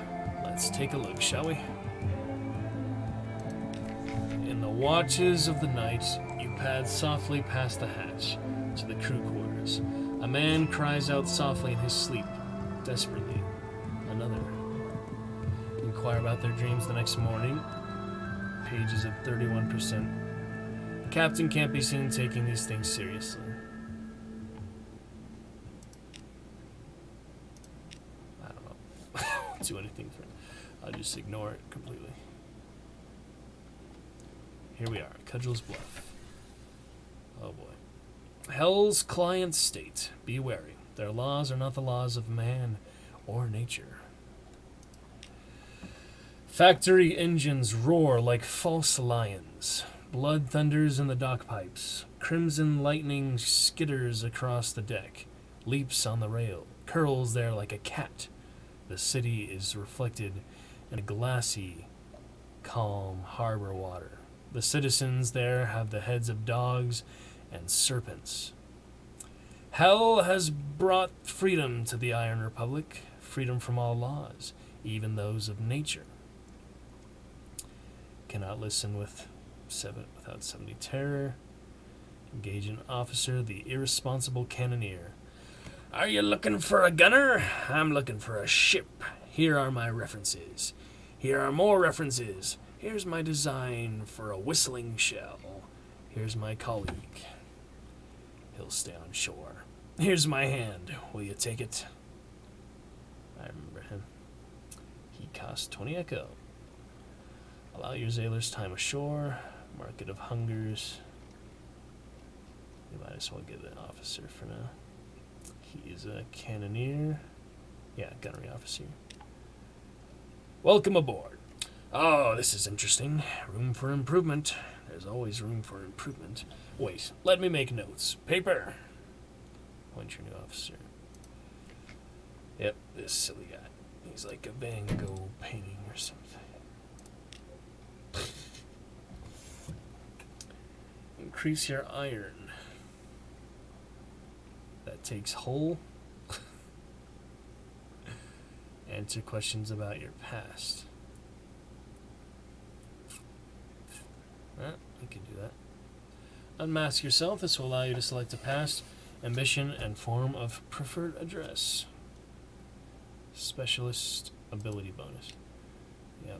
Let's take a look, shall we? In the watches of the night, you pad softly past the hatch to the crew quarters. A man cries out softly in his sleep, desperately. Another. Inquire about their dreams the next morning. Pages of 31%. The captain can't be seen taking these things seriously. I don't know. I won't do anything for it. I'll just ignore it completely. Here we are, Cudgel's Bluff. Oh boy. Hell's client state. Be wary. Their laws are not the laws of man or nature. Factory engines roar like false lions. Blood thunders in the dock pipes. Crimson lightning skitters across the deck. Leaps on the rail. Curls there like a cat. The city is reflected in a glassy, calm harbor water. The citizens there have the heads of dogs and serpents. Hell has brought freedom to the Iron Republic, freedom from all laws, even those of nature. Cannot listen without 70 terror. Engage an officer, the irresponsible cannoneer. Are you looking for a gunner? I'm looking for a ship. Here are my references. Here are more references. Here's my design for a whistling shell. Here's my colleague. He'll stay on shore. Here's my hand. Will you take it? I remember him. He cost 20 echo. Allow your sailors time ashore. Market of Hungers. We might as well get an officer for now. He is a cannoneer. Yeah, gunnery officer. Welcome aboard. Oh, this is interesting. Room for improvement. There's always room for improvement. Wait, let me make notes. Paper. Point your new officer. Yep, this silly guy. He's like a Van Gogh painting or something. Increase your iron. That takes hull. Answer questions about your past. I can do that. Unmask yourself. This will allow you to select a past, ambition, and form of preferred address. Specialist ability bonus. Yep.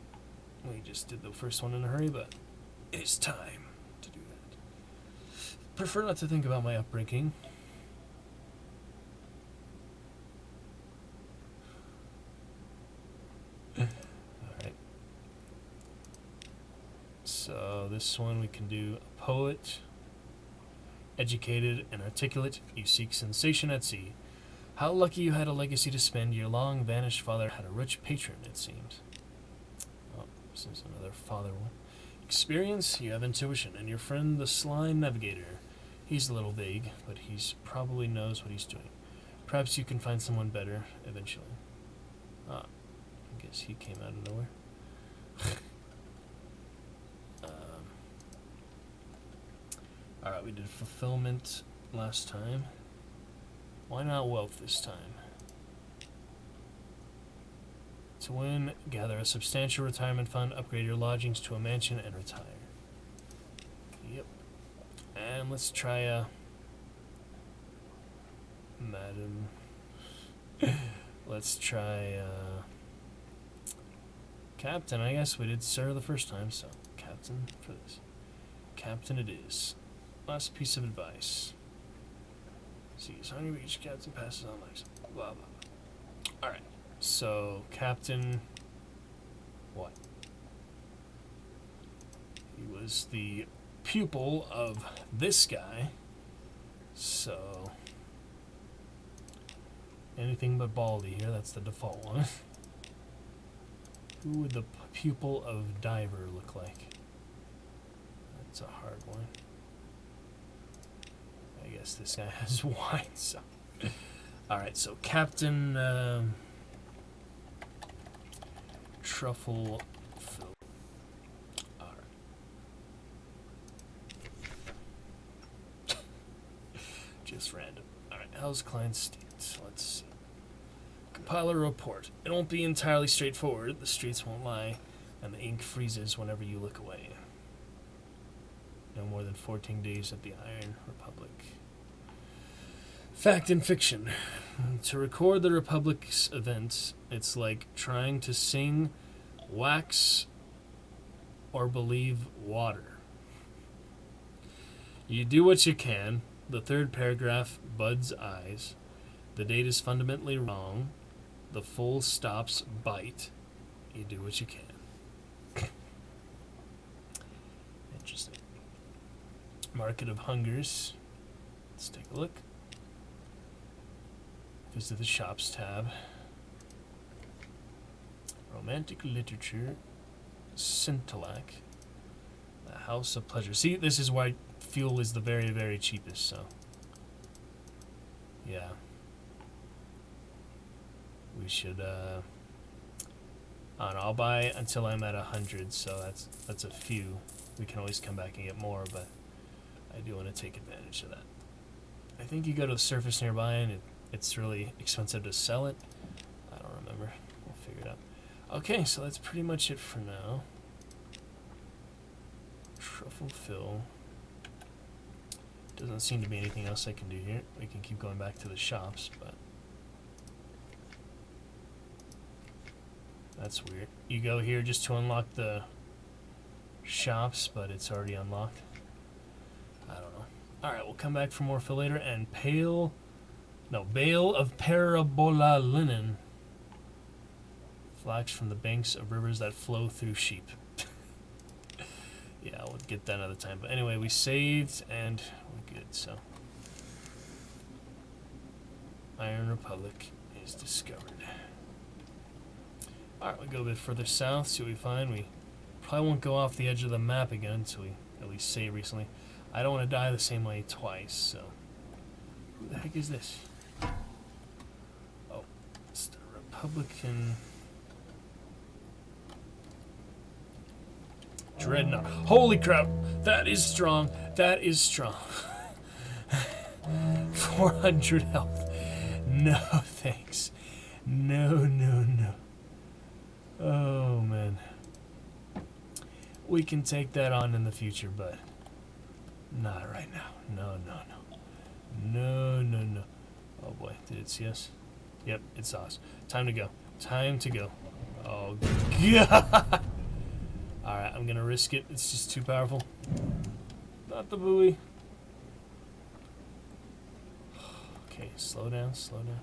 We just did the first one in a hurry, but it is time to do that. Prefer not to think about my upbringing. Alright. So this one we can do a poet. Educated and articulate, you seek sensation at sea. How lucky you had a legacy to spend. Your long-vanished father had a rich patron, it seems. Oh, this is another father one. Experience, you have intuition. And your friend, the Sly Navigator. He's a little vague, but he's probably knows what he's doing. Perhaps you can find someone better eventually. Ah, I guess he came out of nowhere. Alright, we did fulfillment last time. Why not wealth this time? To win, gather a substantial retirement fund, upgrade your lodgings to a mansion, and retire. Yep. And let's try Madam. Let's try Captain. I guess we did Sir the first time, so Captain for this. Captain it is. Last piece of advice. See, as long as each captain passes on like blah blah blah. Alright. So Captain what? He was the pupil of this guy. So anything but Baldy here, that's the default one. Who would the pupil of Diver look like? That's a hard one. I guess this guy has wine, so. Alright, so Captain Truffle Phil. Alright. Just random. Alright, how's Klein's state? Let's see. Compile a report. It won't be entirely straightforward. The streets won't lie, and the ink freezes whenever you look away. No more than 14 days at the Iron Republic. Fact and fiction. To record the Republic's events, it's like trying to sing wax or believe water. You do what you can. The third paragraph, Bud's eyes. The date is fundamentally wrong. The full stops bite. You do what you can. Interesting. Market of Hungers. Let's take a look. Visit the shops tab. Romantic literature. Scintillac. The House of Pleasure. See, this is why fuel is the very, very cheapest, so. Yeah. We should, I don't know, I'll buy until I'm at 100, so that's a few. We can always come back and get more, but I do want to take advantage of that. I think you go to the surface nearby and it's really expensive to sell it. I don't remember. We'll figure it out. Okay, so that's pretty much it for now. Truffle fill. Doesn't seem to be anything else I can do here. We can keep going back to the shops, but that's weird. You go here just to unlock the shops, but it's already unlocked. I don't know. Alright, we'll come back for more fill later. And bale of parabola linen. Flax from the banks of rivers that flow through sheep. Yeah, we'll get that another time. But anyway, we saved and we're good, so. Iron Republic is discovered. Alright, we'll go a bit further south, see what we find. We probably won't go off the edge of the map again until we at least save recently. I don't want to die the same way twice, so. Who the heck is this? Oh, it's the Republican Dreadnought. Holy crap! That is strong. That is strong. 400 health. No thanks. No, no, no. Oh, man. We can take that on in the future, but Not right now. No, no, no. No, no, no. Oh boy, did it see us? Yep, it saw us. Time to go. Time to go. Oh, God. Alright, I'm gonna risk it. It's just too powerful. Not the buoy. Okay, slow down, slow down.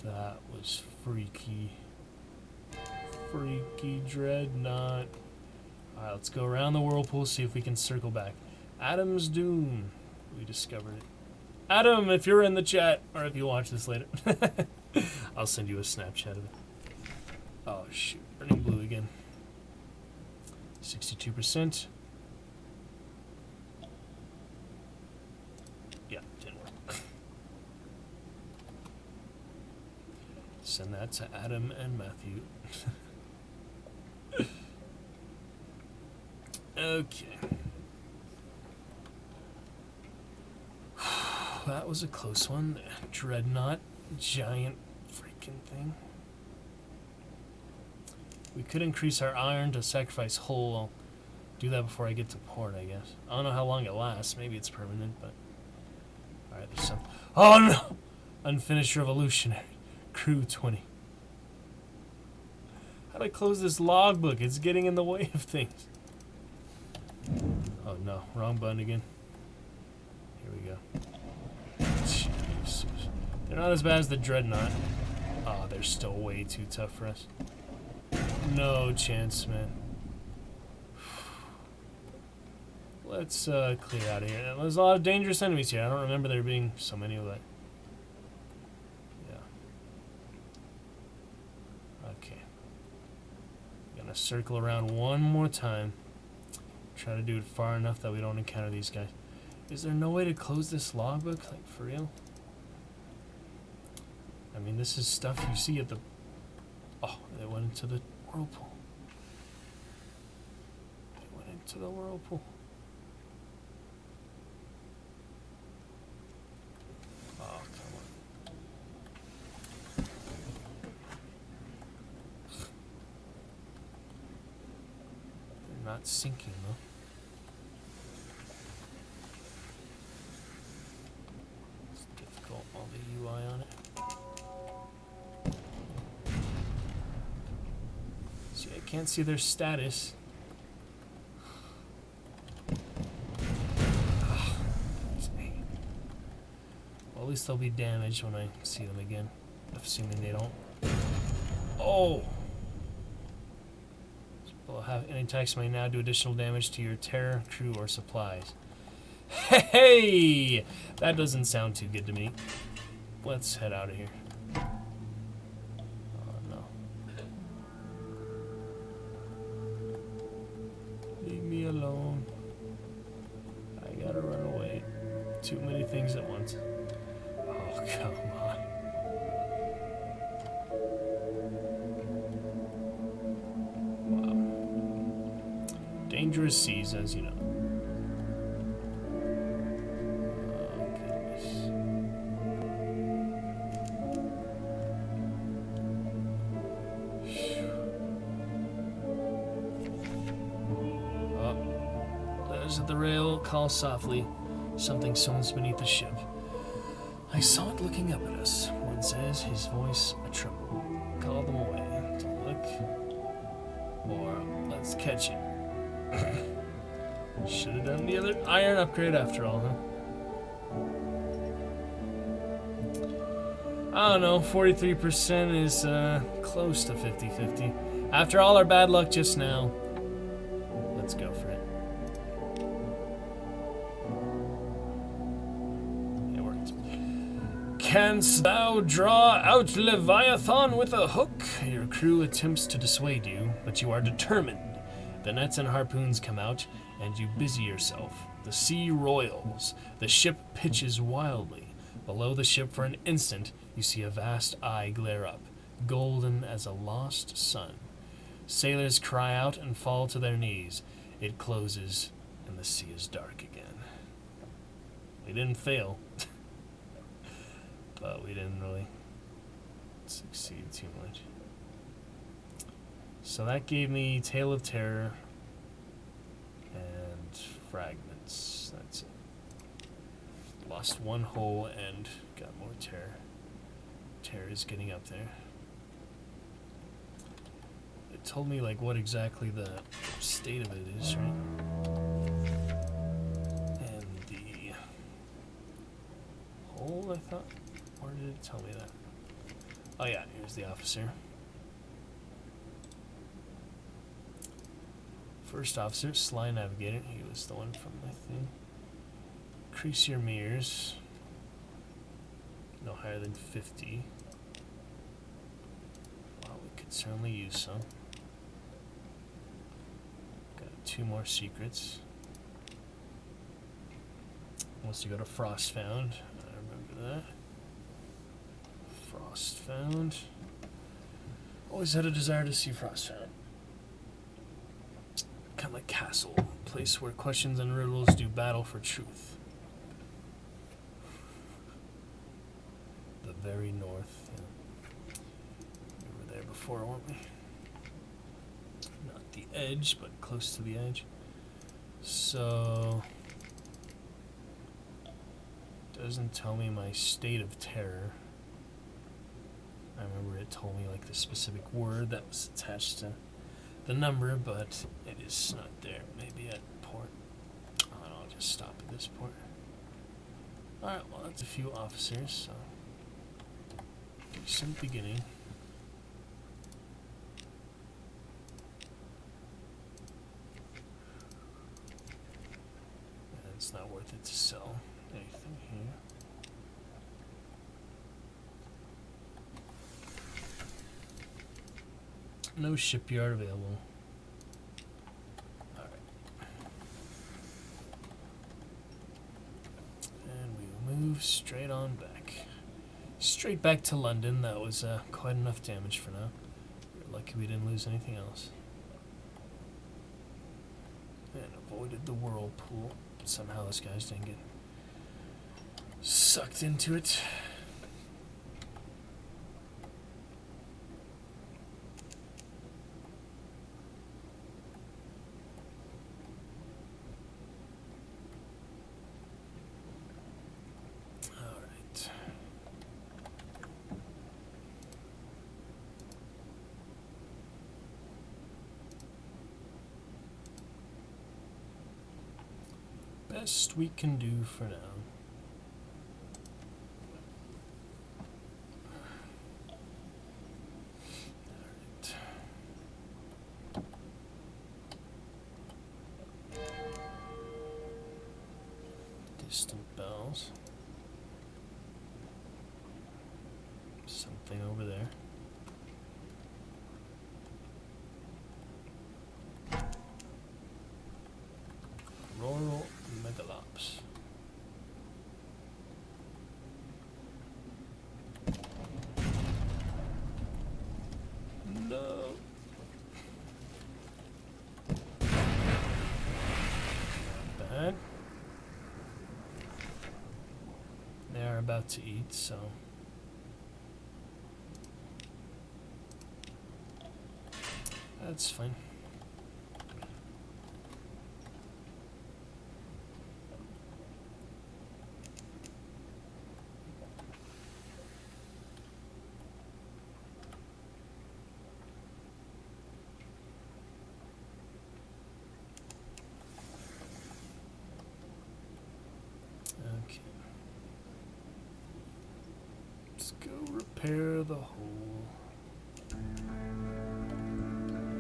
That was freaky. Freaky dreadnought. Alright, let's go around the whirlpool, see if we can circle back. Adam's Doom. We discovered it. Adam, if you're in the chat, or if you watch this later, I'll send you a Snapchat of it. Oh, shoot. Burning blue again. 62%. Yeah, didn't work. Send that to Adam and Matthew. Okay. That was a close one. Dreadnought. Giant freaking thing. We could increase our iron to sacrifice hull. I'll do that before I get to port, I guess. I don't know how long it lasts. Maybe it's permanent, but... Alright, there's some... Oh, no! Unfinished Revolutionary. Crew 20. How do I close this logbook? It's getting in the way of things. Oh, no. Wrong button again. Here we go. Jesus. They're not as bad as the Dreadnought. Oh, they're still way too tough for us. No chance, man. Let's clear out of here. There's a lot of dangerous enemies here. I don't remember there being so many of that. Yeah. Okay. Gonna circle around one more time. Try to do it far enough that we don't encounter these guys. Is there no way to close this logbook? Like, for real? I mean, this is stuff you see at the... Oh, they went into the whirlpool. They went into the whirlpool. Oh, come on. They're not sinking, though. It's difficult, all the UI on it. See, I can't see their status. Well, at least they'll be damaged when I see them again, assuming they don't. Oh! Well, any attacks may now do additional damage to your terror, crew, or supplies. Hey! That doesn't sound too good to me. Let's head out of here. Oh, no. Leave me alone. I gotta run away. Too many things at once. Oh, come on. Wow. Dangerous seas, as you know. Oh, goodness. Oh, there's at the rail. Call softly. Something swims beneath the ship. I saw it looking up at us. Wood says, his voice a tremble. Call them away. To look. Or let's catch it. Should have done the other iron upgrade after all, huh? I don't know. 43% is close to 50-50. After all our bad luck just now, let's go for it. Canst thou draw out Leviathan with a hook? Your crew attempts to dissuade you, but you are determined. The nets and harpoons come out, and you busy yourself. The sea roils. The ship pitches wildly. Below the ship for an instant, you see a vast eye glare up, golden as a lost sun. Sailors cry out and fall to their knees. It closes, and the sea is dark again. We didn't fail. But we didn't really succeed too much. So that gave me Tale of Terror and Fragments. That's it. Lost one hole and got more terror. Terror is getting up there. It told me like what exactly the state of it is, right? And the hole, I thought. Where did it tell me that? Oh yeah, here's the officer. First officer, Sly Navigator. He was the one from the thing. Increase your mirrors. No higher than 50. Well, we could certainly use some. Got 2 more secrets. Once you go to Frost Found. I remember that. Frost Found. Always had a desire to see Frost Found. Kind of like Castle. Place where questions and riddles do battle for truth. The very north. Yeah. We were there before, weren't we? Not the edge, but close to the edge. So doesn't tell me my state of terror. I remember it told me like the specific word that was attached to the number, but it is not there. Maybe at port. Oh, no, I'll just stop at this port. Alright, well that's a few officers, so decent beginning. And it's not worth it to sell anything here. No shipyard available. Alright. And we will move straight on back. Straight back to London. That was quite enough damage for now. We're lucky we didn't lose anything else. And avoided the whirlpool. Somehow those guys didn't get sucked into it. Best we can do for now. Alright. Distant bells. Something over there. Rural Megalops. No. Not bad. They are about to eat, so that's fine. Okay. Let's go repair the hole.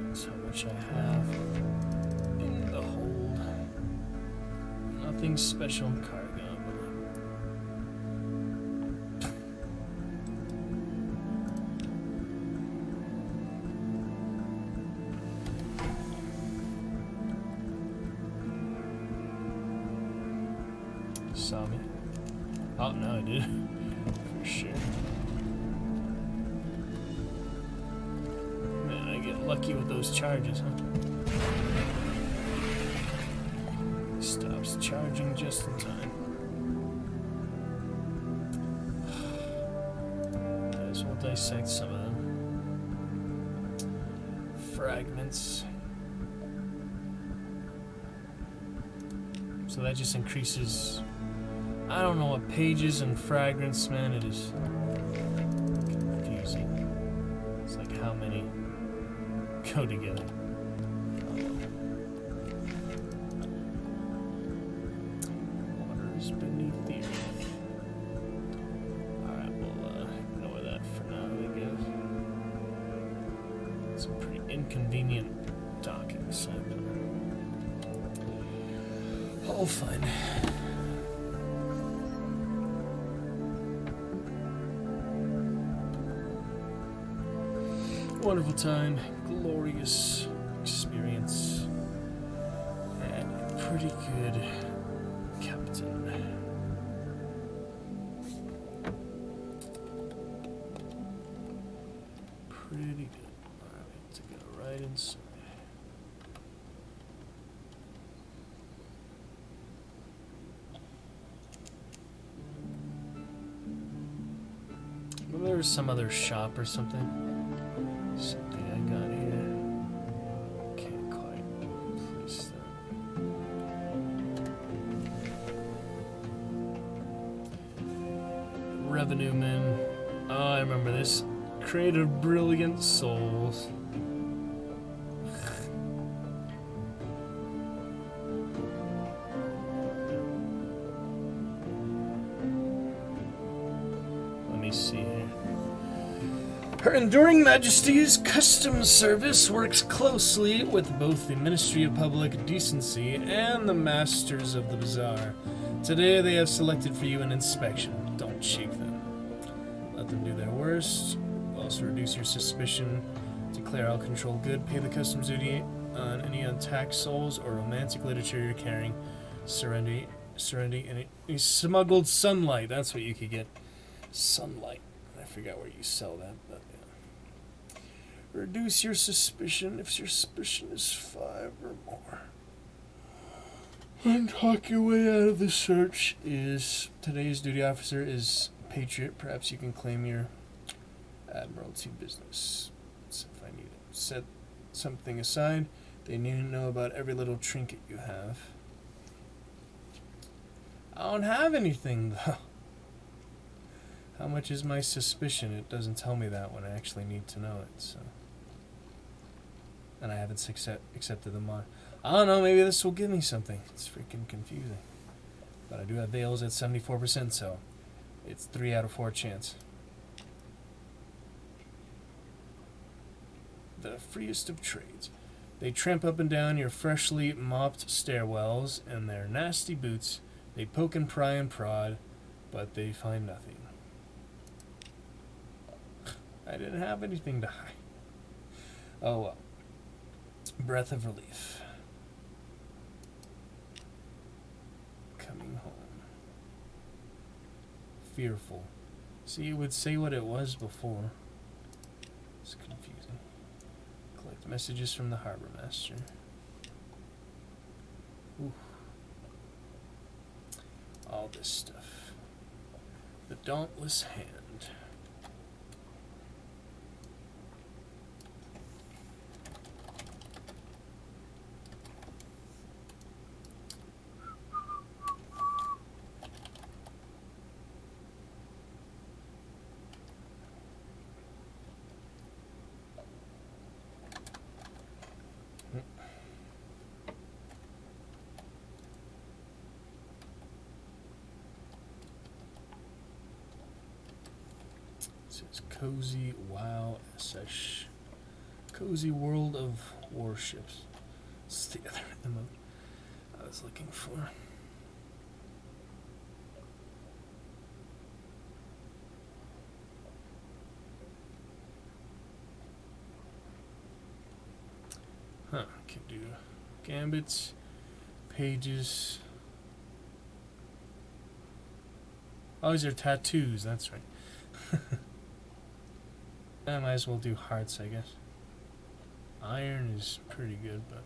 That's how much I have in the hold. Nothing special in cargo. Saw me. Oh, no, I did. For sure. Man, I get lucky with those charges, huh? Stops charging just in time. Might as well dissect some of them. fragments. So that just increases. I don't know what pages and fragments, man. It is confusing. It's like how many go together. Waters beneath the earth. Alright, we'll ignore that for now, I guess. It's a pretty inconvenient docking site. All fine. Wonderful time, glorious experience, and a pretty good captain. Pretty good. Alright, to go right inside. Well, there was some other shop or something. Something I got here. Can't quite place that. Revenue men. Oh, I remember this. Created brilliant souls. Let me see here. Her Enduring Majesty's Customs Service works closely with both the Ministry of Public Decency and the Masters of the Bazaar. Today they have selected for you an inspection. Don't shake them. Let them do their worst. Also reduce your suspicion. Declare all control good. Pay the customs duty on any untaxed souls or romantic literature you're carrying. Serenity, any smuggled sunlight. That's what you could get. Sunlight. I forgot where you sell that, but yeah. Reduce your suspicion if your suspicion is 5 or more. And talk your way out of the search is today's duty officer is Patriot. Perhaps you can claim your Admiralty business. So if I need to set something aside, they need to know about every little trinket you have. I don't have anything though. How much is my suspicion? It doesn't tell me that when I actually need to know it, so. And I haven't accepted them on. I don't know, maybe this will give me something. It's freaking confusing. But I do have Veils at 74%, so it's 3 out of 4 chance. The freest of trades. They tramp up and down your freshly mopped stairwells in their nasty boots. They poke and pry and prod, but they find nothing. I didn't have anything to hide. Oh well. Breath of relief. Coming home. Fearful. See, it would say what it was before. It's confusing. Collect messages from the harbor master. Ooh. All this stuff. The dauntless hand. It says Cozy WoW SH. Cozy World of Warships. It's the other emote I was looking for. Huh, can do gambits, pages. Oh, these are tattoos, that's right. I might as well do hearts, I guess. Iron is pretty good, but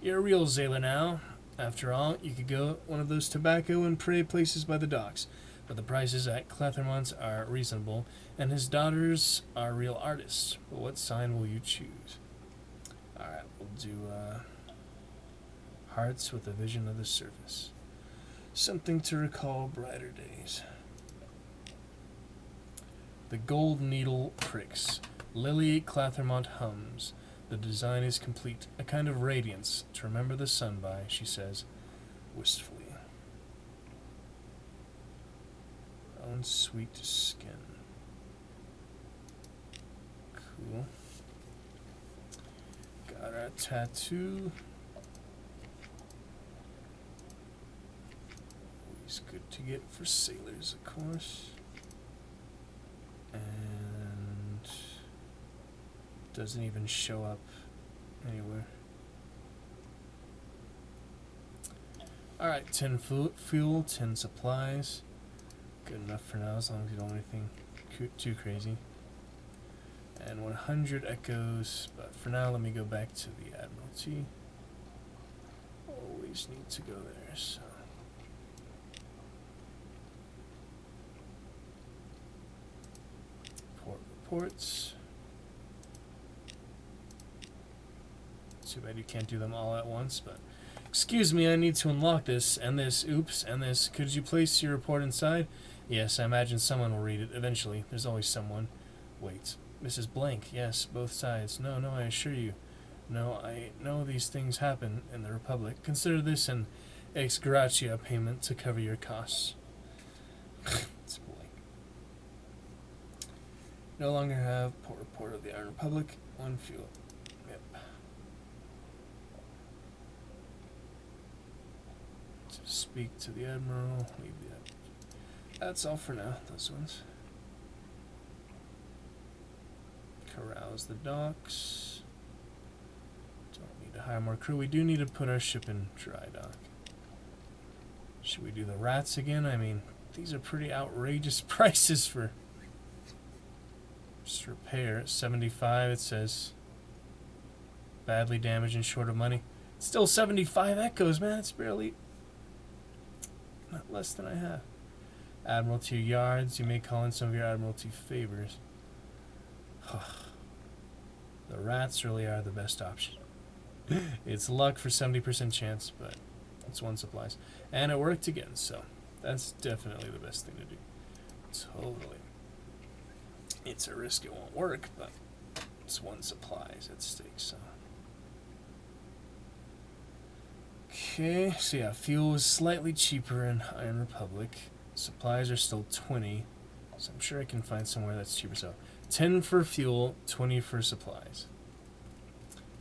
you're a real sailor now. After all, you could go one of those tobacco and prey places by the docks. but the prices at Clathermont are reasonable, and his daughters are real artists. But what sign will you choose? Alright, we'll do hearts with a vision of the surface. Something to recall brighter days. The gold needle pricks. Lily Clathermont hums. The design is complete. A kind of radiance to remember the sun by, she says, wistfully. Own sweet skin. Cool. Got our tattoo. Always good to get for sailors, of course. And doesn't even show up anywhere. Alright, 10 fuel, 10 supplies. Good enough for now, as long as you don't do anything too crazy. And 100 echoes, but for now let me go back to the Admiralty. Always need to go there, so. Port reports. Too bad you can't do them all at once, but excuse me, I need to unlock this, and this, oops, and this. Could you place your report inside? Yes, I imagine someone will read it eventually. There's always someone. Wait, Mrs. Blank, yes, both sides. No, I assure you. No, I know these things happen in the Republic. Consider this an ex gratia payment to cover your costs. It's Blank. No longer have port report of the Iron Republic. 1 fuel. Yep. To speak to the Admiral. Leave the Admiral. That's all for now, those ones. Carouse the docks. Don't need to hire more crew. We do need to put our ship in dry dock. Should we do the rats again? I mean, these are pretty outrageous prices for just repair. 75, it says. Badly damaged and short of money. Still 75 echoes, man. It's barely... not less than I have. Admiralty yards. You may call in some of your Admiralty favors. The rats really are the best option. It's luck for 70% chance, but it's 1 supplies. And it worked again, so that's definitely the best thing to do. Totally. It's a risk it won't work, but it's 1 supplies at stake, so. Okay, so yeah, fuel is slightly cheaper in Iron Republic. Supplies are still 20, so I'm sure I can find somewhere that's cheaper. So 10 for fuel, 20 for supplies.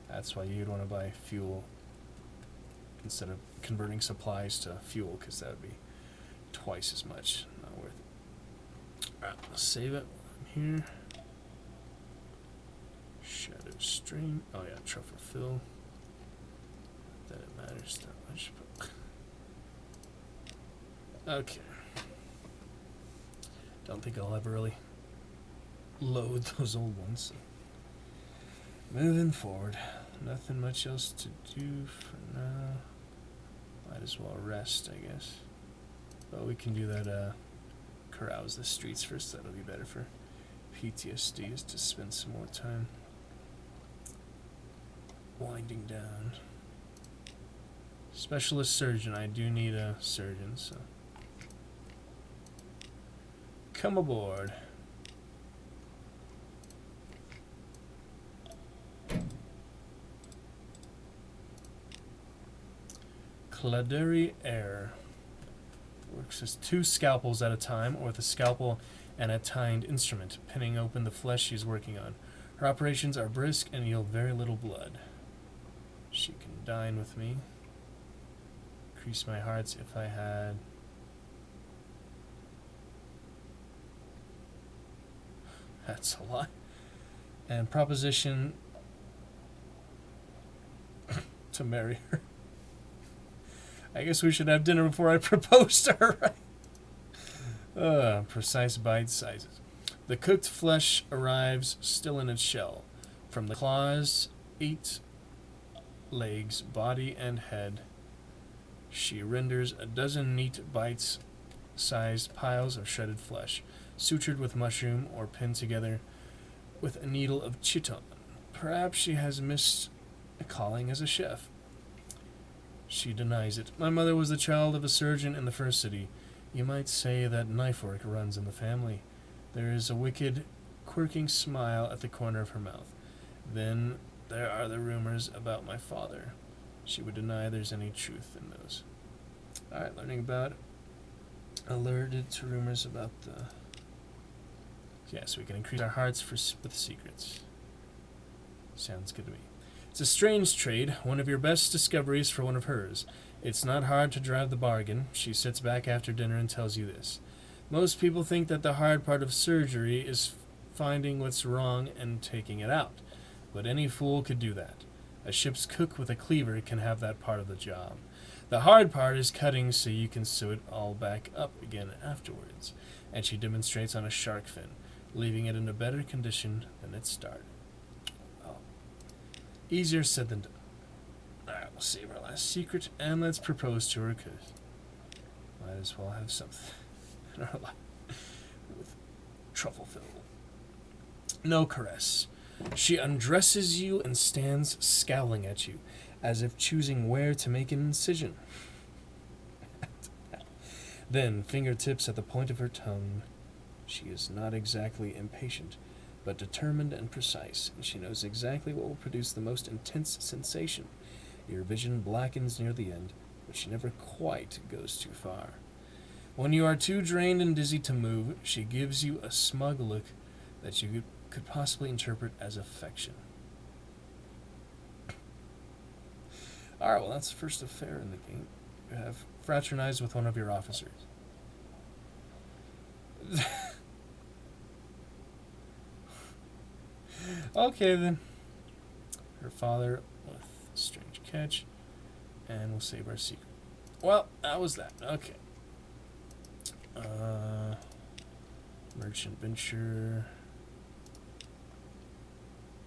That's why you'd want to buy fuel instead of converting supplies to fuel, because that would be twice as much. Not worth it. Alright, I'll save it while I'm here. Shadow Stream. Oh yeah, truffle fill. Not that it matters that much, but okay. Don't think I'll ever really load those old ones. So. Moving forward. Nothing much else to do for now. Might as well rest, I guess. But we can do that, carouse the streets first. That'll be better for PTSD, is to spend some more time winding down. Specialist surgeon. I do need a surgeon, so. Come aboard. Claderi Air. Works as 2 scalpels at a time, or with a scalpel and a tined instrument, pinning open the flesh she's working on. Her operations are brisk and yield very little blood. She can dine with me. Increase my hearts if I had... That's a lot. And proposition to marry her. I guess we should have dinner before I propose to her, right? Precise bite sizes. The cooked flesh arrives still in its shell. From the claws, 8 legs, body, and head, she renders a dozen neat bites sized piles of shredded flesh, sutured with mushroom or pinned together with a needle of chiton. Perhaps she has missed a calling as a chef. She denies it. My mother was the child of a surgeon in the first city. You might say that knife work runs in the family. There is a wicked, quirking smile at the corner of her mouth. Then there are the rumors about my father. She would deny there's any truth in those. Alright, learning about alerted to rumors about the... Yeah, so we can increase our hearts with secrets. Sounds good to me. It's a strange trade, one of your best discoveries for one of hers. It's not hard to drive the bargain. She sits back after dinner and tells you this. Most people think that the hard part of surgery is finding what's wrong and taking it out. But any fool could do that. A ship's cook with a cleaver can have that part of the job. The hard part is cutting so you can sew it all back up again afterwards. And she demonstrates on a shark fin, leaving it in a better condition than it started. Well, easier said than done. Alright, we'll save our last secret and let's propose to her, because might as well have something in our life with truffle fill. No caress. She undresses you and stands scowling at you, as if choosing where to make an incision. Then, fingertips at the point of her tongue. She is not exactly impatient, but determined and precise, and she knows exactly what will produce the most intense sensation. Your vision blackens near the end, but she never quite goes too far. When you are too drained and dizzy to move, she gives you a smug look that you could possibly interpret as affection. Alright, well, that's the first affair in the game. You have fraternized with one of your officers. Okay, then. Her father with a strange catch. And we'll save our secret. Well, that was that. Okay. Merchant venture.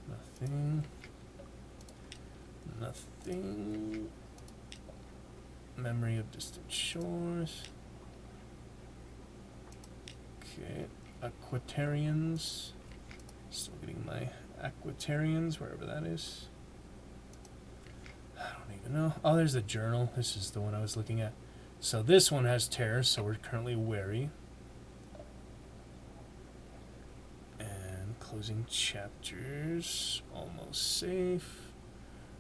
Nothing. Nothing. Memory of distant shores. Okay. Aquatarians. Still getting my Aquatarians, wherever that is. I don't even know. Oh, there's the journal. This is the one I was looking at. So this one has terror, so we're currently wary. And closing chapters. Almost safe.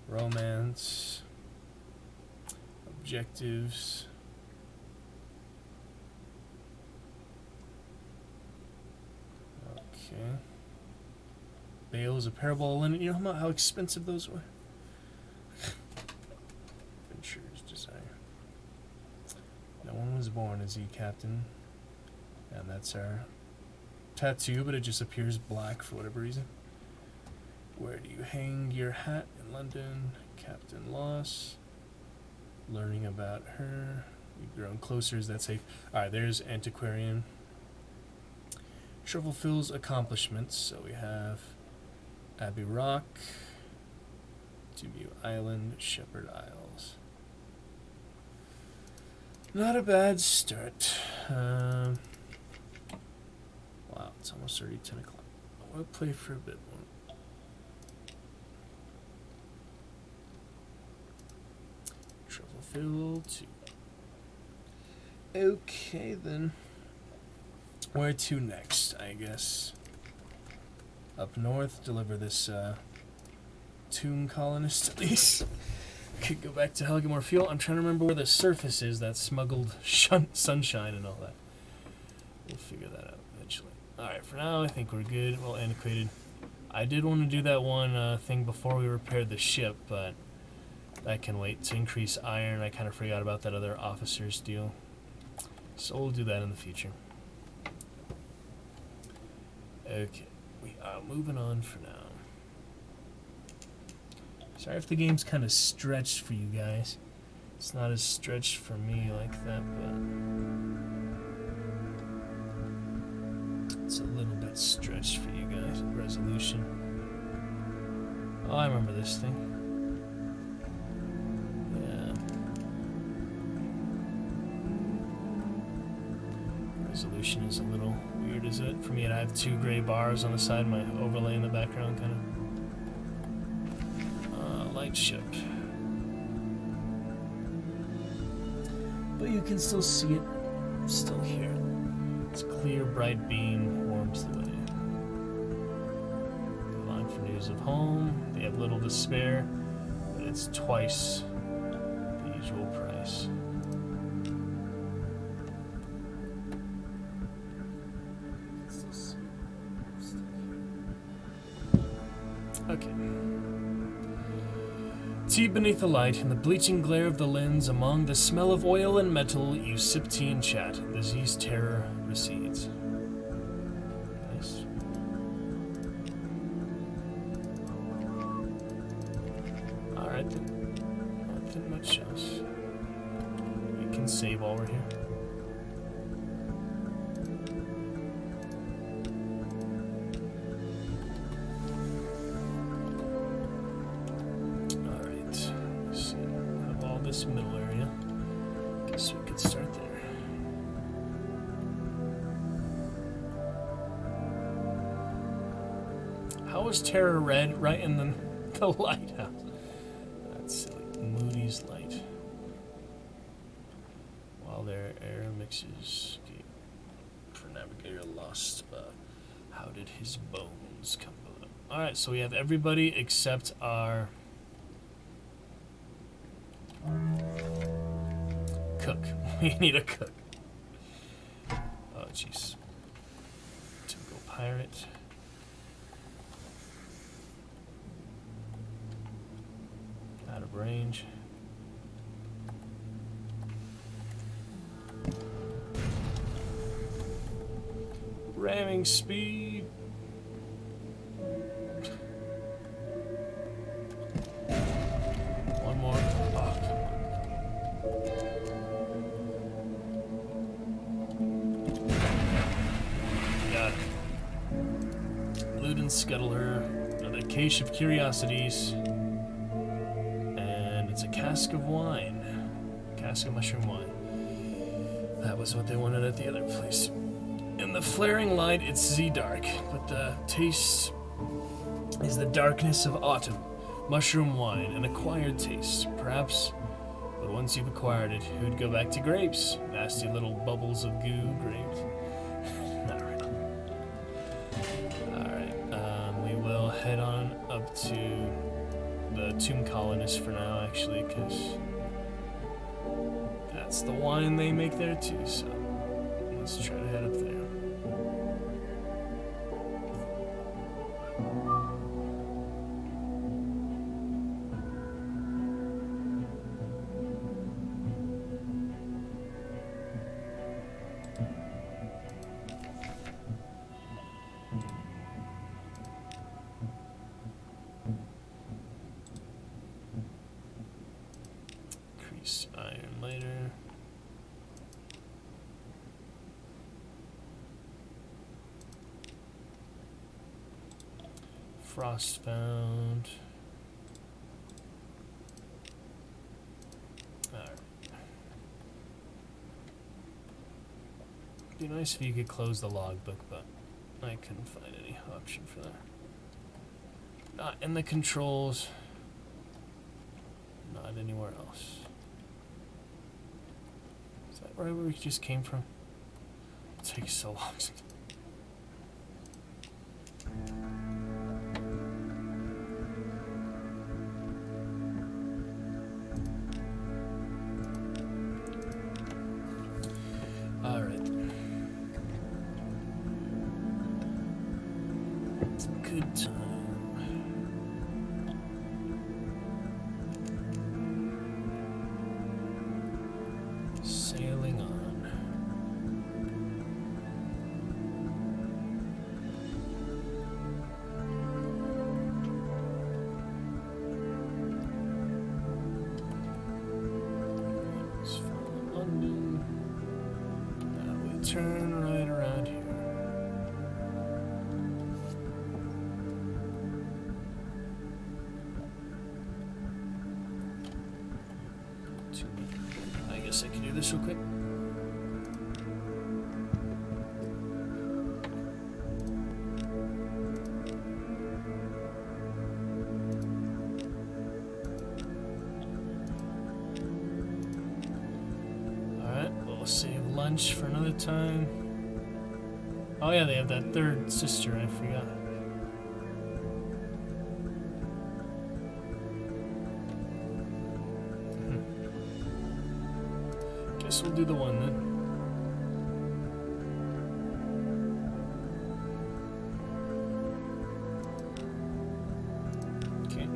Romance. Objectives. Okay. Bales, a parable of linen. You know how expensive those were? Adventurer's desire. No one was born as captain. And that's our tattoo, but it just appears black for whatever reason. Where do you hang your hat? In London. Captain Loss. Learning about her. You've grown closer. Is that safe? Alright, there's Antiquarian. Truffle Phil's accomplishments. So we have Abbey Rock, Dubu Island, Shepherd Isles. Not a bad start. Wow, it's almost already 10 o'clock. I'll play for a bit more. Truffle Phil 2. Okay, then. Where to next, I guess? Up north, deliver this tomb colonist at least. Could go back to hell, get more fuel. I'm trying to remember where the surface is, that smuggled sunshine and all that. We'll figure that out eventually. Alright, for now I think we're good. Well, antiquated. I did want to do that one thing before we repaired the ship, but that can wait. To increase iron, I kind of forgot about that other officer's deal. So we'll do that in the future. Okay, we are moving on for now. Sorry if the game's kind of stretched for you guys. It's not as stretched for me like that, but it's a little bit stretched for you guys. Resolution. Oh, I remember this thing. Yeah. resolution is a little weird, is it? For me, I have 2 gray bars on the side, my overlay in the background, kind of. Light ship. But you can still see it still here. Its clear, bright beam warms the way. The line for news of home. They have little to spare, but it's twice the usual price. Okay. Tea beneath the light, in the bleaching glare of the lens, among the smell of oil and metal, you sip tea and chat. The Z's terror recedes. Nice. Alright then. Nothing much else. We can save while we're here. This middle area. Guess we could start there. How was Terror red right in the lighthouse? That's silly. Moody's light. While their air mixes for navigator lost. How did his bones come below? Alright, so we have everybody except our cook. We need a cook. Oh, jeez. To go pirate. Out of range. Ramming speed. One more. Oh, got it. Loot and scuttle her. Another cache of curiosities. And it's a cask of wine. Cask of mushroom wine. That was what they wanted at the other place. In the flaring light, it's Z-dark, but the taste is the darkness of autumn. Mushroom wine, an acquired taste, perhaps, but once you've acquired it, who'd go back to grapes? Nasty little bubbles of goo, grapes. Not right. Alright, we will head on up to the Tomb Colonists for now, actually, because that's the wine they make there too, so let's try to head up there. Increase iron later. Frost found. Alright. Be nice if you could close the logbook, but I couldn't find any option for that. Not in the controls. Not anywhere else. Is that right where we just came from? It takes so long. Alright. It's a good time. Sailing on. It's from London. Now we turn right around here. I guess I can do this real quick. lunch for another time. Oh yeah, they have that third sister, I forgot. Guess we'll do the one then. Okay.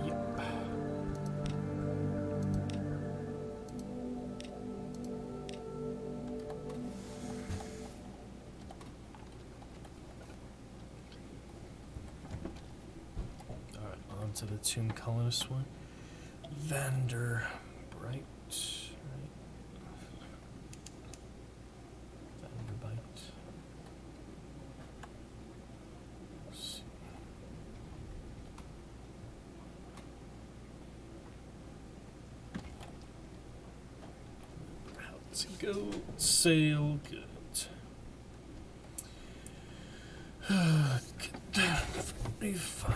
Yep. Alright, on to the tomb colonist one. Vanderbight, right? Vanderbight. Let's see. How to go sail good. Get that pretty fun.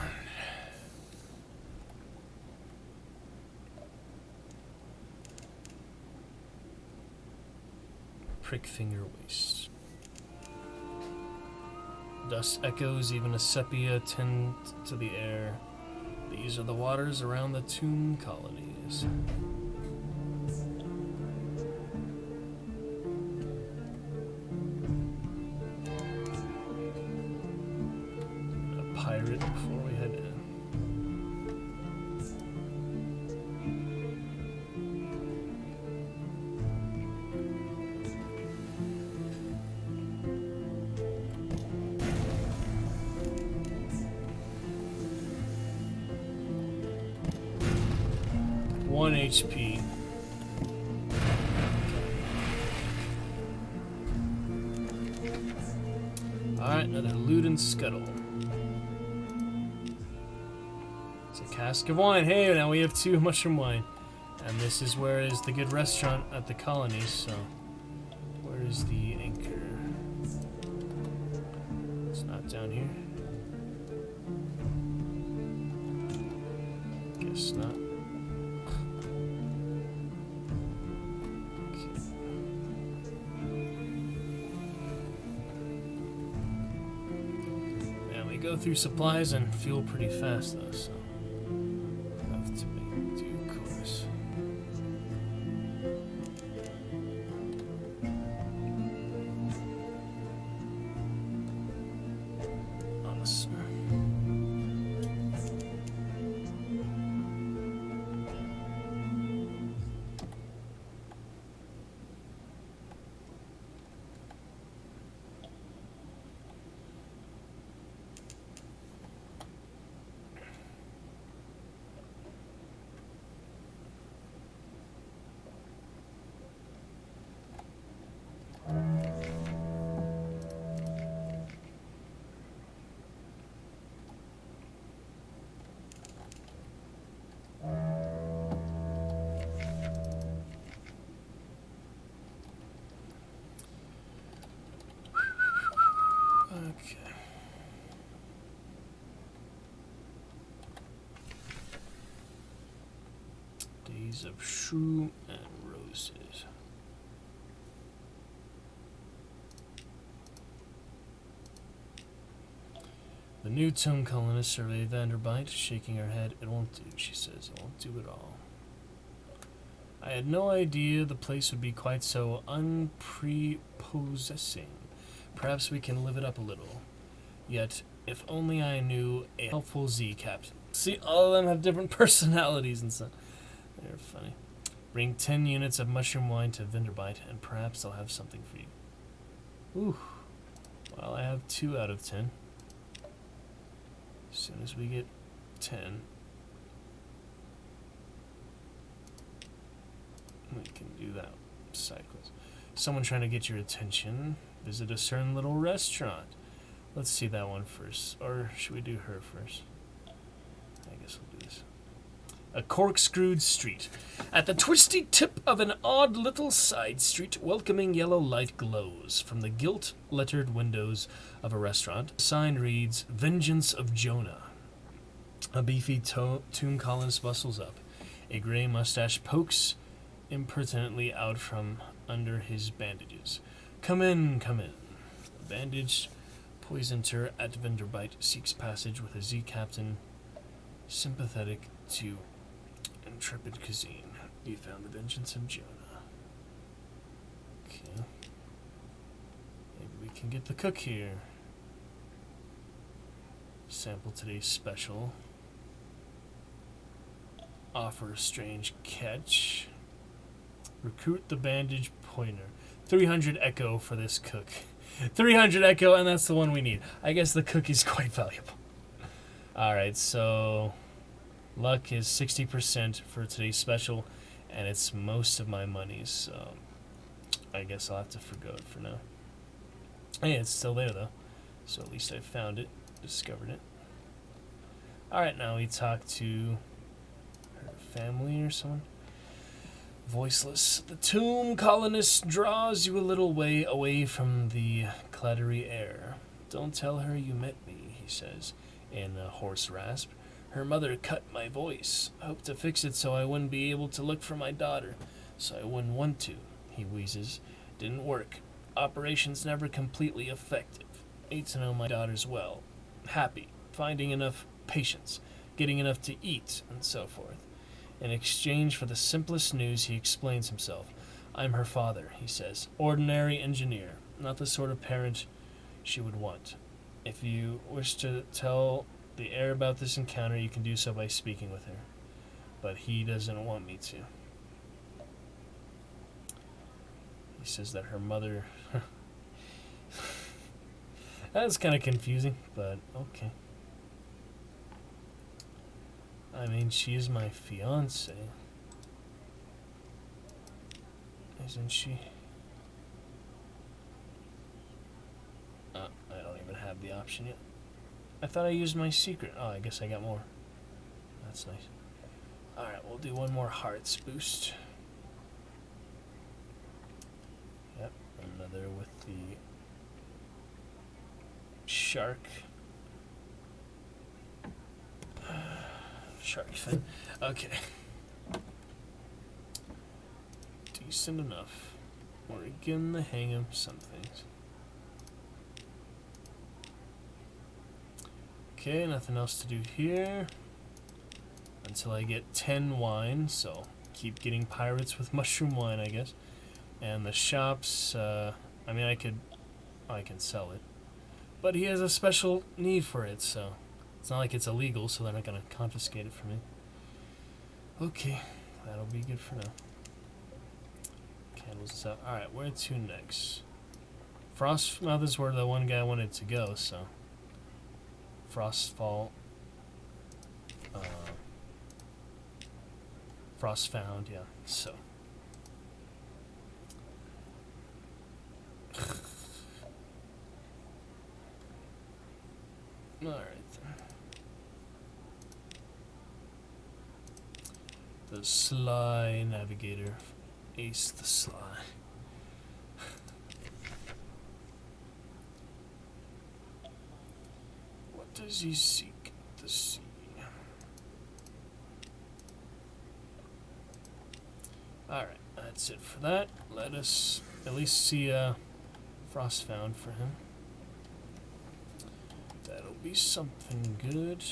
Prick finger waste. Dust echoes, even a sepia tint to the air. These are the waters around the tomb colonies. A pirate before we head in. One HP. Alright, another loot and scuttle. It's a cask of wine. Hey, now we have 2 mushroom wine. And this is where is the good restaurant at the colonies, so where is the anchor? It's not down here. Guess not. Go through supplies and fuel pretty fast though, so have to make due course. Awesome. Okay. Days of Shrew and Roses. The new tomb colonist surveyed Vanderbilt, shaking her head. It won't do, she says. It won't do at all. I had no idea the place would be quite so unprepossessing. Perhaps we can live it up a little. Yet, if only I knew a helpful Z captain. See, all of them have different personalities and stuff. They're funny. Bring 10 units of mushroom wine to Vanderbilt, and perhaps I'll have something for you. Ooh. Well, I have 2 out of 10. As soon as we get 10, we can do that. Cycles. Someone trying to get your attention. Visit a certain little restaurant. Let's see that one first. Or should we do her first? I guess we'll do this. A corkscrewed street. At the twisty tip of an odd little side street, welcoming yellow light glows from the gilt-lettered windows of a restaurant. The sign reads, Vengeance of Jonah. A beefy tomb colonist bustles up. A gray mustache pokes impertinently out from under his bandages. Come in, come in. The bandaged poisonter at Vinderbite seeks passage with a Z captain sympathetic to intrepid cuisine. You found the vengeance of Jonah. Okay. Maybe we can get the cook here. Sample today's special. Offer a strange catch. Recruit the bandage pointer. 300 echo for this cook. 300 echo, and that's the one we need. I guess the cook is quite valuable. Alright, so luck is 60% for today's special, and it's most of my money, so I guess I'll have to forgo it for now. Hey, it's still there, though. So at least I found it, discovered it. Alright, now we talk to her family or someone. Voiceless. The tomb colonist draws you a little way away from the clattery air. Don't tell her you met me, he says, in a hoarse rasp. Her mother cut my voice. Hoped to fix it so I wouldn't be able to look for my daughter. So I wouldn't want to, he wheezes. Didn't work. Operation's never completely effective. Need to know my daughter's well. Happy. Finding enough patience. Getting enough to eat, and so forth. In exchange for the simplest news, he explains himself. I'm her father, he says. Ordinary engineer. Not the sort of parent she would want. If you wish to tell the heir about this encounter, you can do so by speaking with her. But he doesn't want me to. He says that her mother... That's kind of confusing, but okay. I mean, she is my fiance. Isn't she? I don't even have the option yet. I thought I used my secret. Oh, I guess I got more. That's nice. Alright, we'll do one more hearts boost. Yep, another with the shark. Shark fin. Okay. Decent enough. We're getting the hang of some things. Okay, nothing else to do here. Until I get 10 wine, so keep getting pirates with mushroom wine, I guess. And the shops, I mean, I can sell it. But he has a special need for it, so it's not like it's illegal, so they're not going to confiscate it from me. Okay, that'll be good for now. Candles is out. Alright, where to next? Frostmouth is where the one guy wanted to go, so... Frostfall... Frostfound, yeah, so... Alright. The Sly Navigator. Ace the Sly. What does he seek at the sea? Alright, that's it for that. Let us at least see Frostfound for him. That'll be something good.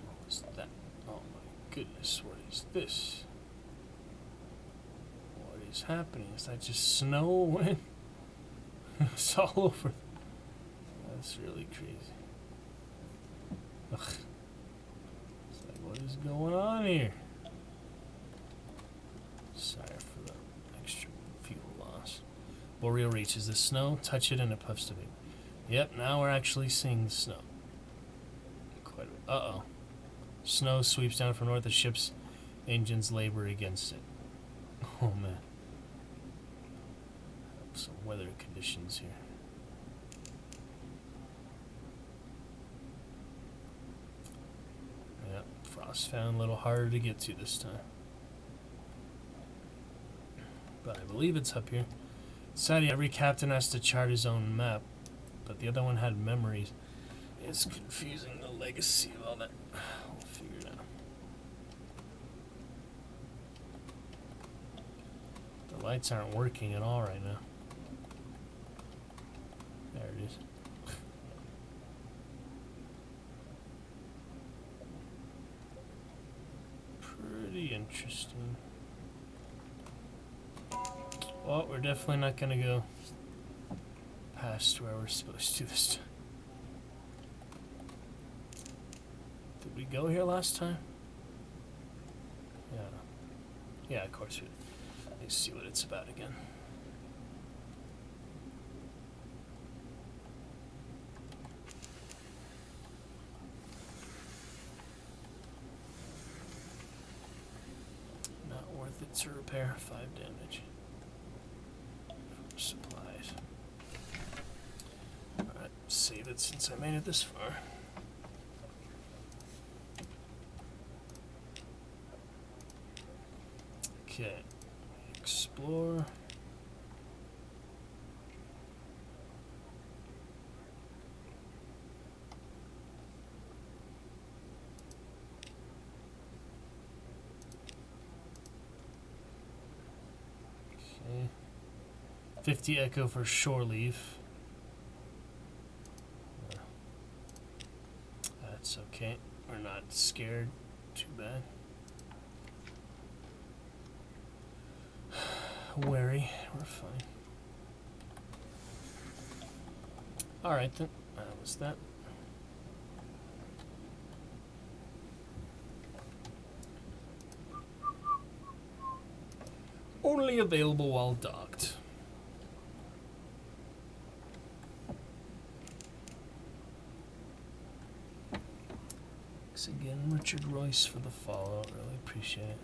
What was that? Oh my goodness, what is this? What is happening? Is that just snow? It's all over. That's really crazy. Ugh. It's like, what is going on here? Sorry for the extra fuel loss. Boreal reaches the snow, touch it and it puffs to me. Yep, now we're actually seeing the snow. Quite a bit. Uh-oh. Snow sweeps down from north. The ship's engines labor against it. Oh, man. Some weather conditions here. Yep, Frostfound a little harder to get to this time. But I believe it's up here. Sadly, every captain has to chart his own map, but the other one had memories. It's confusing, the legacy of all that. We'll figure it out. The lights aren't working at all right now. There it is. Pretty interesting. Well, we're definitely not gonna go past where we're supposed to this time. Did we go here last time? Yeah. Yeah, of course we did. Let's see what it's about again. Not worth it to repair. 5 damage. Supplies. Alright, save it since I made it this far. Okay. Explore. Okay. 50 echo for shore leave. That's okay. We're not scared. Too bad. Wary. We're fine. Alright then. That was that. Only available while docked. Thanks again, Richard Royce, for the follow. Really appreciate it.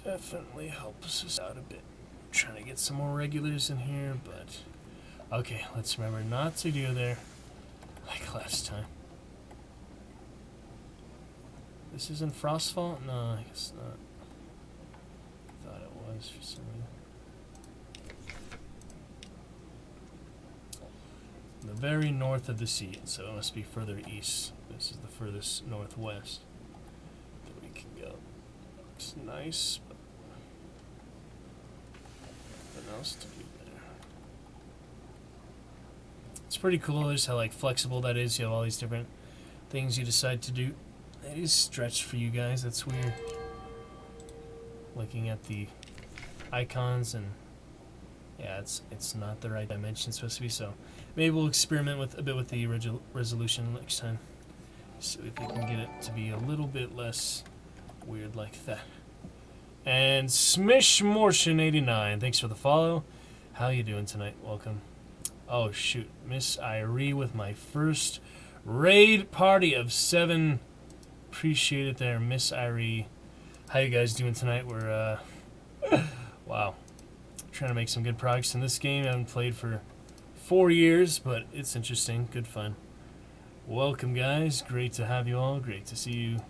Definitely helps us out a bit. I'm trying to get some more regulars in here, but okay, let's remember not to do there like last time. This isn't Frostfall? No, I guess not. Thought it was for some reason. The very north of the sea, so it must be further east. This is the furthest northwest that we can go. It's nice, but nothing else to do there. It's pretty cool just how like flexible that is. You have all these different things you decide to do. It is stretched for you guys. That's weird. Looking at the icons and yeah, it's not the right dimension it's supposed to be. So maybe we'll experiment with a bit with the resolution next time. See if we can get it to be a little bit less weird like that. And Smishmortion89, thanks for the follow. How you doing tonight? Welcome. Oh shoot, Miss Irie with my first raid party of 7. Appreciate it there, Miss Irie. How you guys doing tonight? We're wow, trying to make some good progress in this game. I haven't played for 4 years, but it's interesting, good fun. Welcome guys, great to have you all. Great to see you,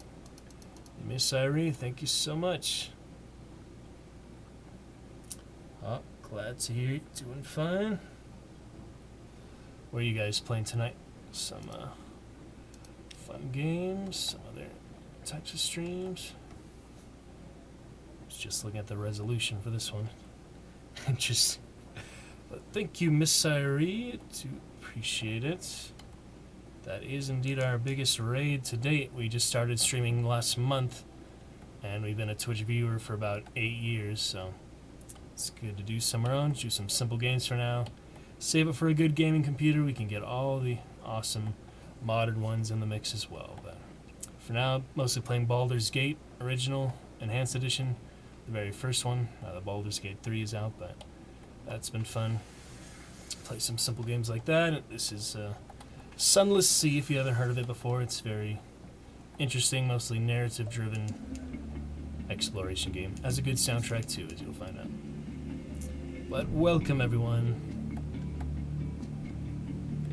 Miss Irie. Thank you so much. Oh, glad to hear you doing fine. What are you guys playing tonight? Some fun games, some other types of streams. I was just looking at the resolution for this one. Interesting. But thank you, Miss Irie. Appreciate it. That is indeed our biggest raid to date. We just started streaming last month, and we've been a Twitch viewer for about 8 years, so it's good to do some of our own, do some simple games for now. Save it for a good gaming computer. We can get all the awesome modded ones in the mix as well. But for now, mostly playing Baldur's Gate Original Enhanced Edition, the very first one. The Baldur's Gate 3 is out, but that's been fun. Play some simple games like that. This is Sunless Sea, if you haven't heard of it before. It's very interesting, mostly narrative-driven exploration game. Has a good soundtrack too, as you'll find out. But welcome everyone.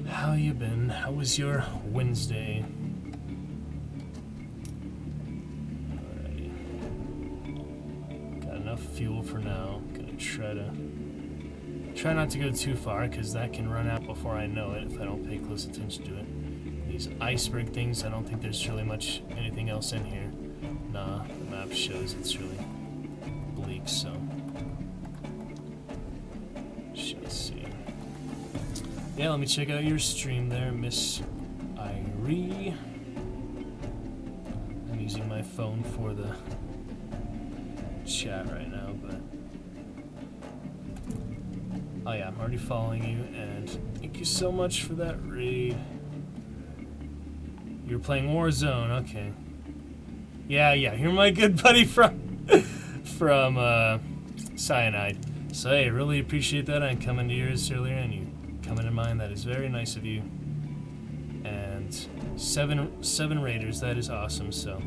How you been? How was your Wednesday? Alrighty. Got enough fuel for now. Gonna try to Try not to go too far, because that can run out before I know it if I don't pay close attention to it. These iceberg things, I don't think there's really much anything else in here. Nah, the map shows it's really bleak, so... Let's see. Yeah, let me check out your stream there, Miss Irie. I'm using my phone for the chat right now, but... Oh yeah, I'm already following you, and thank you so much for that raid. You're playing Warzone, okay. Yeah, you're my good buddy from Cyanide. So hey, really appreciate that. I coming to yours earlier, and you coming to mine. That is very nice of you. And seven raiders, that is awesome. So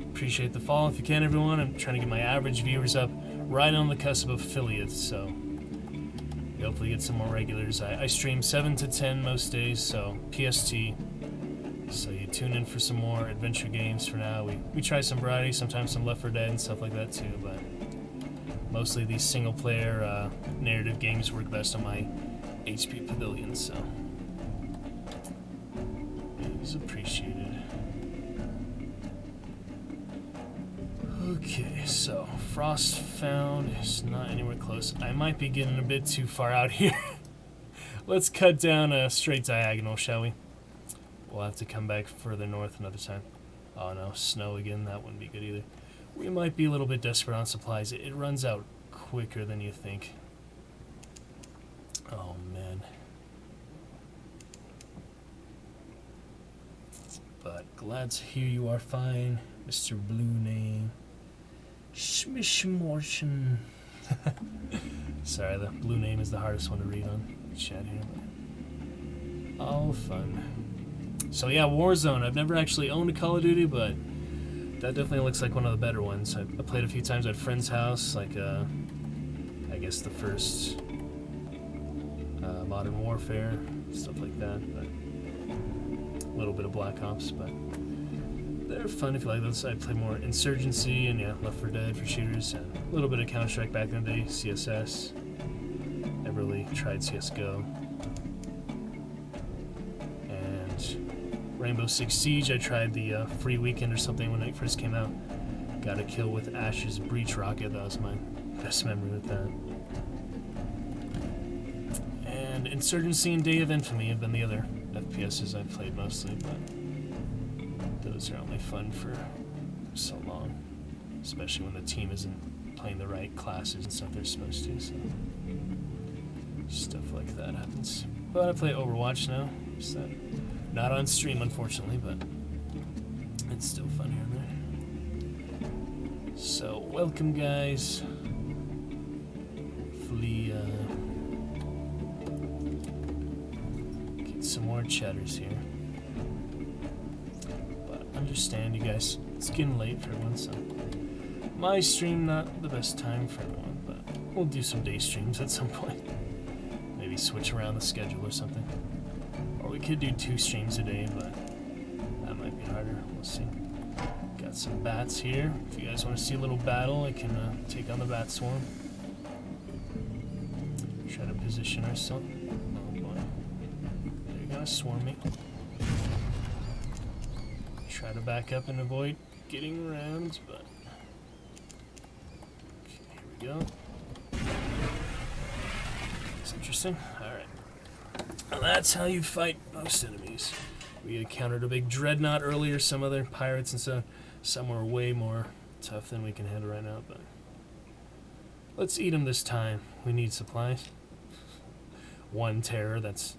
appreciate the follow if you can, everyone. I'm trying to get my average viewers up right on the cusp of affiliates, so hopefully get some more regulars. I stream 7 to 10 most days, so PST. So you tune in for some more adventure games for now. We try some variety, sometimes some Left 4 Dead and stuff like that too, but mostly these single-player narrative games work best on my HP Pavilion, so it is appreciated. Okay, so Frost found is not anywhere close. I might be getting a bit too far out here. Let's cut down a straight diagonal, shall we? We'll have to come back further north another time. Oh no, snow again, that wouldn't be good either. We might be a little bit desperate on supplies. It runs out quicker than you think. Oh man. But glad to hear you are fine, Mr. Blue Name. Schmishmorchen. Sorry, the blue name is the hardest one to read on chat here. All fun. So yeah, Warzone. I've never actually owned a Call of Duty, but that definitely looks like one of the better ones. I played a few times at a friend's house, like I guess the first Modern Warfare, stuff like that. But a little bit of Black Ops, but they're fun if you like those. I play more Insurgency and yeah, Left 4 Dead for shooters, and a little bit of Counter-Strike back in the day, CSS. Never really tried CSGO. And Rainbow Six Siege, I tried the free weekend or something when it first came out. Got a kill with Ash's Breach Rocket, that was my best memory with that. And Insurgency and Day of Infamy have been the other FPSs I've played mostly, but those are only fun for so long, especially when the team isn't playing the right classes and stuff they're supposed to, so stuff like that happens. But I play Overwatch now, so not on stream unfortunately, but it's still fun here and there. So welcome guys. Hopefully get some more chatters here. Understand you guys, it's getting late for everyone, so my stream not the best time for everyone, but we'll do some day streams at some point. Maybe switch around the schedule or something, or we could do 2 streams a day, but that might be harder. We'll see. Got some bats here. If you guys want to see a little battle, I can take on the bat swarm. Try to position ourselves. Oh boy, they're gonna swarm me. Try to back up and avoid getting rammed, but okay, here we go. That's interesting. Alright. Well, that's how you fight most enemies. We encountered a big dreadnought earlier, some other pirates and stuff. Some were way more tough than we can handle right now, but let's eat them this time. We need supplies. 1 terror, that's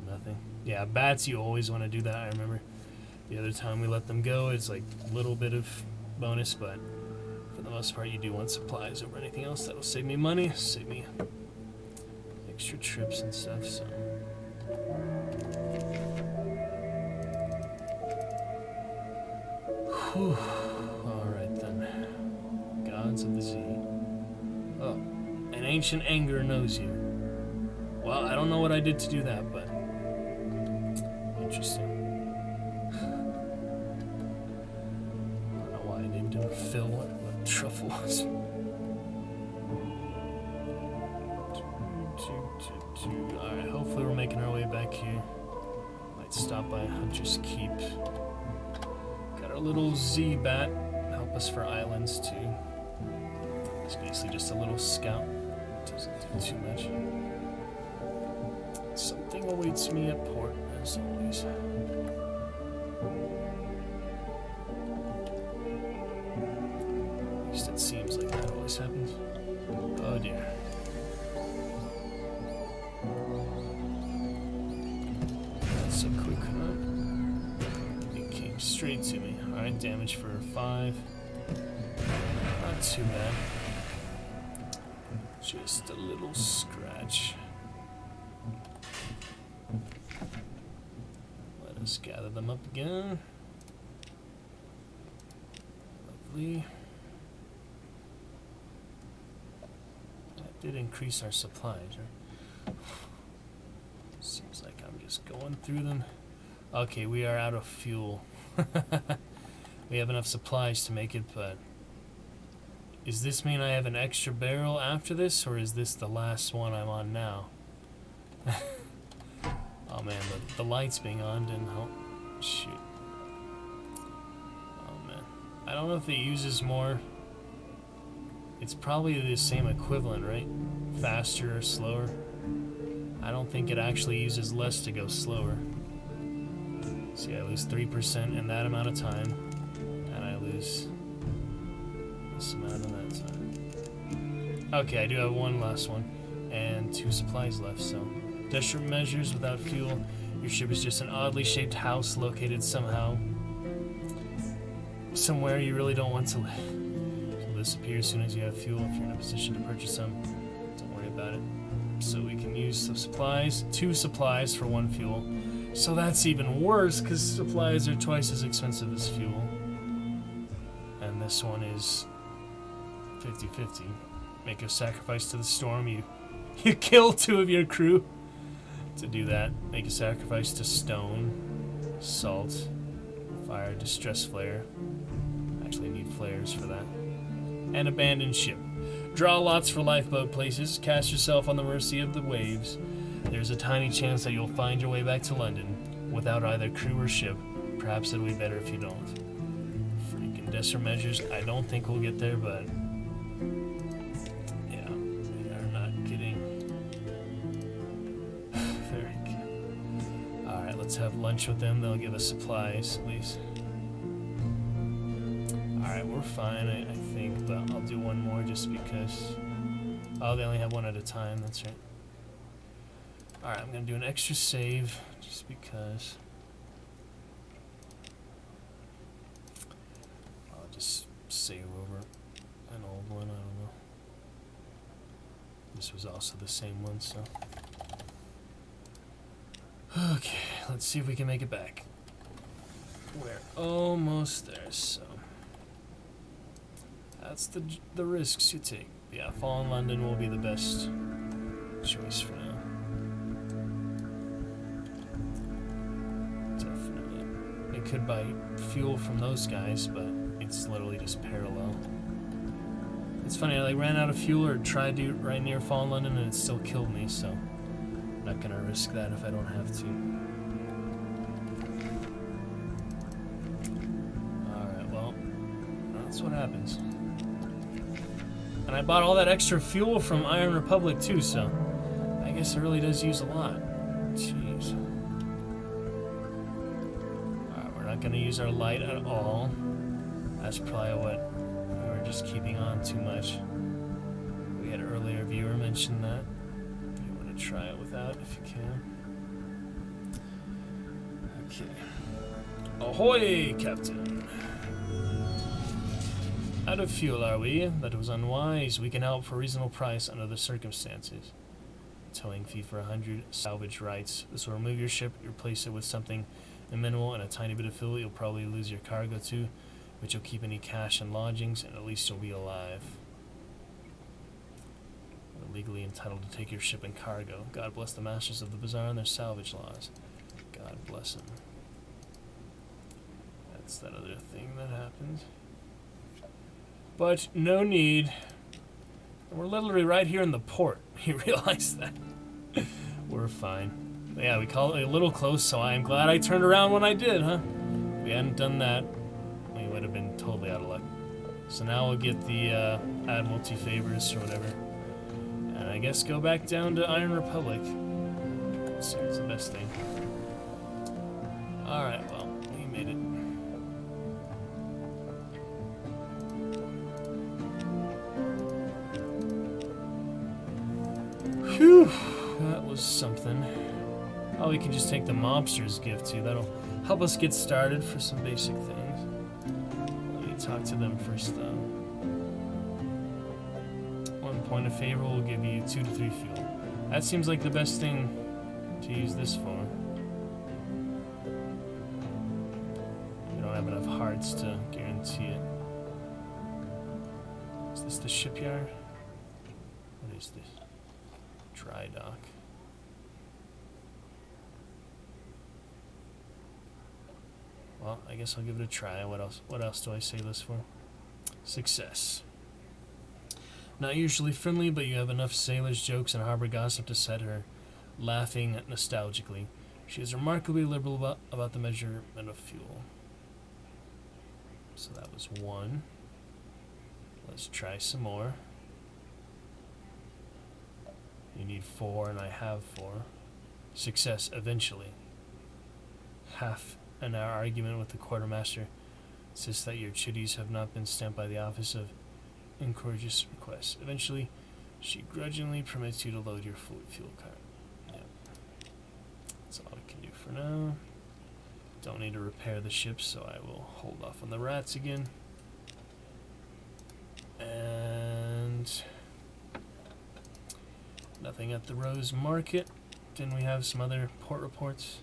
nothing. Yeah, bats, you always want to do that, I remember. The other time we let them go, it's like a little bit of bonus, but for the most part you do want supplies over anything else. That'll save me money, save me extra trips and stuff, so. Whew. Alright then. Gods of the Sea. Oh, an ancient anger knows you. Well, I don't know what I did to do that, but interesting. Phil, what truffle was. Alright, hopefully we're making our way back here. Might stop by Hunter's Keep. Got our little Z-Bat. Help us for islands too. It's basically just a little scout. Doesn't do too much. Something awaits me at port, as always. At least it seems like that always happens. Oh dear. That's a quick hunt. It came straight to me. Alright, damage for 5. Not too bad. Just a little scratch. Let us gather them up again. Lovely. That did increase our supplies, right? Seems like I'm just going through them. Okay, we are out of fuel. We have enough supplies to make it, but does this mean I have an extra barrel after this, or is this the last one I'm on now? Oh man, the lights being on didn't help. Shoot. Oh man. I don't know if it uses more. It's probably the same equivalent, right? Faster or slower. I don't think it actually uses less to go slower. See, I lose 3% in that amount of time, and I lose this amount of that time. Okay, I do have one last one, and 2 supplies left, so. Desperate measures without fuel. Your ship is just an oddly shaped house located somehow. Somewhere you really don't want to live. It'll disappear as soon as you have fuel. If you're in a position to purchase some, don't worry about it. So we can use some supplies. 2 supplies for 1 fuel. So that's even worse, because supplies are twice as expensive as fuel. And this one is 50-50. Make a sacrifice to the storm. You kill 2 of your crew. To do that, make a sacrifice to stone, salt, fire, distress flare. Actually need flares for that. And abandon ship. Draw lots for lifeboat places. Cast yourself on the mercy of the waves. There's a tiny chance that you'll find your way back to London without either crew or ship. Perhaps it'll be better if you don't. Freaking desperate measures. I don't think we'll get there, but yeah, we are not getting very good. Alright, let's have lunch with them. They'll give us supplies, at least. Alright, we're fine, I think, but I'll do one more just because. Oh, they only have one at a time, that's right. Alright, I'm going to do an extra save, just because. I'll just save over an old one, I don't know. This was also the same one, so. Okay, let's see if we can make it back. We're almost there, so. That's the risks you take. Yeah, Fall in London will be the best choice for now. Definitely. It could buy fuel from those guys, but it's literally just parallel. It's funny, I ran out of fuel or tried to right near Fall in London and it still killed me, so I'm not gonna risk that if I don't have to. Alright, well, that's what happens. And I bought all that extra fuel from Iron Republic too, so I guess it really does use a lot. Jeez. Alright, we're not going to use our light at all. That's probably what we were just keeping on too much. We had an earlier viewer mention that. You want to try it without if you can. Okay. Ahoy, Captain! Out of fuel, are we? That was unwise. We can help for a reasonable price under the circumstances. Towing fee for 100 salvage rights. This will remove your ship, replace it with something minimal and a tiny bit of fuel. You'll probably lose your cargo too, but you'll keep any cash and lodgings, and at least you'll be alive. You're legally entitled to take your ship and cargo. God bless the masters of the bazaar and their salvage laws. God bless them. That's that other thing that happened. But no need. We're literally right here in the port. You realize that? we're fine. But yeah, we call it a little close, so I am glad I turned around when I did, huh? If we hadn't done that, we would have been totally out of luck. So now we'll get the add multi-favors or whatever. And I guess go back down to Iron Republic. Seems the best thing. Alright, well, we made it. Whew, that was something. Oh, we can just take the mobster's gift too. That'll help us get started for some basic things. Let me talk to them first though. 1 point of favor will give you 2 to 3 fuel. That seems like the best thing to use this for. We don't have enough hearts to guarantee it. Is this the shipyard? What is this? Dry dock. Well, I guess I'll give it a try. What else? What else do I say this for? Success. Not usually friendly, but you have enough sailors' jokes and harbor gossip to set her laughing nostalgically. She is remarkably liberal about the measurement of fuel. So that was 1. Let's try some more. You need 4, and I have 4. Success eventually. Half an hour argument with the quartermaster insists that your chitties have not been stamped by the office of encourages requests. Eventually, she grudgingly permits you to load your fuel cart. Yep. That's all we can do for now. Don't need to repair the ship, so I will hold off on the rats again. And nothing at the Rose Market. Didn't we have some other port reports?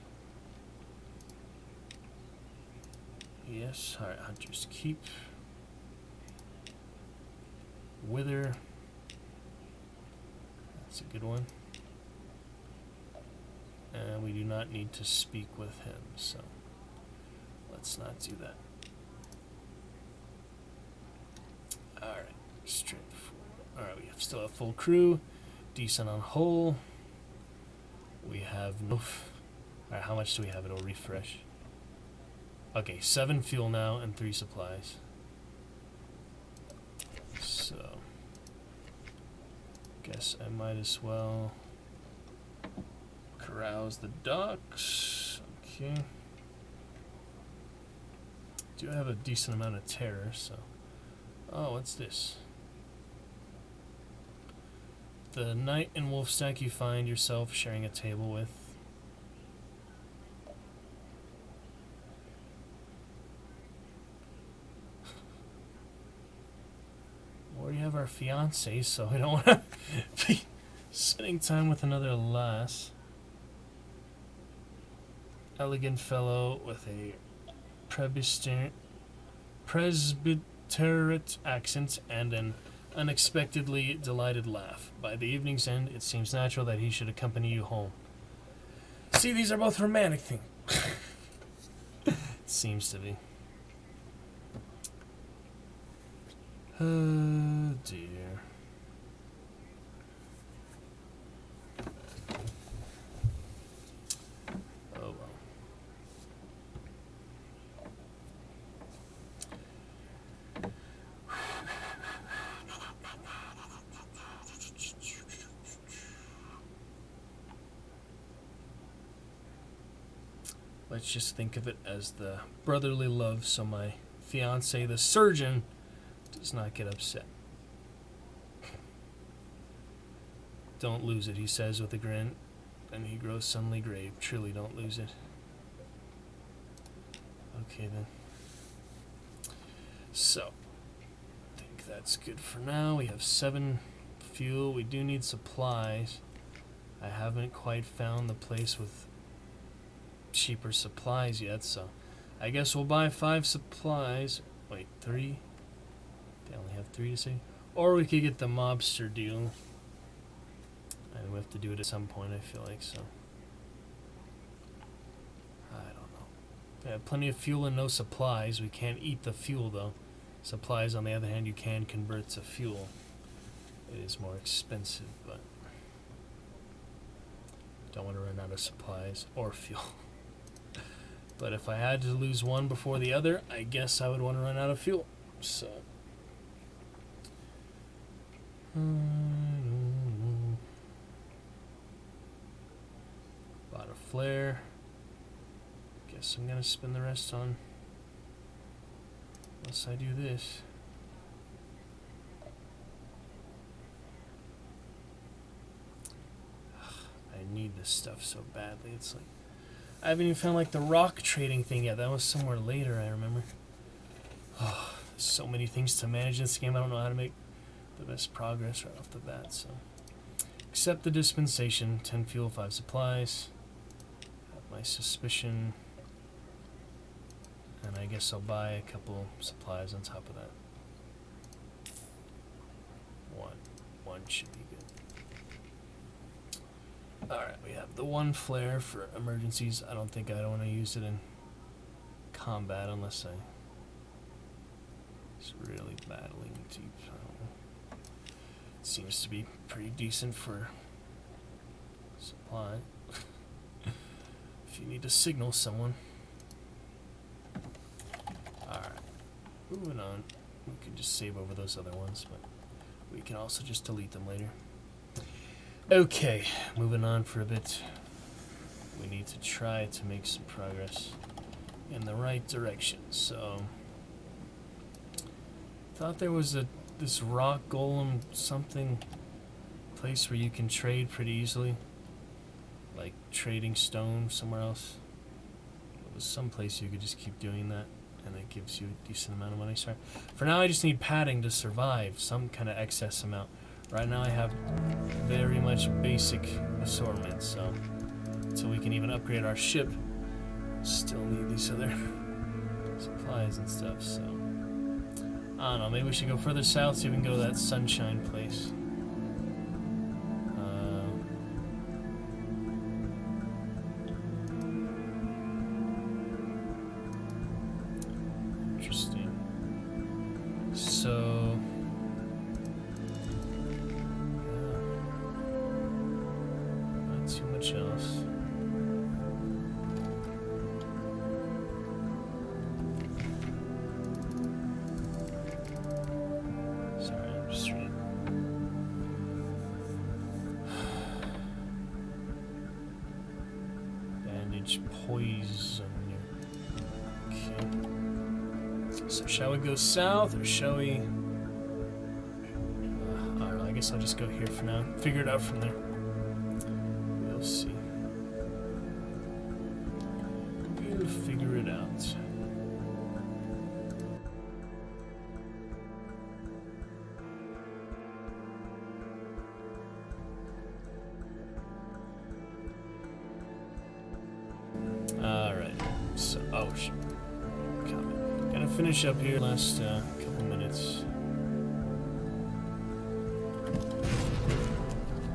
Yes. Alright, Hunter's Keep. Wither. That's a good one. And we do not need to speak with him, so let's not do that. Alright, straight forward. Alright, we still have full crew. Decent on hull. We have no... Alright, how much do we have? It'll refresh. Okay, 7 fuel now and 3 supplies. So, guess I might as well carouse the docks. Okay. Do have a decent amount of terror, so... Oh, what's this? The knight in Wolfstack you find yourself sharing a table with. We already have our fiancé, so we don't want to be spending time with another lass. Elegant fellow with a presbyterate accent and an unexpectedly delighted laugh. By the evening's end, it seems natural that he should accompany you home. See, these are both romantic things. Seems to be. Oh dear. Oh well. Let's just think of it as the brotherly love, so my fiance, the surgeon, does not get upset. Don't lose it, he says with a grin, and he grows suddenly grave. Truly, don't lose it. Okay then. So, I think that's good for now. We have 7 fuel. We do need supplies. I haven't quite found the place with cheaper supplies yet, so I guess we'll buy 5 supplies. Wait, 3? They only have 3 to say. Or we could get the mobster deal. And we have to do it at some point, I feel like, so. I don't know. We have plenty of fuel and no supplies. We can't eat the fuel, though. Supplies, on the other hand, you can convert to fuel. It is more expensive, but... Don't want to run out of supplies or fuel. But if I had to lose one before the other, I guess I would want to run out of fuel. So. Bought a flare. Guess I'm going to spend the rest on. Unless I do this. I need this stuff so badly. It's like I haven't even found like the rock trading thing yet. That was somewhere later, I remember. Oh, there's so many things to manage in this game. I don't know how to make the best progress right off the bat. So, accept the dispensation. 10 fuel, 5 supplies. Have my suspicion, and I guess I'll buy a couple supplies on top of that. One should be good. Alright, we have the one flare for emergencies. I don't think I want to use it in combat unless I was really battling deep. I don't know. It seems to be pretty decent for supply. If you need to signal someone. Alright, moving on. We can just save over those other ones, but we can also just delete them later. Okay, moving on for a bit. We need to try to make some progress in the right direction. So, thought there was this rock golem something place where you can trade pretty easily, like trading stone somewhere else. It was some place you could just keep doing that, and it gives you a decent amount of money. Sorry. For now, I just need padding to survive, some kind of excess amount. Right now I have very much basic assortment, so until we can even upgrade our ship, still need these other supplies and stuff, so I don't know, maybe we should go further south so we can go to that sunshine place. Interesting. So else. Sorry, I'm just reading. Bandage poison. Okay. So shall we go south or shall we? I don't know. I guess I'll just go here for now. Figure it out from there. We'll see. We'll figure it out. Alright. So, oh, gonna finish up here last couple minutes.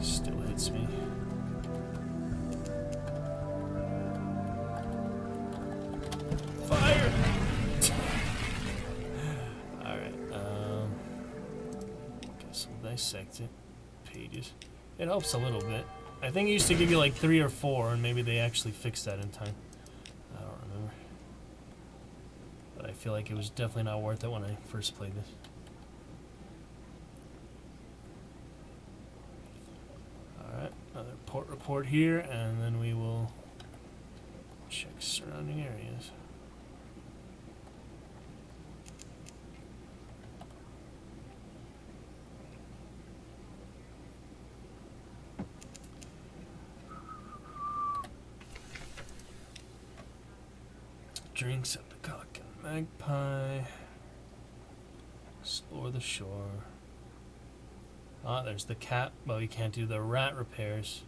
Still hits me. Fire! Alright, guess we'll dissect it. Pages. It helps a little bit. I think it used to give you like 3 or 4, and maybe they actually fixed that in time. I don't remember. But I feel like it was definitely not worth it when I first played this. Alright, another port report here, and then we will check surrounding areas. Drinks at the Cock and Magpie. Explore the shore. Ah, there's the cat. Well, you can't do the rat repairs.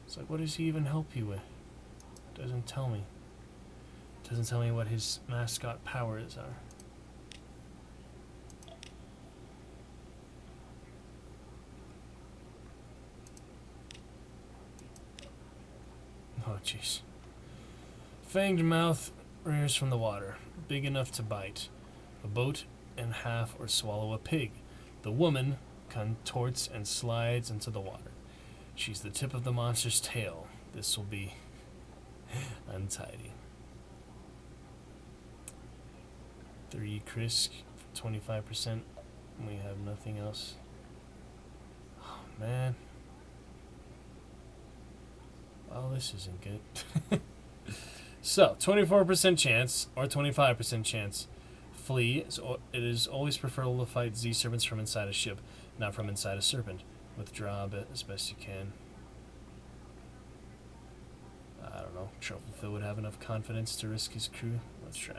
It's like, what does he even help you with? Doesn't tell me. Doesn't tell me what his mascot powers are. Oh, jeez. Fanged mouth rears from the water, big enough to bite. A boat in half or swallow a pig. The woman contorts and slides into the water. She's the tip of the monster's tail. This will be untidy. 3 Krisk, 25%. We have nothing else. Oh, man. Well, this isn't good. So, 24% chance, or 25% chance. Flee. It is always preferable to fight Z serpents from inside a ship, not from inside a serpent. Withdraw a bit as best you can. I don't know. Trufflefield would have enough confidence to risk his crew. Let's try.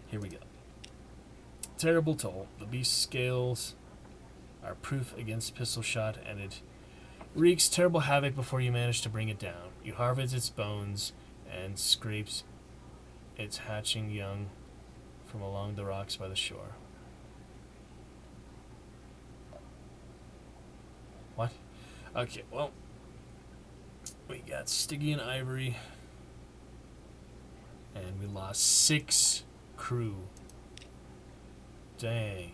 Here we go. Terrible toll. The beast's scales are proof against pistol shot, and it wreaks terrible havoc before you manage to bring it down. You harvest its bones and scrapes its hatching young from along the rocks by the shore. What? Okay, well, we got Stygian Ivory, and we lost 6 crew. Dang.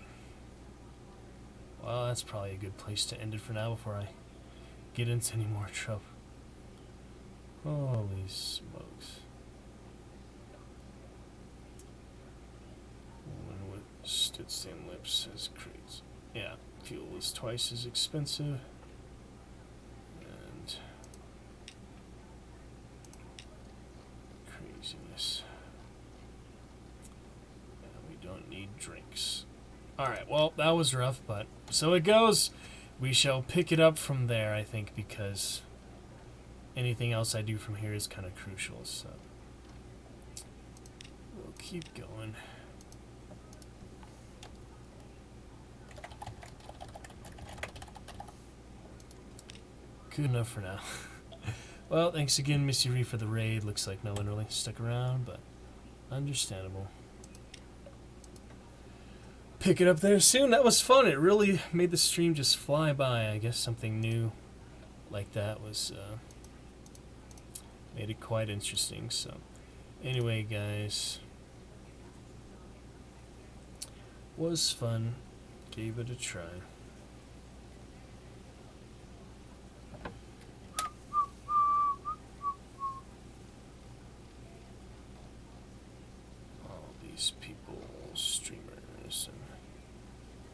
Well, that's probably a good place to end it for now before I get into any more trouble. Holy smokes. Woman with stood-stand lips has crates. Yeah, fuel is twice as expensive. And craziness. And we don't need drinks. Alright, well, that was rough, but so it goes. We shall pick it up from there, I think, because anything else I do from here is kind of crucial, so we'll keep going. Good enough for now. Well, thanks again, Miss Yuri, for the raid. Looks like no one really stuck around, but understandable. Pick it up there soon. That was fun. It really made the stream just fly by. I guess something new like that was made it quite interesting. So anyway, guys, was fun. Gave it a try. All these people, streamers and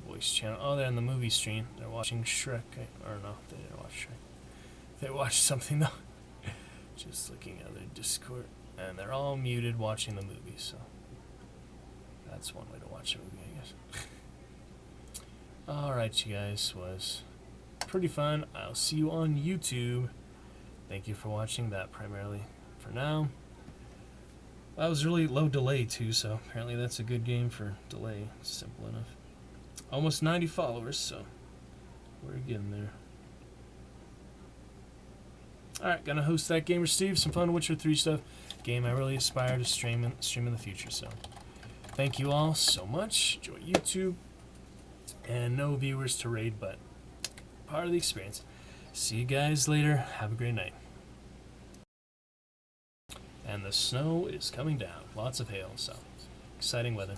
voice channel. Oh, they're in the movie stream. They're watching Shrek. Or no, they didn't watch Shrek. They watched something though. Just looking at their Discord, and they're all muted watching the movie. So that's one way to watch a movie, I guess. All right, you guys, was pretty fun. I'll see you on YouTube. Thank you for watching that primarily. For now, that was really low delay too, so apparently that's a good game for delay. Simple enough. Almost 90 followers, so we're getting there. Alright, gonna host that Gamer Steve, some fun Witcher 3 stuff. Game I really aspire to stream in the future, so thank you all so much. Enjoy YouTube. And no viewers to raid, but part of the experience. See you guys later. Have a great night. And the snow is coming down. Lots of hail, so exciting weather.